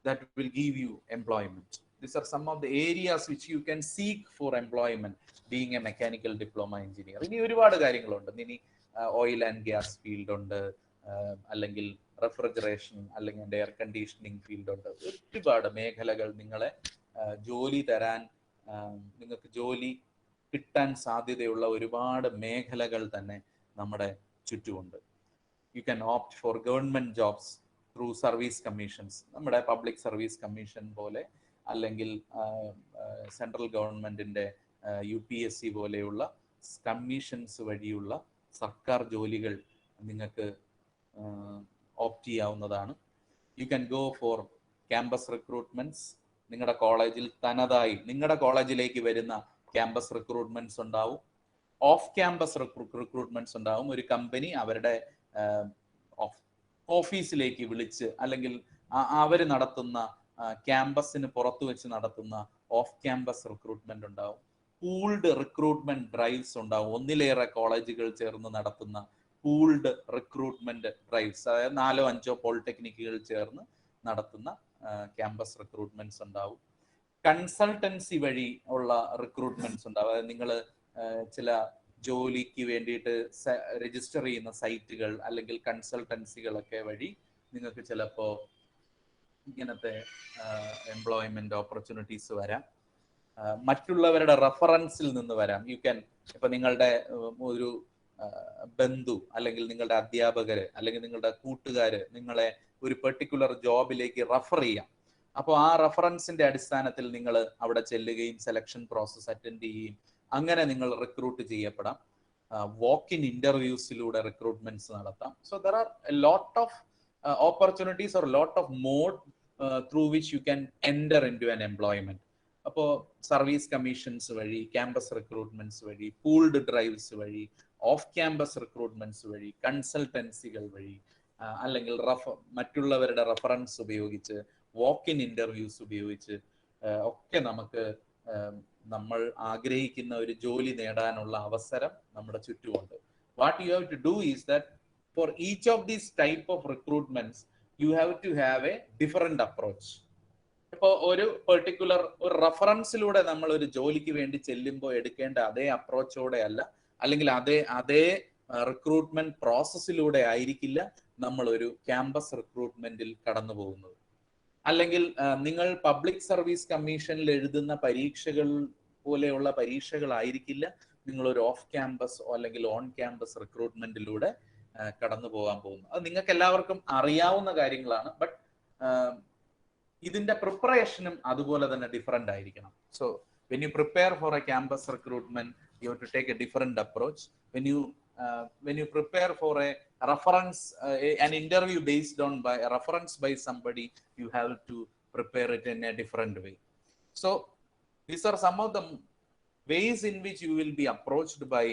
that will give you employment. These are some of the areas which you can seek for employment being a mechanical diploma engineer. ഇനി ഒരുപാട് കാര്യങ്ങളുണ്ട്. ഇനി ഓയിൽ ആൻഡ് ഗ്യാസ് ഫീൽഡ് ഉണ്ട്, അല്ലെങ്കിൽ refrigeration, അല്ലെങ്കിൽ air conditioning field ഉണ്ട്. ഒരുപാട് മേഖലകൾ നിങ്ങളെ ജോലി തരാൻ, നിങ്ങൾക്ക് ജോലി കിട്ടാൻ സാധ്യതയുള്ള ഒരുപാട് മേഖലകൾ തന്നെ നമ്മുടെ ചുറ്റുമുണ്ട്. You can opt for government jobs through service commissions. നമ്മുടെ പബ്ലിക് സർവീസ് കമ്മീഷൻ പോലെ, അല്ലെങ്കിൽ സെൻട്രൽ ഗവൺമെന്റിന്റെ UPSC പോലെയുള്ള കമ്മീഷൻസ് വഴിയുള്ള സർക്കാർ ജോലികൾ നിങ്ങൾക്ക് ഓപ്റ്റ് ചെയ്യാവുന്നതാണ്. You can go for campus recruitments. നിങ്ങളുടെ കോളേജിൽ തനതായി നിങ്ങളുടെ കോളേജിലേക്ക് വരുന്ന ക്യാമ്പസ് റിക്രൂട്ട്മെന്റ്സ് ഉണ്ടാവും, ഓഫ് ക്യാമ്പസ് റിക്രൂട്ട്മെന്റ്സ് ഉണ്ടാവും. ഒരു കമ്പനി അവരുടെ ഓഫീസിലേക്ക് വിളിച്ച്, അല്ലെങ്കിൽ അവർ നടത്തുന്ന ക്യാമ്പസിന് പുറത്തു വെച്ച് നടത്തുന്ന ഓഫ് ക്യാമ്പസ് റിക്രൂട്ട്മെന്റ് ഉണ്ടാവും. പൂൾഡ് റിക്രൂട്ട്മെന്റ് ഡ്രൈവ്സ് ഉണ്ടാവും. ഒന്നിലേറെ കോളേജുകൾ ചേർന്ന് നടത്തുന്ന പൂൾഡ് റിക്രൂട്ട്മെന്റ് ഡ്രൈവ്സ്, അതായത് 4-5 പോളിടെക്നിക്കുകൾ ചേർന്ന് നടത്തുന്ന ക്യാമ്പസ് റിക്രൂട്ട്മെന്റ്സ് ഉണ്ടാവും. കൺസൾട്ടൻസി വഴി ഉള്ള റിക്രൂട്ട്മെന്റ്സ് ഉണ്ടാവും. അതായത് നിങ്ങൾ ചില ജോലിക്ക് വേണ്ടിയിട്ട് രജിസ്റ്റർ ചെയ്യുന്ന സൈറ്റുകൾ അല്ലെങ്കിൽ കൺസൾട്ടൻസികളൊക്കെ വഴി നിങ്ങൾക്ക് ചിലപ്പോൾ ഇങ്ങനത്തെ എംപ്ലോയ്മെന്റ് ഓപ്പർച്യൂണിറ്റീസ് വരാം. മറ്റുള്ളവരുടെ റെഫറൻസിൽ നിന്ന് വരാം. യു ക്യാൻ, ഇപ്പൊ നിങ്ങളുടെ ഒരു ബന്ധു, അല്ലെങ്കിൽ നിങ്ങളുടെ അധ്യാപകര്, അല്ലെങ്കിൽ നിങ്ങളുടെ കൂട്ടുകാര് നിങ്ങളെ ഒരു പെർട്ടിക്കുലർ ജോബിലേക്ക് റെഫർ ചെയ്യാം. അപ്പോൾ ആ റെഫറൻസിന്റെ അടിസ്ഥാനത്തിൽ നിങ്ങൾ അവിടെ ചെല്ലുകയും സെലക്ഷൻ പ്രോസസ് അറ്റൻഡ് ചെയ്യുകയും അങ്ങനെ നിങ്ങൾ റിക്രൂട്ട് ചെയ്യപ്പെടാം. വാക്ക് ഇൻ ഇന്റർവ്യൂസിലൂടെ റിക്രൂട്ട്മെന്റ്സ് നടത്താം. So there are A lot of opportunities or a lot of mode through which you can enter into an employment. അപ്പോൾ സർവീസ് കമ്മീഷൻസ് വഴി, ക്യാമ്പസ് റിക്രൂട്ട്മെന്റ്സ് വഴി, pooled drives വഴി, off campus recruitments വഴി, കൺസൾട്ടൻസികൾ വഴി, അല്ലെങ്കിൽ മറ്റുള്ളവരുടെ reference ഉപയോഗിച്ച്, വാക്ക് ഇൻ ഇന്റർവ്യൂസ് ഉപയോഗിച്ച് ഒക്കെ നമുക്ക് നമ്മൾ ആഗ്രഹിക്കുന്ന ഒരു ജോലി നേടാനുള്ള അവസരം നമ്മുടെ ചുറ്റുമുണ്ട്. What you have to do is that for each of these type of recruitments you have to have a different approach. ഇപ്പോൾ ഒരു പെർട്ടിക്കുലർ ഒരു റെഫറൻസിലൂടെ നമ്മൾ ഒരു ജോലിക്ക് വേണ്ടി ചെല്ലുമ്പോൾ എടുക്കേണ്ട അതേ അപ്രോച്ചോടെ അല്ല, അല്ലെങ്കിൽ അതേ റിക്രൂട്ട്മെന്റ് പ്രോസസ്സിലൂടെ ആയിരിക്കില്ല നമ്മൾ ഒരു ക്യാമ്പസ് റിക്രൂട്ട്മെന്റിൽ കടന്നു പോകുന്നത്. അല്ലെങ്കിൽ നിങ്ങൾ പബ്ലിക് സർവീസ് കമ്മീഷനിൽ എഴുതുന്ന പരീക്ഷകൾ പോലെയുള്ള പരീക്ഷകളായിരിക്കില്ല നിങ്ങൾ ഒരു ഓഫ് ക്യാമ്പസ് അല്ലെങ്കിൽ ഓൺ ക്യാമ്പസ് റിക്രൂട്ട്മെന്റിലൂടെ കടന്നു പോകാൻ പോകുന്നു. അത് നിങ്ങൾക്ക് എല്ലാവർക്കും അറിയാവുന്ന കാര്യങ്ങളാണ്. ബട്ട് ഇതിന്റെ പ്രിപ്പറേഷനും അതുപോലെ തന്നെ ഡിഫറെന്റ് ആയിരിക്കണം. So when you prepare for a campus recruitment you have to take a different approach. When you prepare for a reference, an interview based on by a reference by somebody, you have to prepare it in a different way. So these are some of the ways in which you will be approached by,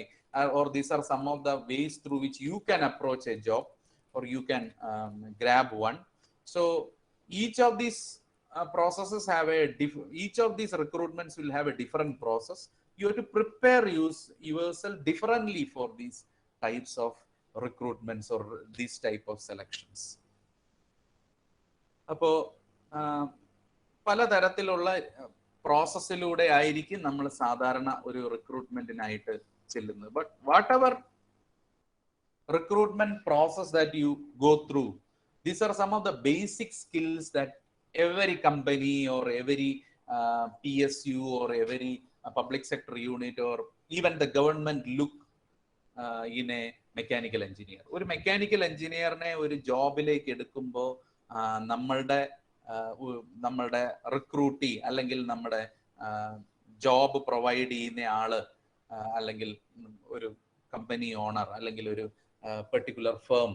or these are some of the ways through which you can approach a job, or you can grab one. So each of these processes have each of these recruitments will have a different process. You have to prepare yourself differently for these types of recruitments or these type of selections. അപ്പോൾ പലതരത്തിലുള്ള പ്രോസസ്സിലൂടെ ആയിരിക്കും നമ്മൾ സാധാരണ ഒരു റിക്രൂട്ട്മെന്റിനായിട്ട് ചെല്ലുന്നത്. But what ever recruitment process that you go through, these are some of the basic skills that every company or every PSU or every public sector unit or even the government look in a mechanical engineer. ഒരു mechanical എഞ്ചിനീയറിനെ ഒരു ജോബിലേക്ക് എടുക്കുമ്പോൾ നമ്മളുടെ റിക്രൂട്ടി അല്ലെങ്കിൽ നമ്മുടെ job provide ചെയ്യുന്ന ആള് അല്ലെങ്കിൽ ഒരു കമ്പനി ഓണർ അല്ലെങ്കിൽ ഒരു പെർട്ടിക്കുലർ ഫേം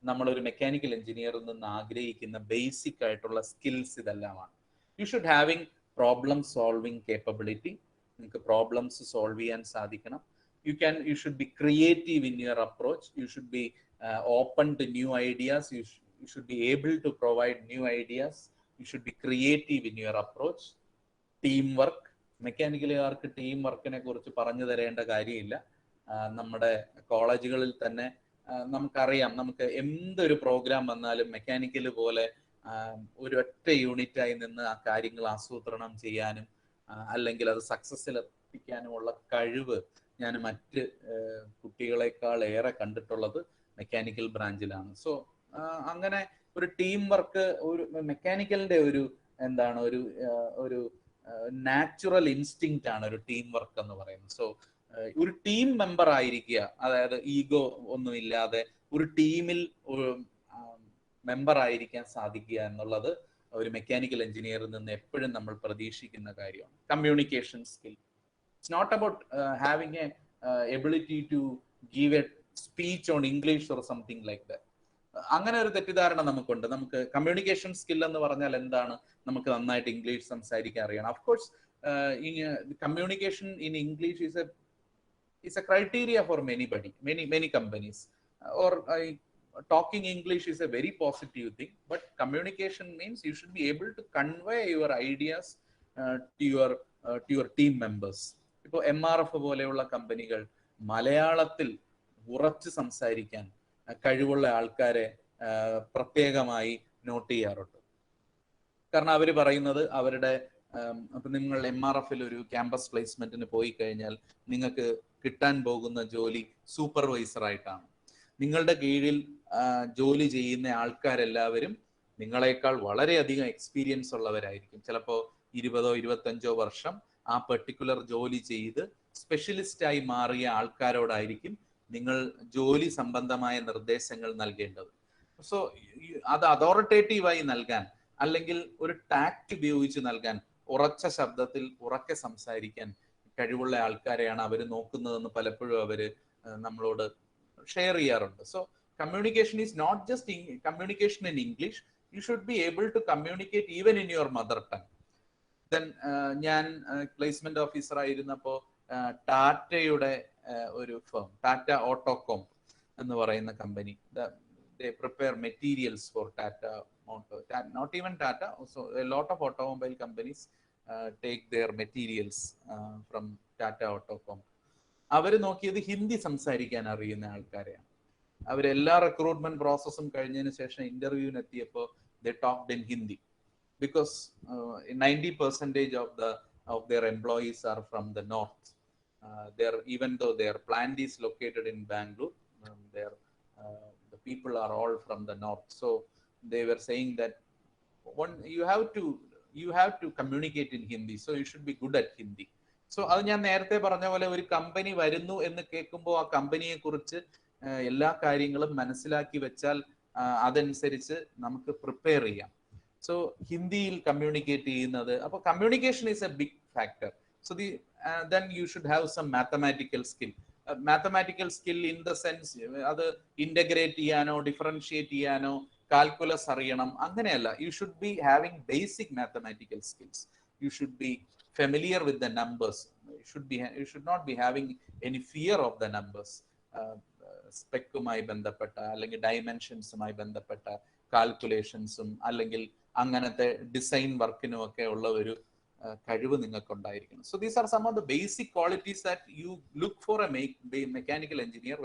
നമ്മളൊരു മെക്കാനിക്കൽ എഞ്ചിനീയറിൽ നിന്ന് ആഗ്രഹിക്കുന്ന ബേസിക് ആയിട്ടുള്ള സ്കിൽസ് ഇതെല്ലാമാണ്. You should having problem solving capability. നിങ്ങൾക്ക് പ്രോബ്ലംസ് സോൾവ് ചെയ്യാൻ സാധിക്കണം. You should be creative in your approach. You should be open to new ideas. You should be able to provide new ideas. You should be creative in your approach. Teamwork. മെക്കാനിക്കലുകാർക്ക് team വർക്കിനെ കുറിച്ച് പറഞ്ഞു തരേണ്ട കാര്യമില്ല. നമ്മുടെ കോളേജുകളിൽ തന്നെ നമുക്കറിയാം, നമുക്ക് എന്തൊരു പ്രോഗ്രാം വന്നാലും മെക്കാനിക്കൽ പോലെ ഒരു ഒറ്റ യൂണിറ്റായി നിന്ന് ആ കാര്യങ്ങൾ ആസൂത്രണം ചെയ്യാനും അല്ലെങ്കിൽ അത് സക്സസ്സിൽ എത്തിക്കാനുമുള്ള കഴിവ് ഞാൻ മറ്റ് കുട്ടികളെക്കാൾ ഏറെ കണ്ടിട്ടുള്ളത് മെക്കാനിക്കൽ ബ്രാഞ്ചിലാണ്. സോ അങ്ങനെ ഒരു ടീം വർക്ക്, ഒരു മെക്കാനിക്കലിന്റെ എന്താണ് ഒരു നാച്ചുറൽ ഇൻസ്റ്റിങ്ക്റ്റ് ആണ് ഒരു ടീം വർക്ക് എന്ന് പറയുന്നത്. സോ ഒരു ടീം മെമ്പർ ആയിരിക്കുക, അതായത് ഈഗോ ഒന്നും ഇല്ലാതെ ഒരു ടീമിൽ മെമ്പർ ആയിരിക്കാൻ സാധിക്കുക എന്നുള്ളത് ഒരു മെക്കാനിക്കൽ എഞ്ചിനീയറിൽ നിന്ന് എപ്പോഴും നമ്മൾ പ്രതീക്ഷിക്കുന്ന കാര്യമാണ്. Communication skill. It's not about having a ability to give a speech on English or something like that. അങ്ങനെ ഒരു തെറ്റിദ്ധാരണ നമുക്കുണ്ട്. നമുക്ക് കമ്മ്യൂണിക്കേഷൻ സ്കിൽ എന്ന് പറഞ്ഞാൽ എന്താണ്? നമുക്ക് നന്നായിട്ട് ഇംഗ്ലീഷ് സംസാരിക്കാൻ അറിയണം. Of course communication in English is a criteria for many companies. Or talking English is a very positive thing, but communication means you should be able to convey your ideas to your team members. ഇപ്പോൾ MRF പോലെയുള്ള കമ്പനികൾ മലയാളത്തിൽ ഉറച്ചു സംസാരിക്കാൻ കഴിവുള്ള ആൾക്കാരെ പ്രത്യേകമായി not ചെയ്യാറുണ്ട്. കാരണം അവർ പറയുന്നത് അപ്പൊ നിങ്ങൾ MRF-ൽ ഒരു ക്യാമ്പസ് പ്ലേസ്മെന്റിന് പോയി കഴിഞ്ഞാൽ നിങ്ങൾക്ക് കിട്ടാൻ പോകുന്ന ജോലി സൂപ്പർവൈസർ ആയിട്ടാണ്. നിങ്ങളുടെ കീഴിൽ ജോലി ചെയ്യുന്ന ആൾക്കാരെല്ലാവരും നിങ്ങളെക്കാൾ വളരെയധികം എക്സ്പീരിയൻസ് ഉള്ളവരായിരിക്കും. ചിലപ്പോൾ 20-25 വർഷം ആ പെർട്ടിക്കുലർ ജോലി ചെയ്ത് സ്പെഷ്യലിസ്റ്റായി മാറിയ ആൾക്കാരോടായിരിക്കും നിങ്ങൾ ജോലി സംബന്ധമായ നിർദ്ദേശങ്ങൾ നൽകേണ്ടത്. സോ അത് അതോറിറ്റേറ്റീവായി നൽകാൻ അല്ലെങ്കിൽ ഒരു ടാക്ട് ഉപയോഗിച്ച് നൽകാൻ, ഉറച്ച ശബ്ദത്തിൽ ഉറക്കെ സംസാരിക്കാൻ കഴിവുള്ള ആൾക്കാരെയാണ് അവർ നോക്കുന്നതെന്ന് പലപ്പോഴും അവര് നമ്മളോട് ഷെയർ ചെയ്യാറുണ്ട്. So communication is not just communication in English. You should be able to communicate even in your mother tongue. Then ഞാൻ പ്ലേസ്മെന്റ് ഓഫീസർ ആയിരുന്നപ്പോൾ ടാറ്റയുടെ ഒരു ഫേം, ടാറ്റ ഓട്ടോകോം എന്ന് പറയുന്ന company, they prepare materials for Tata Motor. Not even Tata, also a lot of automobile companies take their materials from Tata Autocom. അവർ നോക്കിയത് ഹിന്ദി സംസാരിക്കാൻ അറിയുന്ന ആൾക്കാരെയാണ്. അവരെല്ലാ റിക്രൂട്ട്മെന്റ് പ്രോസസ്സും കഴിഞ്ഞതിന് ശേഷം ഇന്റർവ്യൂവിന് എത്തിയപ്പോൾ they talked in Hindi because 90% of their employees are from the north. Even though their plant is located in Bangalore, the people are all from the north. So they were saying that you have to communicate in Hindi, so you should be good at Hindi. So അത് ഞാൻ നേരത്തെ പറഞ്ഞ പോലെ ഒരു company വരുന്നു എന്ന് കേൾക്കുമ്പോൾ ആ കമ്പനിയെ കുറിച്ച് എല്ലാ കാര്യങ്ങളും മനസ്സിലാക്കി വെച്ചാൽ അതനുസരിച്ച് നമുക്ക് പ്രിപ്പയർ ചെയ്യാം. സോ ഹിന്ദിയിൽ കമ്മ്യൂണിക്കേറ്റ് ചെയ്യുന്നത്, അപ്പോൾ communication is a big factor. So then you should have some mathematical skill. Mathematical skill in the sense അത് ഇന്റഗ്രേറ്റ് ചെയ്യാനോ ഡിഫറൻഷിയേറ്റ് ചെയ്യാനോ കാൽക്കുലസ് അറിയണം അങ്ങനെയല്ല. You should be having basic mathematical skills. You should be familiar with the numbers. You should not be having any fear of the numbers. സ്പെക്കുമായി ബന്ധപ്പെട്ട അല്ലെങ്കിൽ ഡയമെൻഷൻസുമായി ബന്ധപ്പെട്ട കാൽക്കുലേഷൻസും അല്ലെങ്കിൽ അങ്ങനത്തെ ഡിസൈൻ വർക്കിനും ഒക്കെ ഉള്ള ഒരു കഴിവ് നിങ്ങൾക്കുണ്ടായിരിക്കണം. So these are some of the basic qualities that you look for a mechanical engineer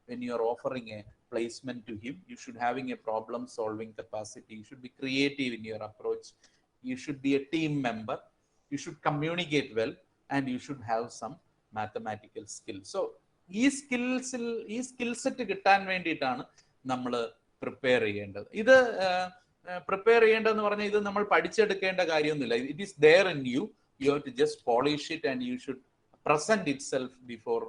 when you are offering a placement to him. You should having a problem solving capacity. You should be creative in your approach. You should be a team member. You should communicate well, and you should have some mathematical skills. So ഈ skill set കിട്ടാൻ വേണ്ടിയിട്ടാണ് നമ്മൾ prepare ചെയ്യേണ്ടത്. ഇത് prepare ചെയ്യേണ്ടതെന്ന് പറഞ്ഞാൽ ഇത് നമ്മൾ പഠിച്ചെടുക്കേണ്ട കാര്യമൊന്നുമില്ല. It is there in you. You have to just polish it and you should present itself before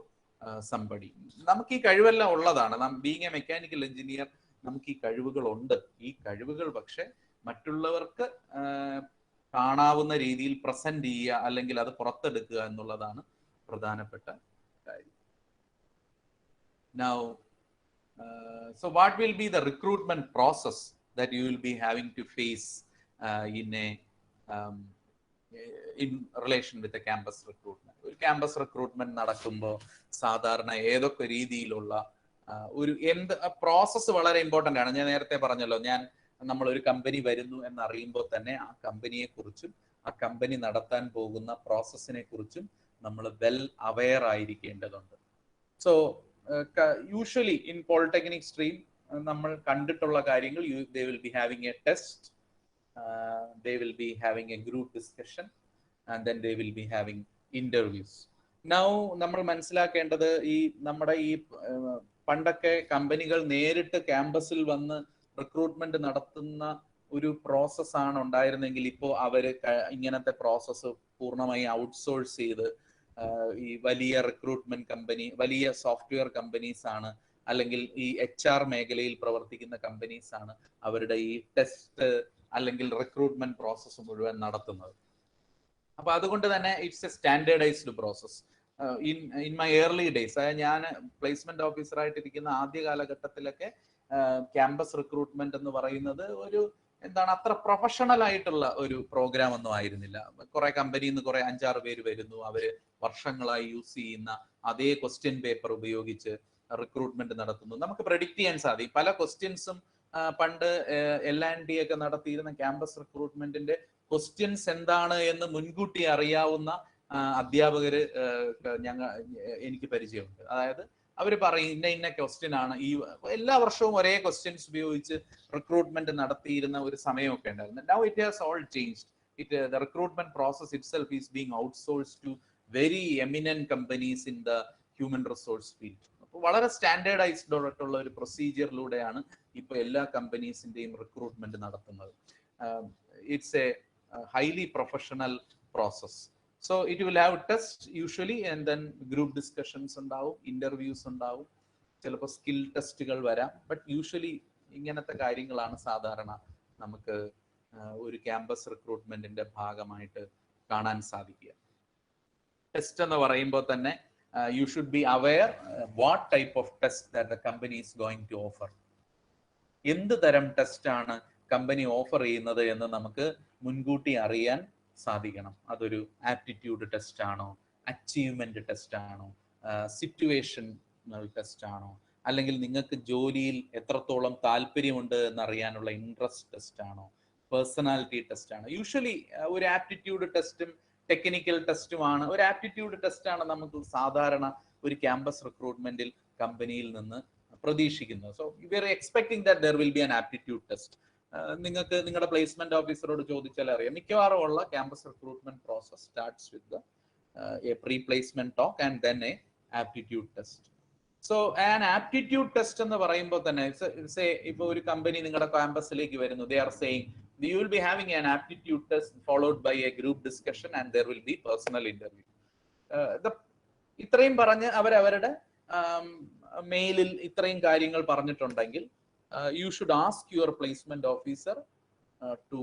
somebody. നമുക്ക് ഈ കഴിവെല്ലാം ഉള്ളതാണ്. ബീങ് എ മെക്കാനിക്കൽ എഞ്ചിനീയർ നമുക്ക് ഈ കഴിവുകളുണ്ട്. ഈ കഴിവുകൾ പക്ഷെ മറ്റുള്ളവർക്ക് കാണാവുന്ന രീതിയിൽ പ്രസന്റ് ചെയ്യുക അല്ലെങ്കിൽ അത് പുറത്തെടുക്കുക എന്നുള്ളതാണ് പ്രധാനപ്പെട്ട കാര്യം. Now, so what will be the recruitment process that you will be having to face in relation with the campus recruitment? ഒരു ക്യാമ്പസ് റിക്രൂട്ട്മെന്റ് നടക്കുമ്പോൾ സാധാരണ ഏതൊക്കെ രീതിയിലുള്ള ഒരു പ്രോസസ്സ് വളരെ ഇമ്പോർട്ടൻ്റ് ആണ്. ഞാൻ നേരത്തെ പറഞ്ഞല്ലോ, നമ്മൾ ഒരു കമ്പനി വരുന്നു എന്നറിയുമ്പോൾ തന്നെ ആ കമ്പനിയെ കുറിച്ചും ആ കമ്പനി നടത്താൻ പോകുന്ന പ്രോസസ്സിനെ കുറിച്ചും നമ്മൾ വെൽ അവെയർ ആയിരിക്കേണ്ടതുണ്ട്. So usually in polytechnic stream നമ്മൾ കണ്ടിട്ടുള്ള കാര്യങ്ങൾ, they will be having a test, they will be having a group discussion, and then they will be having interviews. Now നമ്മൾ മനസ്സിലാക്കേണ്ടത്, നമ്മുടെ ഈ പണ്ടൊക്കെ കമ്പനികൾ നേരിട്ട് ക്യാമ്പസിൽ വന്ന് റിക്രൂട്ട്മെന്റ് നടത്തുന്ന ഒരു പ്രോസസ്സാണ് ഉണ്ടായിരുന്നെങ്കിൽ ഇപ്പോൾ അവർ ഇങ്ങനത്തെ പ്രോസസ്സ് പൂർണ്ണമായി ഔട്ട്സോഴ്സ് ചെയ്ത് ഈ വലിയ റിക്രൂട്ട്മെന്റ് കമ്പനി, വലിയ സോഫ്റ്റ്വെയർ കമ്പനീസ് ആണ്, അല്ലെങ്കിൽ ഈ HR മേഖലയിൽ പ്രവർത്തിക്കുന്ന കമ്പനീസ് ആണ് അവരുടെ ഈ ടെസ്റ്റ് അല്ലെങ്കിൽ റിക്രൂട്ട്മെന്റ് പ്രോസസ്സ് മുഴുവൻ നടത്തുന്നത്. അപ്പൊ അതുകൊണ്ട് തന്നെ it's a standardized process. In my early days, അതായത് ഞാൻ പ്ലേസ്മെന്റ് ഓഫീസർ ആയിട്ടിരിക്കുന്ന ആദ്യ കാലഘട്ടത്തിലൊക്കെ ക്യാമ്പസ് റിക്രൂട്ട്മെന്റ് എന്ന് പറയുന്നത് അത്ര പ്രൊഫഷണൽ ആയിട്ടുള്ള ഒരു പ്രോഗ്രാം ഒന്നും ആയിരുന്നില്ല. കുറെ കമ്പനിയിൽ നിന്ന് കുറെ 5-6 പേര് വരുന്നു, അവര് വർഷങ്ങളായി യൂസ് ചെയ്യുന്ന അതേ ക്വസ്റ്റ്യൻ പേപ്പർ ഉപയോഗിച്ച് റിക്രൂട്ട്മെന്റ് നടത്തുന്നു. നമുക്ക് പ്രെഡിക്റ്റ് ചെയ്യാൻ സാധിക്കും. പല ക്വസ്റ്റ്യൻസും പണ്ട് L&D ഒക്കെ നടത്തിയിരുന്ന ക്യാമ്പസ് റിക്രൂട്ട്മെന്റിന്റെ ക്വസ്റ്റ്യൻസ് എന്താണ് എന്ന് മുൻകൂട്ടി അറിയാവുന്ന അധ്യാപകര് എനിക്ക് പരിചയമുണ്ട്. അതായത് അവർ പറയും ഇന്ന ക്വസ്റ്റ്യൻ ആണ്. എല്ലാ വർഷവും ഒരേ ക്വസ്റ്റ്യൻസ് ഉപയോഗിച്ച് റിക്രൂട്ട്മെന്റ് നടത്തിയിരുന്ന ഒരു സമയമൊക്കെ ഉണ്ടായിരുന്നു. Now it has all changed. The recruitment process itself is being outsourced to very eminent companies in the human resource field. അപ്പോൾ വളരെ സ്റ്റാൻഡേർഡൈസ്ഡ് ആയിട്ടുള്ള ഒരു പ്രൊസീജിയറിലൂടെയാണ് ഇപ്പോൾ എല്ലാ കമ്പനീസിന്റെയും റിക്രൂട്ട്മെന്റ് നടത്തുന്നത്. It's a highly professional process. So it will have tests usually, and then group discussions ഉണ്ടാവും, interviews ഉണ്ടാവും, ചിലപ്പോൾ സ്കിൽ ടെസ്റ്റുകൾ വരാം. ബട്ട് യൂഷ്വലി ഇങ്ങനത്തെ കാര്യങ്ങളാണ് സാധാരണ നമുക്ക് ഒരു ക്യാമ്പസ് റിക്രൂട്ട്മെന്റിന്റെ ഭാഗമായിട്ട് കാണാൻ സാധിക്കുക. ടെസ്റ്റ് എന്ന് പറയുമ്പോൾ തന്നെ you should be aware what type of test that the company is going to offer. എന്ത് തരം ടെസ്റ്റ് ആണ് കമ്പനി ഓഫർ ചെയ്യുന്നത് എന്ന് നമുക്ക് മുൻകൂട്ടി അറിയാൻ സാധിക്കണം. അതൊരു ആപ്റ്റിറ്റ്യൂഡ് ടെസ്റ്റ് ആണോ, അച്ചീവ്മെന്റ് ടെസ്റ്റ് ആണോ, സിറ്റുവേഷണൽ ടെസ്റ്റ് ആണോ, അല്ലെങ്കിൽ നിങ്ങൾക്ക് ജോലിയിൽ എത്രത്തോളം താല്പര്യമുണ്ട് എന്നറിയാനുള്ള ഇൻട്രസ്റ്റ് ടെസ്റ്റ് ആണോ, പേഴ്സണാലിറ്റി ടെസ്റ്റ് ആണോ. യൂഷ്വലി ഒരു ആപ്റ്റിറ്റ്യൂഡ് ടെസ്റ്റും ടെക്നിക്കൽ ടെസ്റ്റുമാണ്. ഒരു ആപ്റ്റിറ്റ്യൂഡ് ടെസ്റ്റ് ആണ് നമുക്ക് സാധാരണ ഒരു ക്യാമ്പസ് റിക്രൂട്ട്മെന്റിൽ കമ്പനിയിൽ നിന്ന് പ്രതീക്ഷിക്കുന്നത്. So we are expecting that there will be an aptitude test. നിങ്ങൾക്ക് നിങ്ങളുടെ പ്ലേസ്മെന്റ് ഓഫീസറോട് ചോദിച്ചാൽ അറിയാം, മിക്കവാറും ഉള്ള campus recruitment process starts with a pre placement talk and then A aptitude test. So an aptitude test എന്ന് പറയുമ്പോൾ തന്നെ ഇപ്പൊ ഒരു കമ്പനി നിങ്ങളുടെ ക്യാമ്പസിലേക്ക് വരുന്നു, they are saying you will be having an aptitude test followed by a group discussion and there will be personal interview. ഇത്രയും പറഞ്ഞ് അവരവരുടെ മെയിലിൽ ഇത്രയും കാര്യങ്ങൾ പറഞ്ഞിട്ടുണ്ടെങ്കിൽ you should ask your placement officer to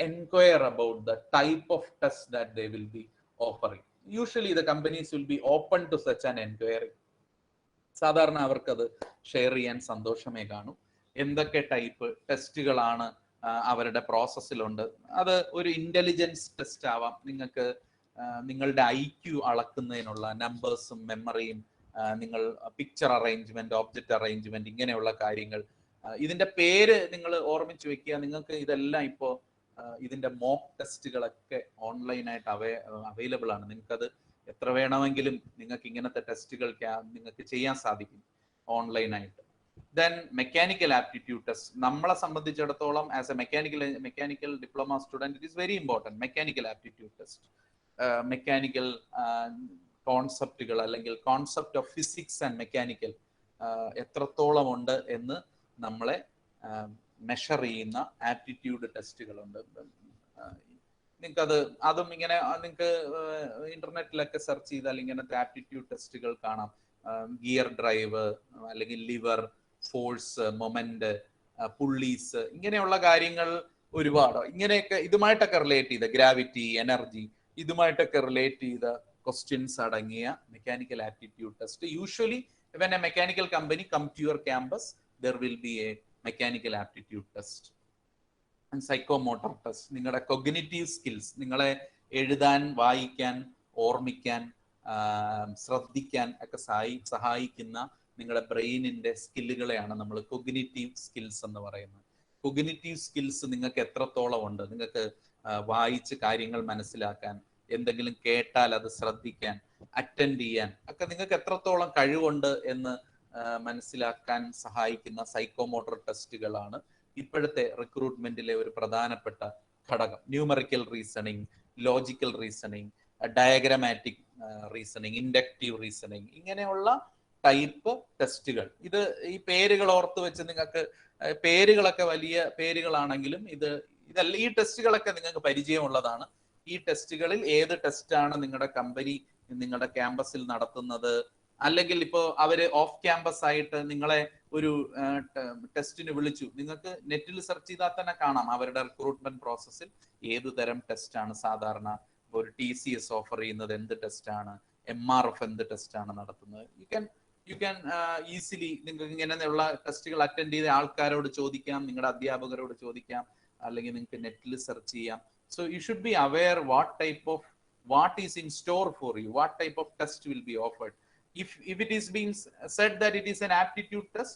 enquire about the type of test that they will be offering. Usually the companies will be open to such an enquiry. സാധാരണ അവർക്കത് share ചെയ്യാൻ സന്തോഷമേ കാണൂ. എന്തൊക്കെ ടൈപ്പ് ടെസ്റ്റുകളാണ് അവരുടെ പ്രോസസ്സിലുണ്ട്. അത് ഒരു ഇന്റലിജൻസ് ടെസ്റ്റ് ആവാം. നിങ്ങൾക്ക് നിങ്ങളുടെ IQ അളക്കുന്നതിനുള്ള നമ്പേഴ്സും മെമ്മറിയും, നിങ്ങൾ പിക്ചർ അറേഞ്ച്മെന്റ്, ഒബ്ജക്റ്റ് അറേഞ്ച്മെന്റ്, ഇങ്ങനെയുള്ള കാര്യങ്ങൾ. ഇതിന്റെ പേര് നിങ്ങൾ ഓർമ്മിച്ച് വെക്കുക. നിങ്ങൾക്ക് ഇതെല്ലാം ഇപ്പോൾ ഇതിന്റെ മോക്ക് ടെസ്റ്റുകളൊക്കെ ഓൺലൈനായിട്ട് അവൈലബിൾ ആണ്. നിങ്ങൾക്കത് എത്ര വേണമെങ്കിലും നിങ്ങൾക്ക് ഇങ്ങനത്തെ ടെസ്റ്റുകൾ നിങ്ങൾക്ക് ചെയ്യാൻ സാധിക്കും ഓൺലൈനായിട്ട്. Then mechanical aptitude test. നമ്മളെ സംബന്ധിച്ചിടത്തോളം as a mechanical diploma student it is very important. Mechanical aptitude test mechanical കോൺസെപ്റ്റുകൾ അല്ലെങ്കിൽ concept of physics and mechanical എത്രത്തോളം ഉണ്ട് എന്ന് നമ്മളെ മെഷർ ചെയ്യുന്ന ആപ്റ്റിറ്റ്യൂഡ് ടെസ്റ്റുകളുണ്ട്. നിങ്ങൾക്കത് അതും ഇങ്ങനെ നിങ്ങൾക്ക് ഇന്റർനെറ്റിലൊക്കെ സെർച്ച് ചെയ്താൽ ഇങ്ങനത്തെ ആപ്റ്റിറ്റ്യൂഡ് ടെസ്റ്റുകൾ കാണാം. ഗിയർ ഡ്രൈവ് അല്ലെങ്കിൽ ലിവർ, ഫോഴ്സ്, മൊമെന്റ്, പുള്ളീസ്, ഇങ്ങനെയുള്ള കാര്യങ്ങൾ ഒരുപാട് ഇങ്ങനെയൊക്കെ ഇതുമായിട്ടൊക്കെ റിലേറ്റ് ചെയ്ത ഗ്രാവിറ്റി, എനർജി, ഇതുമായിട്ടൊക്കെ റിലേറ്റ് ചെയ്ത ക്വസ്റ്റ്യൻസ് അടങ്ങിയ mechanical aptitude test. Usually when a mechanical company come to your campus, there will be a mechanical aptitude test. And psychomotor test. നിങ്ങളുടെ cognitive skills, നിങ്ങളെ എഴുതാൻ, വായിക്കാൻ, ഓർമ്മിക്കാൻ, ശ്രദ്ധിക്കാൻ ഒക്കെ സഹായിക്കുന്ന നിങ്ങളുടെ ബ്രെയിനിന്റെ സ്കില്ലുകളെയാണ് നമ്മൾ കൊഗ്നിറ്റീവ് സ്കിൽസ് എന്ന് പറയുന്നത്. കൊഗ്നിറ്റീവ് സ്കിൽസ് നിങ്ങൾക്ക് എത്രത്തോളം ഉണ്ട്, നിങ്ങൾക്ക് വായിച്ച് കാര്യങ്ങൾ മനസ്സിലാക്കാൻ, എന്തെങ്കിലും കേട്ടാൽ അത് ശ്രദ്ധിക്കാൻ, അറ്റൻഡ് ചെയ്യാൻ ഒക്കെ നിങ്ങൾക്ക് എത്രത്തോളം കഴിവുണ്ട് എന്ന് മനസ്സിലാക്കാൻ സഹായിക്കുന്ന സൈക്കോമോട്ടർ ടെസ്റ്റുകളാണ് ഇപ്പോഴത്തെ റിക്രൂട്ട്മെന്റിലെ ഒരു പ്രധാനപ്പെട്ട ഘടകം. Numerical reasoning, logical reasoning, diagrammatic reasoning, inductive reasoning, ഇങ്ങനെയുള്ള ടൈപ്പ് ടെസ്റ്റുകൾ. ഇത് ഈ പേരുകൾ ഓർത്ത് വെച്ച് നിങ്ങൾക്ക് പേരുകളൊക്കെ വലിയ പേരുകളാണെങ്കിലും ഇതല്ല, ഈ ടെസ്റ്റുകളൊക്കെ നിങ്ങൾക്ക് പരിചയമുള്ളതാണ്. ഈ ടെസ്റ്റുകളിൽ ഏത് ടെസ്റ്റാണ് നിങ്ങളുടെ കമ്പനി നിങ്ങളുടെ ക്യാമ്പസിൽ നടത്തുന്നത്, അല്ലെങ്കിൽ ഇപ്പോൾ അവര് ഓഫ് ക്യാമ്പസ് ആയിട്ട് നിങ്ങളെ ഒരു ടെസ്റ്റിന് വിളിച്ചു, നിങ്ങൾക്ക് നെറ്റിൽ സെർച്ച് ചെയ്താൽ തന്നെ കാണാം അവരുടെ റിക്രൂട്ട്മെന്റ് പ്രോസസ്സിൽ ഏത് തരം ടെസ്റ്റാണ് സാധാരണ. ഒരു TCS ഓഫർ ചെയ്യുന്നത് എന്ത് ടെസ്റ്റാണ്, MRF എന്ത് ടെസ്റ്റാണ് നടത്തുന്നത്. യു ക്യാൻ ഈസിലി നിങ്ങൾക്ക് ഇങ്ങനെയുള്ള ടെസ്റ്റുകൾ അറ്റൻഡ് ചെയ്ത ആൾക്കാരോട് ചോദിക്കാം, നിങ്ങളുടെ അധ്യാപകരോട് ചോദിക്കാം, അല്ലെങ്കിൽ നിങ്ങൾക്ക് നെറ്റിൽ സെർച്ച് ചെയ്യാം. So you should be aware what is in store for you, what type of test will be offered. If it is being said that it is an aptitude test,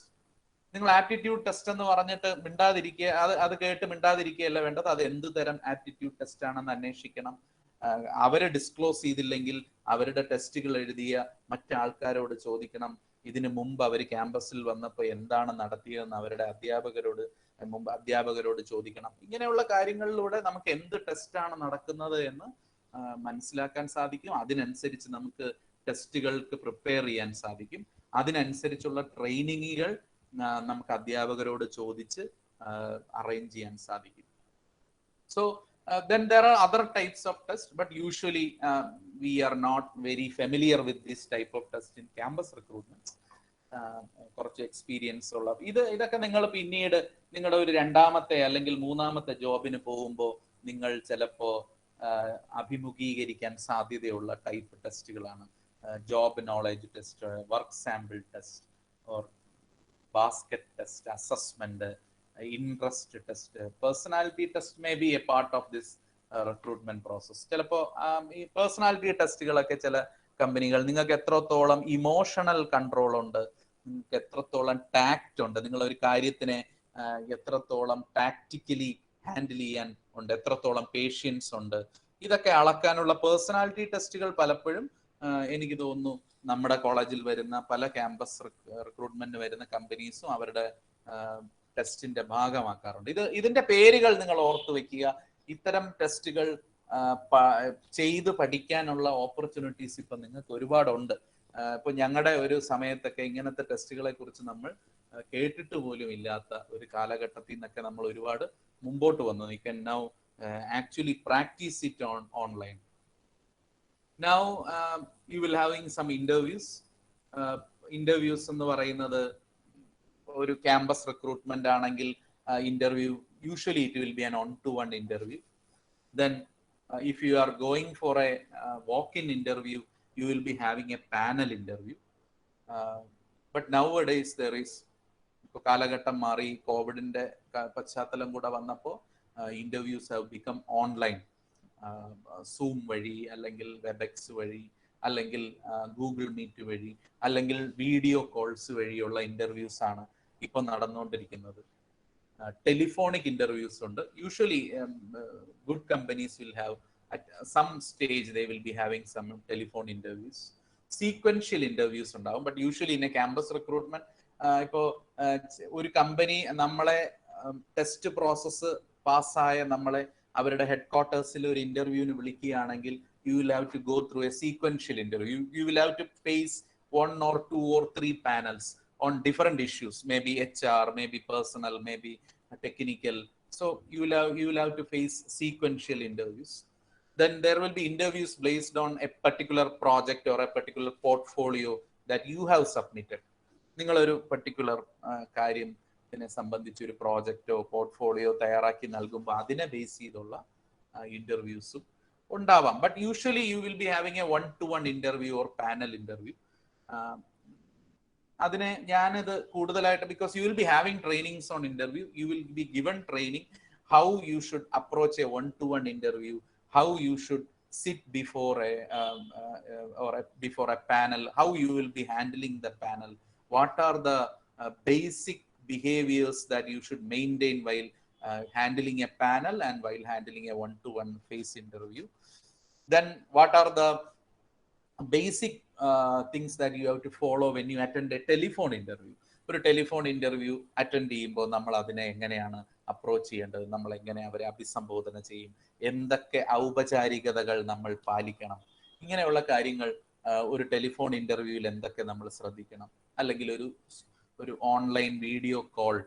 നിങ്ങൾ ആപ്റ്റിറ്റ്യൂഡ് ടെസ്റ്റ് എന്ന് പറഞ്ഞിട്ട് മിണ്ടാതിരിക്കുക, അത് കേട്ട് മിണ്ടാതിരിക്കുകയല്ല വേണ്ടത്. അത് എന്ത് തരം aptitude test ആണെന്ന് അന്വേഷിക്കണം. അവരെ ഡിസ്ക്ലോസ് ചെയ്തില്ലെങ്കിൽ അവരുടെ ടെസ്റ്റുകൾ എഴുതിയ മറ്റാൾക്കാരോട് ചോദിക്കണം. ഇതിനു മുമ്പ് അവർ ക്യാമ്പസിൽ വന്നപ്പോൾ എന്താണ് നടത്തിയതെന്ന് അവരുടെ അധ്യാപകരോട് ചോദിക്കണം. ഇങ്ങനെയുള്ള കാര്യങ്ങളിലൂടെ നമുക്ക് എന്ത് ടെസ്റ്റാണ് നടക്കുന്നത് എന്ന് മനസ്സിലാക്കാൻ സാധിക്കും. അതിനനുസരിച്ച് നമുക്ക് ടെസ്റ്റുകൾക്ക് പ്രിപ്പയർ ചെയ്യാൻ സാധിക്കും. അതിനനുസരിച്ചുള്ള ട്രെയിനിങ്ങുകൾ നമുക്ക് അധ്യാപകരോട് ചോദിച്ച് അറേഞ്ച് ചെയ്യാൻ സാധിക്കും. So then there are other types of tests, but usually we are not very familiar with this type of test in campus recruitments. കുറച്ച് എക്സ്പീരിയൻസ് ഉള്ള ഇതൊക്കെ നിങ്ങൾ പിന്നീട് നിങ്ങളുടെ ഒരു രണ്ടാമത്തെ അല്ലെങ്കിൽ മൂന്നാമത്തെ ജോബിന് പോകുമ്പോൾ നിങ്ങൾ ചിലപ്പോൾ അഭിമുഖീകരിക്കാൻ സാധ്യതയുള്ള ടൈപ്പ് ടെസ്റ്റുകളാണ്. Job knowledge test, work sample test, or basket test, assessment, interest test, personality test may be a part of this recruitment process. ചിലപ്പോൾ ഈ പേഴ്സണാലിറ്റി ടെസ്റ്റുകളൊക്കെ ചില കമ്പനികൾ, നിങ്ങൾക്ക് എത്രത്തോളം ഇമോഷണൽ കൺട്രോൾ ഉണ്ട്, നിങ്ങൾക്ക് എത്രത്തോളം ടാക്റ്റ് ഉണ്ട്, നിങ്ങൾ ഒരു കാര്യത്തിനെ എത്രത്തോളം ടാക്റ്റിക്കലി ഹാൻഡിൽ ചെയ്യാൻ ഉണ്ട്, എത്രത്തോളം പേഷ്യൻസ് ഉണ്ട്, ഇതൊക്കെ അളക്കാനുള്ള പേഴ്സണാലിറ്റി ടെസ്റ്റുകൾ പലപ്പോഴും എനിക്ക് തോന്നുന്നു നമ്മുടെ കോളേജിൽ വരുന്ന പല ക്യാമ്പസ് റിക്രൂട്ട്മെന്റ് വരുന്ന കമ്പനീസും അവരുടെ ടെസ്റ്റിന്റെ ഭാഗമാക്കാറുണ്ട്. ഇതിന്റെ പേരുകൾ നിങ്ങൾ ഓർത്തു വെക്കുക. ഇത്തരം ടെസ്റ്റുകൾ ചെയ്ത് പഠിക്കാനുള്ള ഓപ്പർച്യൂണിറ്റീസ് ഇപ്പൊ നിങ്ങൾക്ക് ഒരുപാടുണ്ട്. ഇപ്പൊ ഞങ്ങളുടെ ഒരു സമയത്തൊക്കെ ഇങ്ങനത്തെ ടെസ്റ്റുകളെ കുറിച്ച് നമ്മൾ കേട്ടിട്ട് പോലും ഇല്ലാത്ത ഒരു കാലഘട്ടത്തിൽ നിന്നൊക്കെ നമ്മൾ ഒരുപാട് മുമ്പോട്ട് വന്നു. You can now actually practise it online. Now you will having some interviews. Interviews എന്ന് പറയുന്നത് ഒരു ക്യാമ്പസ് റിക്രൂട്ട്മെന്റ് ആണെങ്കിൽ interview usually it will be an on-to-one interview. Then if you are going for a walk-in interview, you will be having a panel interview. But nowadays there is, കാലഘട്ടം മാറി, കോവിഡിന്റെ പശ്ചാത്തലം കൂടെ വന്നപ്പോൾ interviews have become online. Zoom വഴി, അല്ലെങ്കിൽ Webex വഴി, അല്ലെങ്കിൽ ഗൂഗിൾ മീറ്റ് വഴി, അല്ലെങ്കിൽ വീഡിയോ കോൾസ് വഴിയുള്ള ഇന്റർവ്യൂസ് ആണ് ഇപ്പൊ നടന്നുകൊണ്ടിരിക്കുന്നത്. ടെലിഫോണിക് ഇന്റർവ്യൂസ് ഉണ്ട്. Usually good companies will have at some stage they will be having some telephone interviews. Sequential interviews ഉണ്ടാവും. But usually in A campus recruitment ഇപ്പോ ഒരു കമ്പനി നമ്മളെ ടെസ്റ്റ് പ്രോസസ്സ് പാസ്സായ നമ്മളെ അവരുടെ ഹെഡ് ക്വാർട്ടേഴ്സിൽ ഒരു ഇന്റർവ്യൂവിന് വിളിക്കുകയാണെങ്കിൽ you will have to go through a sequential interview. You will have to face 1 or 2 or 3 panels on different issues, maybe HR, maybe personal, maybe technical. So you will have to face sequential interviews. Then there will be interviews based on a particular project or a particular portfolio that you have submitted. നിങ്ങൾ ഒരു particular കാര്യത്തിനെ സംബന്ധിച്ച് ഒരു പ്രോജക്റ്റോ portfolio തയ്യാറാക്കി നൽകുമ്പോൾ അതിനെ base ചെയ്തുള്ള ഇന്റർവ്യൂസും ഉണ്ടാവാം. But usually U will be having A 1-to-1 interview or panel interview. അതിനെ ഞാനിത് കൂടുതലായിട്ട്, because you will be having trainings on interview, U will be given training how you should approach A 1-to-1 interview, how you should sit before a panel, how you will be handling the panel, what are the basic behaviors that you should maintain while handling a panel and while handling a 1-to-one face interview. Then what are the basic things that you have to follow when you attend a telephone interview. ഒരു telephone interview attend ചെയ്യുമ്പോൾ നമ്മൾ അതിനെ എങ്ങനെയാണ് approach ചെയ്യേണ്ടത്, നമ്മൾ എങ്ങനെ അവരെ അഭിസംബോധന ചെയ്യും, എന്തൊക്കെ ഔപചാരികതകൾ നമ്മൾ പാലിക്കണം, ഇങ്ങനെയുള്ള കാര്യങ്ങൾ ഒരു ടെലിഫോൺ ഇന്റർവ്യൂവിൽ എന്തൊക്കെ നമ്മൾ ശ്രദ്ധിക്കണം. അല്ലെങ്കിൽ ഒരു ഓൺലൈൻ വീഡിയോ കോൾ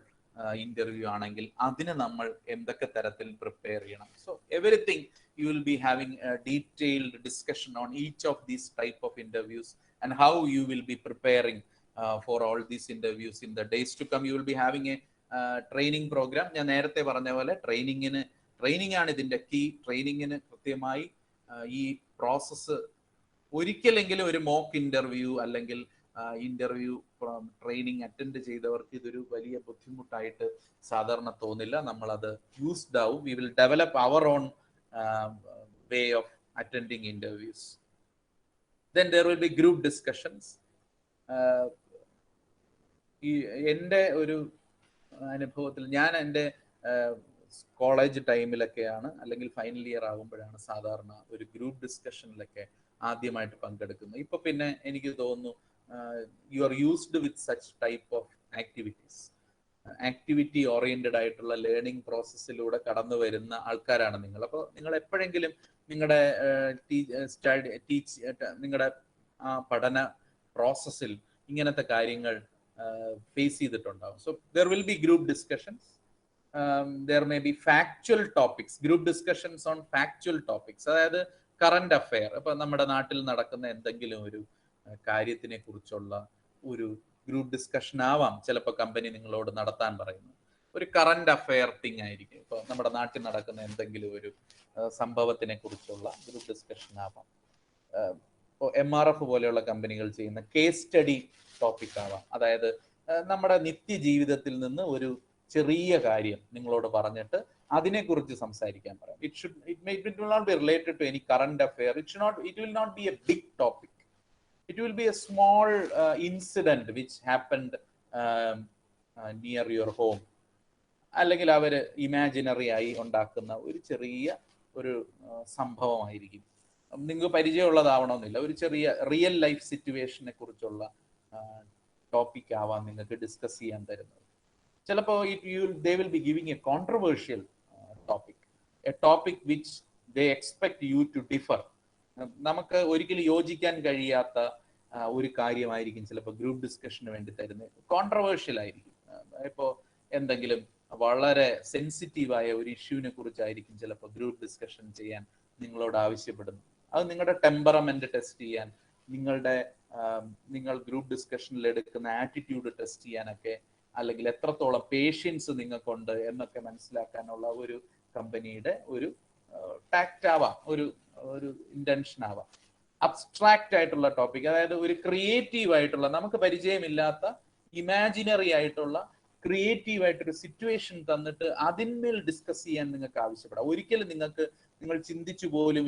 ഇന്റർവ്യൂ ആണെങ്കിൽ അതിന് നമ്മൾ എന്തൊക്കെ തരത്തിൽ പ്രിപ്പയർ ചെയ്യണം. So everything you will be having a detailed discussion on each of these type of interviews and how you will be preparing for all these interviews in the days to come. You will be having a training program. ഞാൻ നേരത്തെ പറഞ്ഞ പോലെ training ആണ് ഇതിന്റെ key. ട്രെയിനിങ്ങിന് കൃത്യമായി ഈ process ഒരിക്കലെങ്കിലും ഒരു മോക്ക് ഇന്റർവ്യൂ അല്ലെങ്കിൽ ഇന്റർവ്യൂ ട്രെയിനിങ് അറ്റൻഡ് ചെയ്തവർക്ക് ഇതൊരു വലിയ ബുദ്ധിമുട്ടായിട്ട് സാധാരണ തോന്നില്ല. നമ്മളത് യൂസ്ഡ് ആവും. We will develop our own way of attending interviews. Then there will be group discussions. എൻ്റെ ഒരു അനുഭവത്തിൽ ഞാൻ എൻ്റെ കോളേജ് ടൈമിലൊക്കെയാണ് അല്ലെങ്കിൽ ഫൈനൽ ഇയർ ആകുമ്പോഴാണ് സാധാരണ ഒരു ഗ്രൂപ്പ് ഡിസ്കഷനിലൊക്കെ ആദ്യമായിട്ട് പങ്കെടുക്കുന്നത്. ഇപ്പൊ പിന്നെ എനിക്ക് തോന്നുന്നു you are used with such type of activities. Activity oriented ആയിട്ടുള്ള ലേണിംഗ് പ്രോസസ്സിലൂടെ കടന്നു വരുന്ന ആൾക്കാരാണ് നിങ്ങൾ. അപ്പോൾ നിങ്ങൾ എപ്പോഴെങ്കിലും നിങ്ങളുടെ നിങ്ങളുടെ ആ പഠന പ്രോസസ്സിൽ ഇങ്ങനത്തെ കാര്യങ്ങൾ ഫേസ് ചെയ്തിട്ടുണ്ടാവും. So there will be group discussions. There may be factual topics, group discussions on factual topics. അതായത് കറന്റ് അഫെയർ, ഇപ്പൊ നമ്മുടെ നാട്ടിൽ നടക്കുന്ന എന്തെങ്കിലും ഒരു കാര്യത്തിനെ കുറിച്ചുള്ള ഒരു ഗ്രൂപ്പ് ഡിസ്കഷൻ ആവാം ചിലപ്പോൾ കമ്പനി നിങ്ങളോട് നടത്താൻ പറയുന്നു. ഒരു കറന്റ് അഫെയർ തിങ് ആയിരിക്കും. ഇപ്പോൾ നമ്മുടെ നാട്ടിൽ നടക്കുന്ന എന്തെങ്കിലും ഒരു സംഭവത്തിനെ കുറിച്ചുള്ള ഗ്രൂപ്പ് ഡിസ്കഷൻ ആവാം. ഇപ്പോൾ MRF പോലെയുള്ള കമ്പനികൾ ചെയ്യുന്ന കേസ് സ്റ്റഡി ടോപ്പിക് ആവാം. അതായത് നമ്മുടെ നിത്യജീവിതത്തിൽ നിന്ന് ഒരു ചെറിയ കാര്യം നിങ്ങളോട് പറഞ്ഞിട്ട് അതിനെക്കുറിച്ച് സംസാരിക്കാൻ പറയാം. It will not be related to any current affair. It will not be a big topic. It will be a small incident which happened near your home. അല്ലെങ്കിൽ അവർ ഇമാജിനറി ആയി ഉണ്ടാക്കുന്ന ഒരു ചെറിയ ഒരു സംഭവമായിരിക്കും. നിങ്ങൾക്ക് പരിചയമുള്ളതാവണമെന്നില്ല. ഒരു ചെറിയ റിയൽ ലൈഫ് സിറ്റുവേഷനെ കുറിച്ചുള്ള ടോപ്പിക് ആവാം നിങ്ങൾക്ക് ഡിസ്കസ് ചെയ്യാൻ തരുന്നത്. ചിലപ്പോൾ they will be giving a controversial topic, a topic which they expect you to differ. നമുക്ക് ഒരിക്കലും യോജിക്കാൻ കഴിയാത്ത ഒരു കാര്യമായിരിക്കും ചിലപ്പോൾ ഗ്രൂപ്പ് ഡിസ്കഷന് വേണ്ടി തരുന്നത്. കോൺട്രവേഴ്ഷ്യൽ ആയിരിക്കും. ഇപ്പോൾ എന്തെങ്കിലും വളരെ സെൻസിറ്റീവായ ഒരു ഇഷ്യൂവിനെ കുറിച്ചായിരിക്കും ചിലപ്പോൾ ഗ്രൂപ്പ് ഡിസ്കഷൻ ചെയ്യാൻ നിങ്ങളോട് ആവശ്യപ്പെടുന്നു. അത് നിങ്ങളുടെ ടെമ്പറമെന്റ് ടെസ്റ്റ് ചെയ്യാൻ, നിങ്ങൾ ഗ്രൂപ്പ് ഡിസ്കഷനിൽ എടുക്കുന്ന ആറ്റിറ്റ്യൂഡ് ടെസ്റ്റ് ചെയ്യാനൊക്കെ, അല്ലെങ്കിൽ എത്രത്തോളം പേഷ്യൻസ് നിങ്ങൾക്കുണ്ട് എന്നൊക്കെ മനസ്സിലാക്കാനുള്ള ഒരു കമ്പനിയുടെ ഒരു ടാക്റ്റ് ആവാം, ഒരു ഇന്റൻഷൻ ആവാം. അബ്സ്ട്രാക്റ്റ് ആയിട്ടുള്ള ടോപ്പിക്, അതായത് ഒരു ക്രിയേറ്റീവ് ആയിട്ടുള്ള, നമുക്ക് പരിചയമില്ലാത്ത ഇമാജിനറി ആയിട്ടുള്ള ക്രിയേറ്റീവ് ആയിട്ടൊരു സിറ്റുവേഷൻ തന്നിട്ട് അതിന്മേൽ ഡിസ്കസ് ചെയ്യാൻ നിങ്ങൾക്ക് ആവശ്യപ്പെടാം. ഒരിക്കലും നിങ്ങൾ ചിന്തിച്ചു പോലും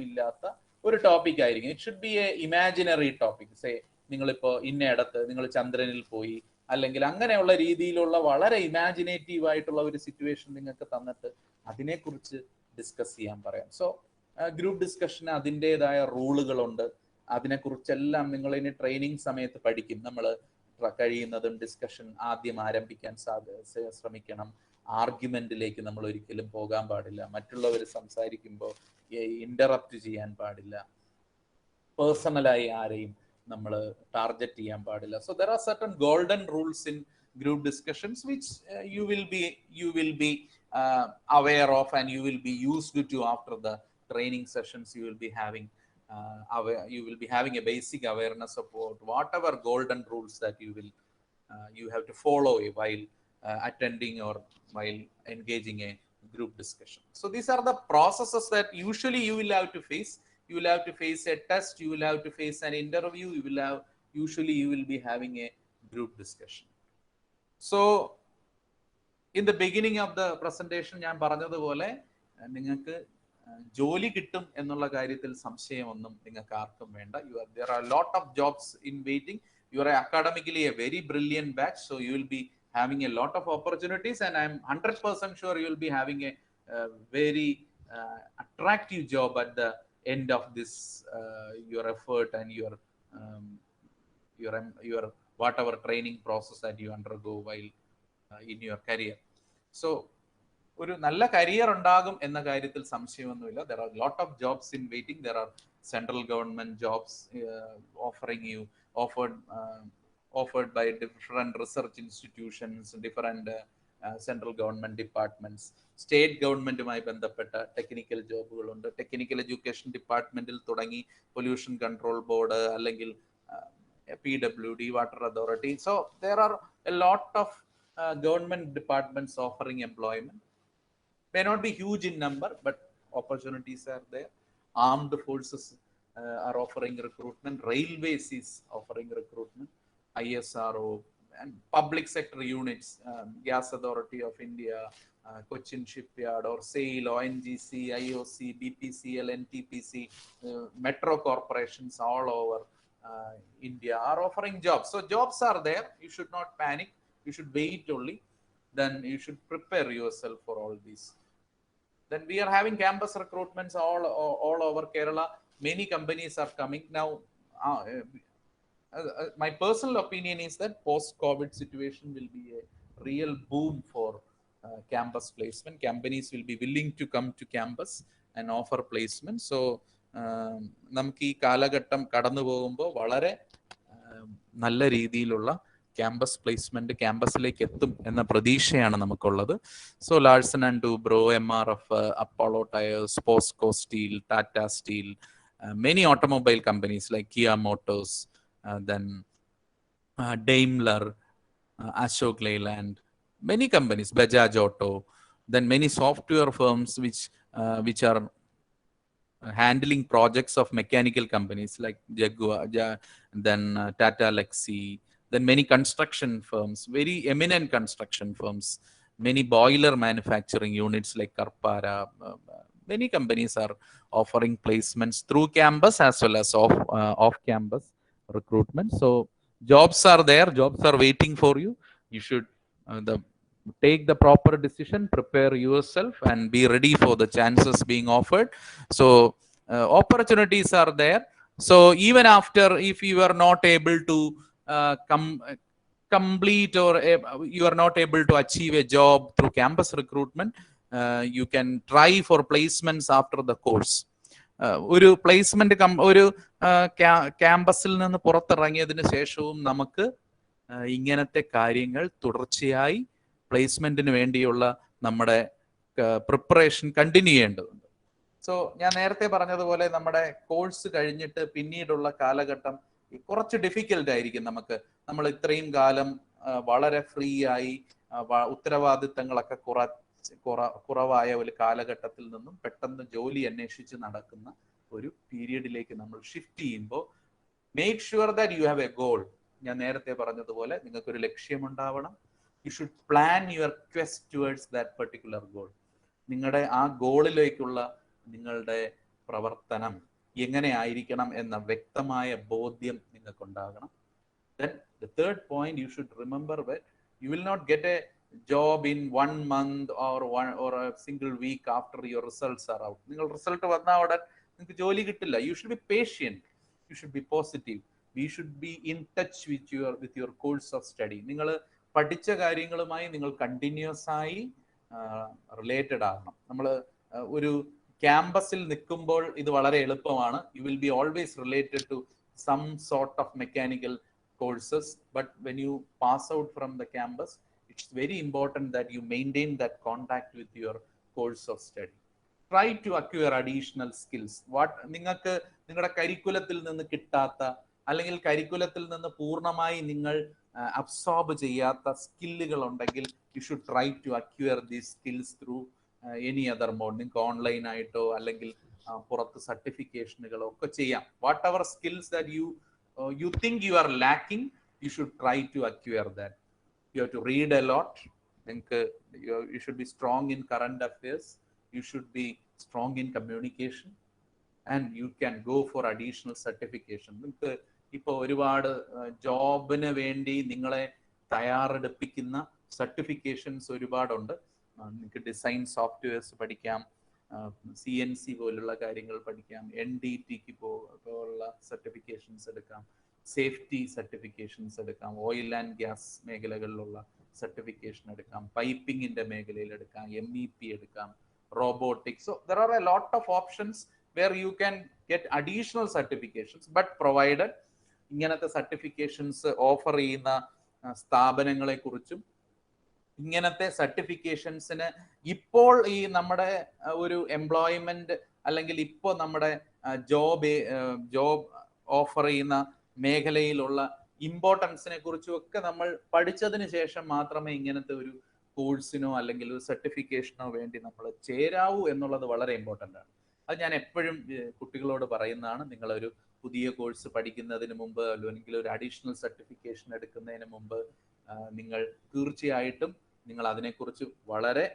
ഇല്ലാത്ത ഒരു ടോപ്പിക് ആയിരിക്കും. It should be A imaginary topic. Say നിങ്ങളിപ്പോ ഇന്നയിടത്ത് നിങ്ങൾ ചന്ദ്രനിൽ പോയി, അല്ലെങ്കിൽ അങ്ങനെയുള്ള രീതിയിലുള്ള വളരെ ഇമാജിനേറ്റീവ് ആയിട്ടുള്ള ഒരു സിറ്റുവേഷൻ നിങ്ങൾക്ക് തന്നിട്ട് അതിനെക്കുറിച്ച് ഡിസ്കസ് ചെയ്യാൻ പറയാം. സോ ഗ്രൂപ്പ് ഡിസ്കഷന് അതിൻ്റെതായ റൂളുകളുണ്ട്. അതിനെക്കുറിച്ചെല്ലാം നിങ്ങൾ ഇനി ട്രെയിനിങ് സമയത്ത് പഠിക്കും. നമ്മൾ കഴിയുന്നതും ഡിസ്കഷൻ ആദ്യം ആരംഭിക്കാൻ ശ്രമിക്കണം. ആർഗ്യുമെന്റിലേക്ക് നമ്മൾ ഒരിക്കലും പോകാൻ പാടില്ല. മറ്റുള്ളവർ സംസാരിക്കുമ്പോൾ ഇന്ററപ്റ്റ് ചെയ്യാൻ പാടില്ല. പേഴ്സണലായി ആരെയും നമ്മൾ ടാർഗറ്റ് ചെയ്യാൻ പാടില്ല. So there are certain golden rules in group discussions which you will be aware of and you will be used to after the training sessions. You will be having a basic awareness about whatever golden rules that you have to follow while attending or while engaging a group discussion. So these are the processes that usually you will have to face. You will have to face a test, you will have to face an interview, you will be having a group discussion. So in the beginning of the presentation ഞാൻ പറഞ്ഞതുപോലെ നിങ്ങൾക്ക് ജോലി കിട്ടും എന്നുള്ള കാര്യത്തിൽ സംശയമൊന്നും നിങ്ങൾക്ക് ആർക്കും വേണ്ട. There are a lot of jobs in waiting. You are academically a very brilliant batch, so you will be having a lot of opportunities, and I am 100% sure you will be having a very attractive job at the end of this your effort and your whatever training process that you undergo while in your career. So ഒരു നല്ല career ഉണ്ടാകും എന്ന കാര്യത്തിൽ സംശയമൊന്നുമില്ല. There are a lot of jobs in waiting. There are central government jobs offered by different research institutions, different central government departments. State ഗവൺമെന്റുമായി ബന്ധപ്പെട്ട technical ജോബുകളുണ്ട്. Technical education ഡിപ്പാർട്ട്മെന്റിൽ തുടങ്ങി പൊല്യൂഷൻ കൺട്രോൾ ബോർഡ്, അല്ലെങ്കിൽ PWD, water authority. So there are a lot of government departments offering employment. May not be huge in number, but opportunities are there. Armed forces are offering recruitment. Railways is offering recruitment. ISRO and public sector units, Gas Authority of India, Cochin Shipyard, or SAIL, ONGC, IOC, BPCL, NTPC, metro corporations all over India are offering jobs. So jobs are there. You should not panic. You should wait only. Then you should prepare yourself for all these. Then we are having campus recruitments all over Kerala. Many companies are coming now. My personal opinion is that post-COVID situation will be a real boom for campus placement. Companies will be willing to come to campus and offer placement. So നമുക്ക് ഈ കാലഘട്ടം കടന്നു പോകുമ്പോൾ വളരെ നല്ല രീതിയിലുള്ള campus placement ക്യാമ്പസിലേക്ക് എത്തും എന്ന പ്രതീക്ഷയാണ് നമുക്കുള്ളത്. So Larsen and Toubro, MRF, Apollo Tyres, POSCO Steel, Tata Steel, many automobile companies like Kia Motors, then Daimler, Ashok Leyland, many companies, Bajaj Auto, then many software firms which are handling projects of mechanical companies like Jaguar, then Tata Lexi, then many construction firms, very eminent construction firms many boiler manufacturing units like Karpara, many companies are offering placements through campus as well as off campus recruitment. So jobs are there, jobs are waiting for you. You should take the proper decision, prepare yourself, and be ready for the chances being offered. So opportunities are there. So even after, if you are not able to complete, or you are not able to achieve a job through campus recruitment, you can try for placements after the course. ഒരു placement ഒരു ക്യാമ്പസിൽ നിന്ന് പുറത്തിറങ്ങിയതിന് ശേഷവും നമുക്ക് ഇങ്ങനത്തെ കാര്യങ്ങൾ തുടർച്ചയായി പ്ലേസ്മെന്റിന് വേണ്ടിയുള്ള നമ്മുടെ പ്രിപ്പറേഷൻ കണ്ടിന്യൂ ചെയ്യേണ്ടതുണ്ട്. സോ ഞാൻ നേരത്തെ പറഞ്ഞതുപോലെ നമ്മുടെ കോഴ്സ് കഴിഞ്ഞിട്ട് പിന്നീടുള്ള കാലഘട്ടം കുറച്ച് ഡിഫിക്കൽട്ട് ആയിരിക്കും. നമ്മൾ ഇത്രയും കാലം വളരെ ഫ്രീ ആയി ഉത്തരവാദിത്തങ്ങളൊക്കെ കുറവായ ഒരു കാലഘട്ടത്തിൽ നിന്നും പെട്ടെന്ന് ജോലി അന്വേഷിച്ച് നടക്കുന്ന ഒരു പീരീഡിലേക്ക് നമ്മൾ ഷിഫ്റ്റ് ചെയ്യുമ്പോൾ make sure that you have a goal. ഞാൻ നേരത്തെ പറഞ്ഞതുപോലെ നിങ്ങൾക്കൊരു ലക്ഷ്യമുണ്ടാവണം. You should plan your quest towards that particular goal. നിങ്ങളുടെ ആ ഗോളിലേക്കുള്ള നിങ്ങളുടെ പ്രവർത്തനം എങ്ങനെ ആയിരിക്കണം എന്ന വ്യക്തമായ ബോധ്യം നിങ്ങൾക്കുണ്ടാകണം. Then the third point, you should remember that you will not get a job in 1 month or a single week after your results are out. നിങ്ങൾ റിസൾട്ട് വന്നാൽ ഉടൻ നിങ്ങൾക്ക് ജോലി കിട്ടില്ല. You should be patient. You should be positive. We should be in touch with your course of study. നിങ്ങൾ പഠിച്ച കാര്യങ്ങളുമായി നിങ്ങൾ കണ്ടിന്യൂസ് ആയി റിലേറ്റഡ് ആകണം. നമ്മൾ ഒരു ക്യാമ്പസിൽ നിൽക്കുമ്പോൾ ഇത് വളരെ എളുപ്പമാണ്. You will be always related to some sort of mechanical courses, but when you pass out from the campus, it's very important that you maintain that contact with your course of study. Try to acquire additional skills. What നിങ്ങൾക്ക് നിങ്ങളുടെ കരിക്കുലത്തിൽ നിന്ന് കിട്ടാത്ത, അല്ലെങ്കിൽ കരിക്കുലത്തിൽ നിന്ന് പൂർണ്ണമായി നിങ്ങൾ absorb ചെയ്യാത്ത സ്കില്ലുകൾ ഉണ്ടെങ്കിൽ you should try to acquire these skills through any other mode. നിങ്ങൾക്ക് ഓൺലൈൻ ആയിട്ടോ അല്ലെങ്കിൽ പുറത്ത് സർട്ടിഫിക്കേഷനുകളോ ഒക്കെ ചെയ്യാം. What ever skills that you think you are lacking, you should try to acquire that. You have to read a lot. You should be strong in current affairs. You should be strong in communication, and you can go for additional certification. നിങ്ങൾക്ക് ഇപ്പോൾ ഒരുപാട് ജോബിന് വേണ്ടി നിങ്ങളെ തയ്യാറെടുപ്പിക്കുന്ന certifications ഒരുപാടുണ്ട്. നിങ്ങൾക്ക് design softwares പഠിക്കാം, CNC പോലുള്ള കാര്യങ്ങൾ പഠിക്കാം, NDTക്ക് പോലുള്ള സർട്ടിഫിക്കേഷൻസ് എടുക്കാം, സേഫ്റ്റി സർട്ടിഫിക്കേഷൻസ് എടുക്കാം, ഓയിൽ ആൻഡ് ഗ്യാസ് മേഖലകളിലുള്ള സർട്ടിഫിക്കേഷൻ എടുക്കാം, പൈപ്പിങ്ങിന്റെ മേഖലയിൽ എടുക്കാം, MEP എടുക്കാം, robotics. So there are a lot of options where you can get additional certifications, but provided ഇങ്ങനത്തെ സർട്ടിഫിക്കേഷൻസ് ഓഫർ ചെയ്യുന്ന സ്ഥാപനങ്ങളെ കുറിച്ചും ഇങ്ങനത്തെ സർട്ടിഫിക്കേഷൻസിന് ഇപ്പോൾ ഈ നമ്മുടെ ഒരു എംപ്ലോയ്മെന്റ് അല്ലെങ്കിൽ ഇപ്പോൾ നമ്മുടെ ജോബ് ഓഫർ ചെയ്യുന്ന മേഖലയിലുള്ള ഇമ്പോർട്ടൻസിനെ കുറിച്ചും ഒക്കെ നമ്മൾ പഠിച്ചതിന് ശേഷം മാത്രമേ ഇങ്ങനത്തെ ഒരു കോഴ്സിനോ അല്ലെങ്കിൽ ഒരു സർട്ടിഫിക്കേഷനോ വേണ്ടി നമ്മൾ ചേരാവൂ എന്നുള്ളത് വളരെ ഇമ്പോർട്ടൻ്റ് ആണ്. അത് ഞാൻ എപ്പോഴും കുട്ടികളോട് പറയുന്നതാണ്. നിങ്ങളൊരു പുതിയ കോഴ്സ് പഠിക്കുന്നതിന് മുമ്പ് അല്ലെങ്കിൽ ഒരു അഡീഷണൽ സർട്ടിഫിക്കേഷൻ എടുക്കുന്നതിന് മുമ്പ് നിങ്ങൾ തീർച്ചയായിട്ടും നിങ്ങൾ അതിനെക്കുറിച്ച് വളരെ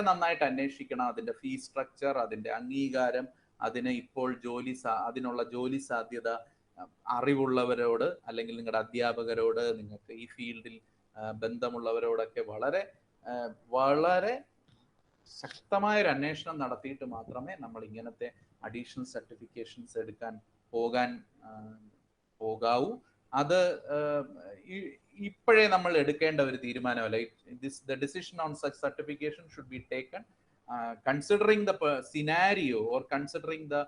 നന്നായിട്ട് അന്വേഷിക്കണം. അതിൻ്റെ ഫീസ് സ്ട്രക്ചർ, അതിൻ്റെ അംഗീകാരം, അതിന് ഇപ്പോൾ അതിനുള്ള ജോലി സാധ്യത അറിവുള്ളവരോട് അല്ലെങ്കിൽ നിങ്ങളുടെ അധ്യാപകരോട്, നിങ്ങൾക്ക് ഈ ഫീൽഡിൽ ബന്ധമുള്ളവരോടൊക്കെ വളരെ വളരെ ശക്തമായൊരു അന്വേഷണം നടത്തിയിട്ട് മാത്രമേ നമ്മൾ ഇങ്ങനത്തെ അഡീഷണൽ സർട്ടിഫിക്കേഷൻസ് എടുക്കാൻ പോകാവൂ. അത് ഇപ്പോഴേ നമ്മൾ എടുക്കേണ്ട ഒരു തീരുമാനമല്ല. The decision on such certification should be taken considering the scenario or considering the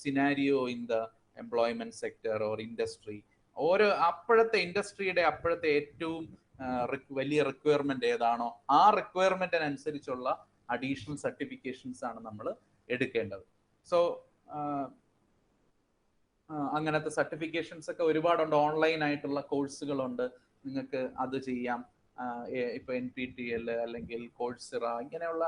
scenario in the employment sector or industry. ഓരോ അപ്പോഴത്തെ ഇൻഡസ്ട്രിയുടെ അപ്പോഴത്തെ ഏറ്റവും വലിയ റിക്വയർമെന്റ് ഏതാണോ ആ റിക്വയർമെന്റിനനുസരിച്ചുള്ള അഡീഷണൽ സർട്ടിഫിക്കേഷൻസ് ആണ് നമ്മൾ എടുക്കേണ്ടത്. സോ അങ്ങനത്തെ സർട്ടിഫിക്കേഷൻസ് ഒക്കെ ഒരുപാടുണ്ട്. ഓൺലൈൻ ആയിട്ടുള്ള കോഴ്സുകളുണ്ട്, നിങ്ങൾക്ക് അത് ചെയ്യാം. ഇപ്പൊ NPTEL അല്ലെങ്കിൽ കോഴ്സിറ ഇങ്ങനെയുള്ള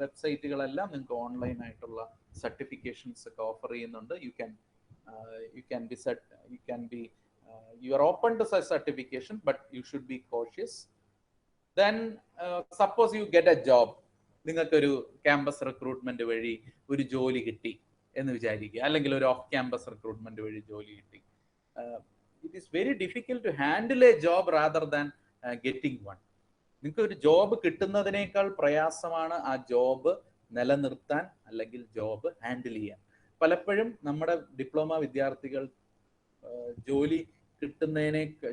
വെബ്സൈറ്റുകളെല്ലാം നിങ്ങൾക്ക് ഓൺലൈൻ ആയിട്ടുള്ള സർട്ടിഫിക്കേഷൻസ് ഒക്കെ ഓഫർ ചെയ്യുന്നുണ്ട്. You can be You are open to such certification, but you should be cautious. Then suppose you get a job, നിങ്ങൾക്കൊരു ക്യാമ്പസ് റിക്രൂട്ട്മെന്റ് വഴി ഒരു ജോലി കിട്ടി എന്ന് വിചാരിക്കുക, അല്ലെങ്കിൽ ഒരു ഓഫ് ക്യാമ്പസ് റിക്രൂട്ട്മെന്റ് വഴി ജോലി കിട്ടി. It is very difficult to handle a job rather than getting one. നിങ്ങൾക്ക് ഒരു ജോബ് കിട്ടുന്നതിനേക്കാൾ പ്രയാസമാണ് ആ ജോബ് നിലനിർത്താൻ അല്ലെങ്കിൽ ജോബ് ഹാൻഡിൽ ചെയ്യാൻ. പലപ്പോഴും നമ്മുടെ ഡിപ്ലോമ വിദ്യാർത്ഥികൾ ജോലി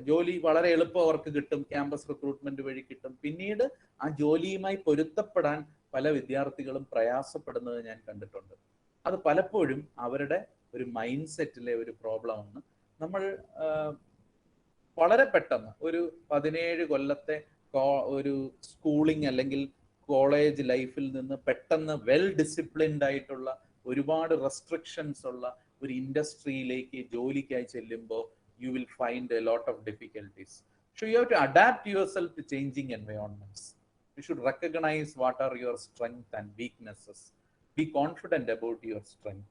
ജോലി വളരെ എളുപ്പം അവർക്ക് കിട്ടും, ക്യാമ്പസ് റിക്രൂട്ട്മെന്റ് വഴി കിട്ടും. പിന്നീട് ആ ജോലിയുമായി പൊരുത്തപ്പെടാൻ പല വിദ്യാർത്ഥികളും പ്രയാസപ്പെടുന്നത് ഞാൻ കണ്ടിട്ടുണ്ട്. അത് പലപ്പോഴും അവരുടെ ഒരു മൈൻഡ് സെറ്റിലെ ഒരു പ്രോബ്ലമാണ്. നമ്മൾ വളരെ പെട്ടെന്ന് ഒരു 17 കൊല്ലത്തെ ഒരു സ്കൂളിംഗ് അല്ലെങ്കിൽ കോളേജ് ലൈഫിൽ നിന്ന് പെട്ടെന്ന് വെൽ ഡിസിപ്ലിൻഡ് ആയിട്ടുള്ള ഒരുപാട് റെസ്ട്രിക്ഷൻസ് ഉള്ള ഒരു ഇൻഡസ്ട്രിയിലേക്ക് ജോലിക്കായി ചെല്ലുമ്പോൾ you will find a lot of difficulties. So you have to adapt yourself to changing environments. You should recognize what are your strengths and weaknesses. Be confident about your strength.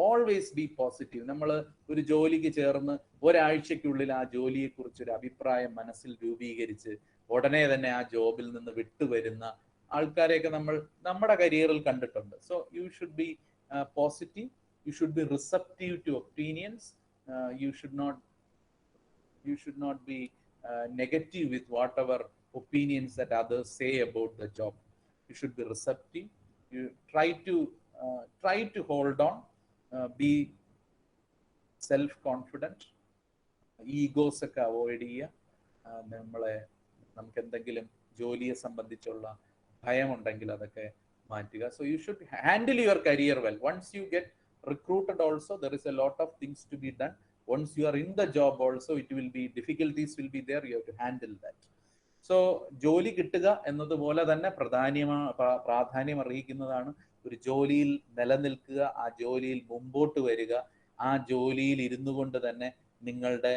Always be positive. നമ്മൾ ഒരു ജോലിക്ക് ചേർന്ന് ഒരാഴ്ചക്കുള്ളിൽ ആ ജോലിയെക്കുറിച്ച് ഒരു അഭിപ്രായം മനസ്സിൽ രൂപീകരിച്ച് ഉടനെ തന്നെ ആ ജോബിൽ നിന്ന് വിട്ടുവരുന്ന ആൾക്കാരെയൊക്കെ നമ്മൾ നമ്മുടെ കരിയറിൽ കണ്ടിട്ടുണ്ട്. So you should be positive. You should be receptive to opinions. You should not be negative with whatever opinions that others say about the job. You should be receptive. You try to hold on. Be self-confident. Egos ഒക്കെ avoid ചെയ്യുക. നമുക്ക് എന്തെങ്കിലും ജോലിയെ സംബന്ധിച്ചുള്ള ഭയമുണ്ടെങ്കിൽ അതൊക്കെ മാറ്റുക. So you should handle your career well. Once you get recruited also, there is a lot of things to be done. Once you are in the job also, it will be, difficulties will be there. You have to handle that. So ജോലി കിട്ടുക എന്നതുപോലെ തന്നെ പ്രാധാന്യം അറിയിക്കുന്നതാണ് ഒരു ജോലിയിൽ നിലനിൽക്കുക, ആ ജോലിയിൽ മുമ്പോട്ട് വരിക, ആ ജോലിയിൽ ഇരുന്നു കൊണ്ട് തന്നെ നിങ്ങളുടെ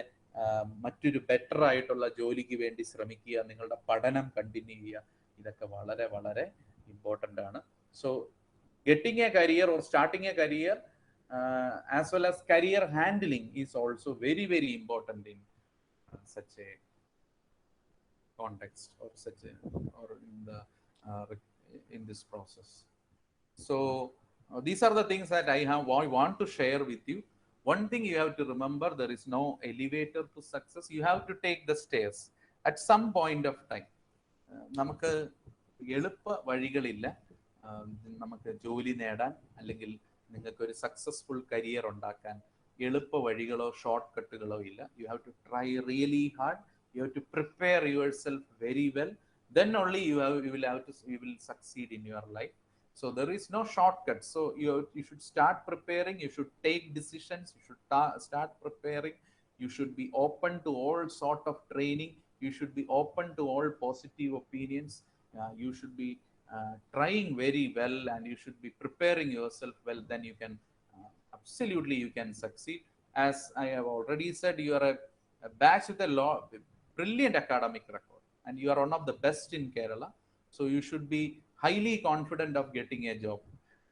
മറ്റൊരു ബെറ്റർ ആയിട്ടുള്ള ജോലിക്ക് വേണ്ടി ശ്രമിക്കുക, നിങ്ങളുടെ പഠനം കണ്ടിന്യൂ ചെയ്യുക. ഇതൊക്കെ വളരെ വളരെ ഇമ്പോർട്ടൻ്റ് ആണ്. So getting a career or starting a career as well as career handling is also very, very important in such a context or in this process. So these are the things that I want to share with you. One thing you have to remember, there is no elevator to success. You have to take the stairs at some point of time. നമുക്ക് എളുപ്പ വഴികളില്ല നമുക്ക് ജോലി നേടാൻ, അല്ലെങ്കിൽ നിങ്ങൾക്ക് ഒരു successful career ഉണ്ടാക്കാൻ എളുപ്പ വഴികളോ ഷോർട്ട് കട്ടുകളോ ഇല്ല. You have to try really hard. You have to prepare yourself very well. Then only you will succeed in your life. So there is no shortcut. So you should start preparing. You should take decisions. You should start preparing. You should be open to all sort of training. You should be open to all positive opinions. You should be trying very well, and you should be preparing yourself well. Then you can absolutely you can succeed. As I have already said, you are a batch with a brilliant academic record, and you are one of the best in Kerala. So you should be highly confident of getting a job.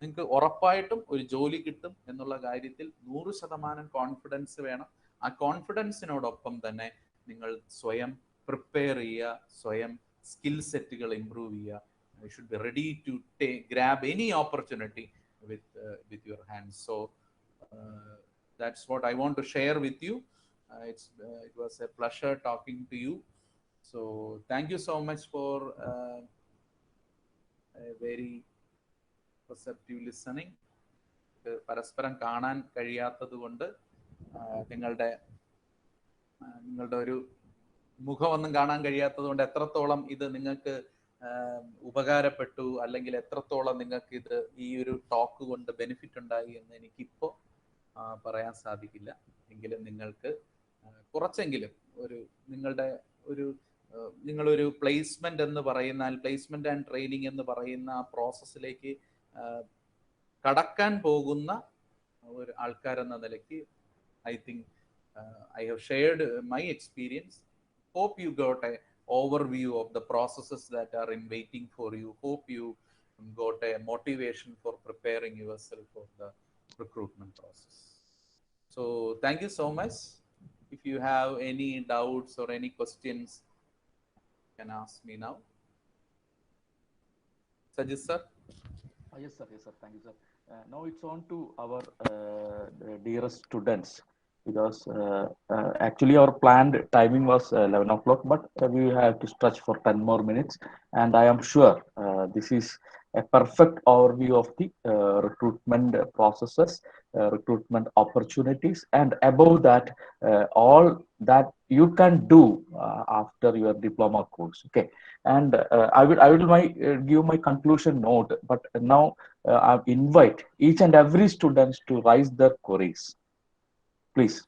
നിങ്ങൾക്ക് ഉറപ്പായിട്ടും ഒരു ജോലി കിട്ടും എന്നുള്ള കാര്യത്തിൽ 100% confidence വേണം. ആ കോൺഫിഡൻസിനോടൊപ്പം തന്നെ നിങ്ങൾ സ്വയം പ്രിപ്പയർ ചെയ്യുക, സ്വയം സ്കിൽ സെറ്റുകൾ ഇംപ്രൂവ് ചെയ്യുക. You should be ready to grab any opportunity with your hands. So that's what I want to share with you. It was a pleasure talking to you. So thank you so much for a very receptive listening. പരസ്പരം കാണാൻ കഴിയാത്തത് കൊണ്ട് നിങ്ങളുടെ ഒരു മുഖമൊന്നും കാണാൻ കഴിയാത്തത് കൊണ്ട് എത്രത്തോളം ഇത് നിങ്ങൾക്ക് ഉപകാരപ്പെട്ടു, അല്ലെങ്കിൽ എത്രത്തോളം നിങ്ങൾക്ക് ഇത് ഈ ഒരു ടോക്ക് കൊണ്ട് ബെനിഫിറ്റ് ഉണ്ടായി എന്ന് എനിക്കിപ്പോൾ പറയാൻ സാധിക്കില്ല. എങ്കിലും നിങ്ങൾക്ക് കുറച്ചെങ്കിലും നിങ്ങളൊരു പ്ലേസ്മെന്റ് എന്ന് പറയുന്ന, പ്ലേസ്മെന്റ് ആൻഡ് ട്രെയിനിങ് എന്ന് പറയുന്ന ആ പ്രോസസ്സിലേക്ക് കടക്കാൻ പോകുന്ന ഒരു ആൾക്കാരെന്ന നിലയ്ക്ക് I think I have shared my experience. Hope you got a overview of the processes that are in waiting for you. Hope you got a motivation for preparing yourself for the recruitment process. So thank you so much. If you have any doubts or any questions, you can ask me now. Suggest, sir. Yes, sir. Yes, sir. Thank you, sir. Now it's on to our dearest students because actually our planned timing was 11 o'clock, but we have to stretch for 10 more minutes. And I am sure this is a perfect overview of the recruitment processes, recruitment opportunities, and above that, all that you can do after your diploma course. Okay, and I will give my conclusion note, but now I invite each and every student to raise their queries, please.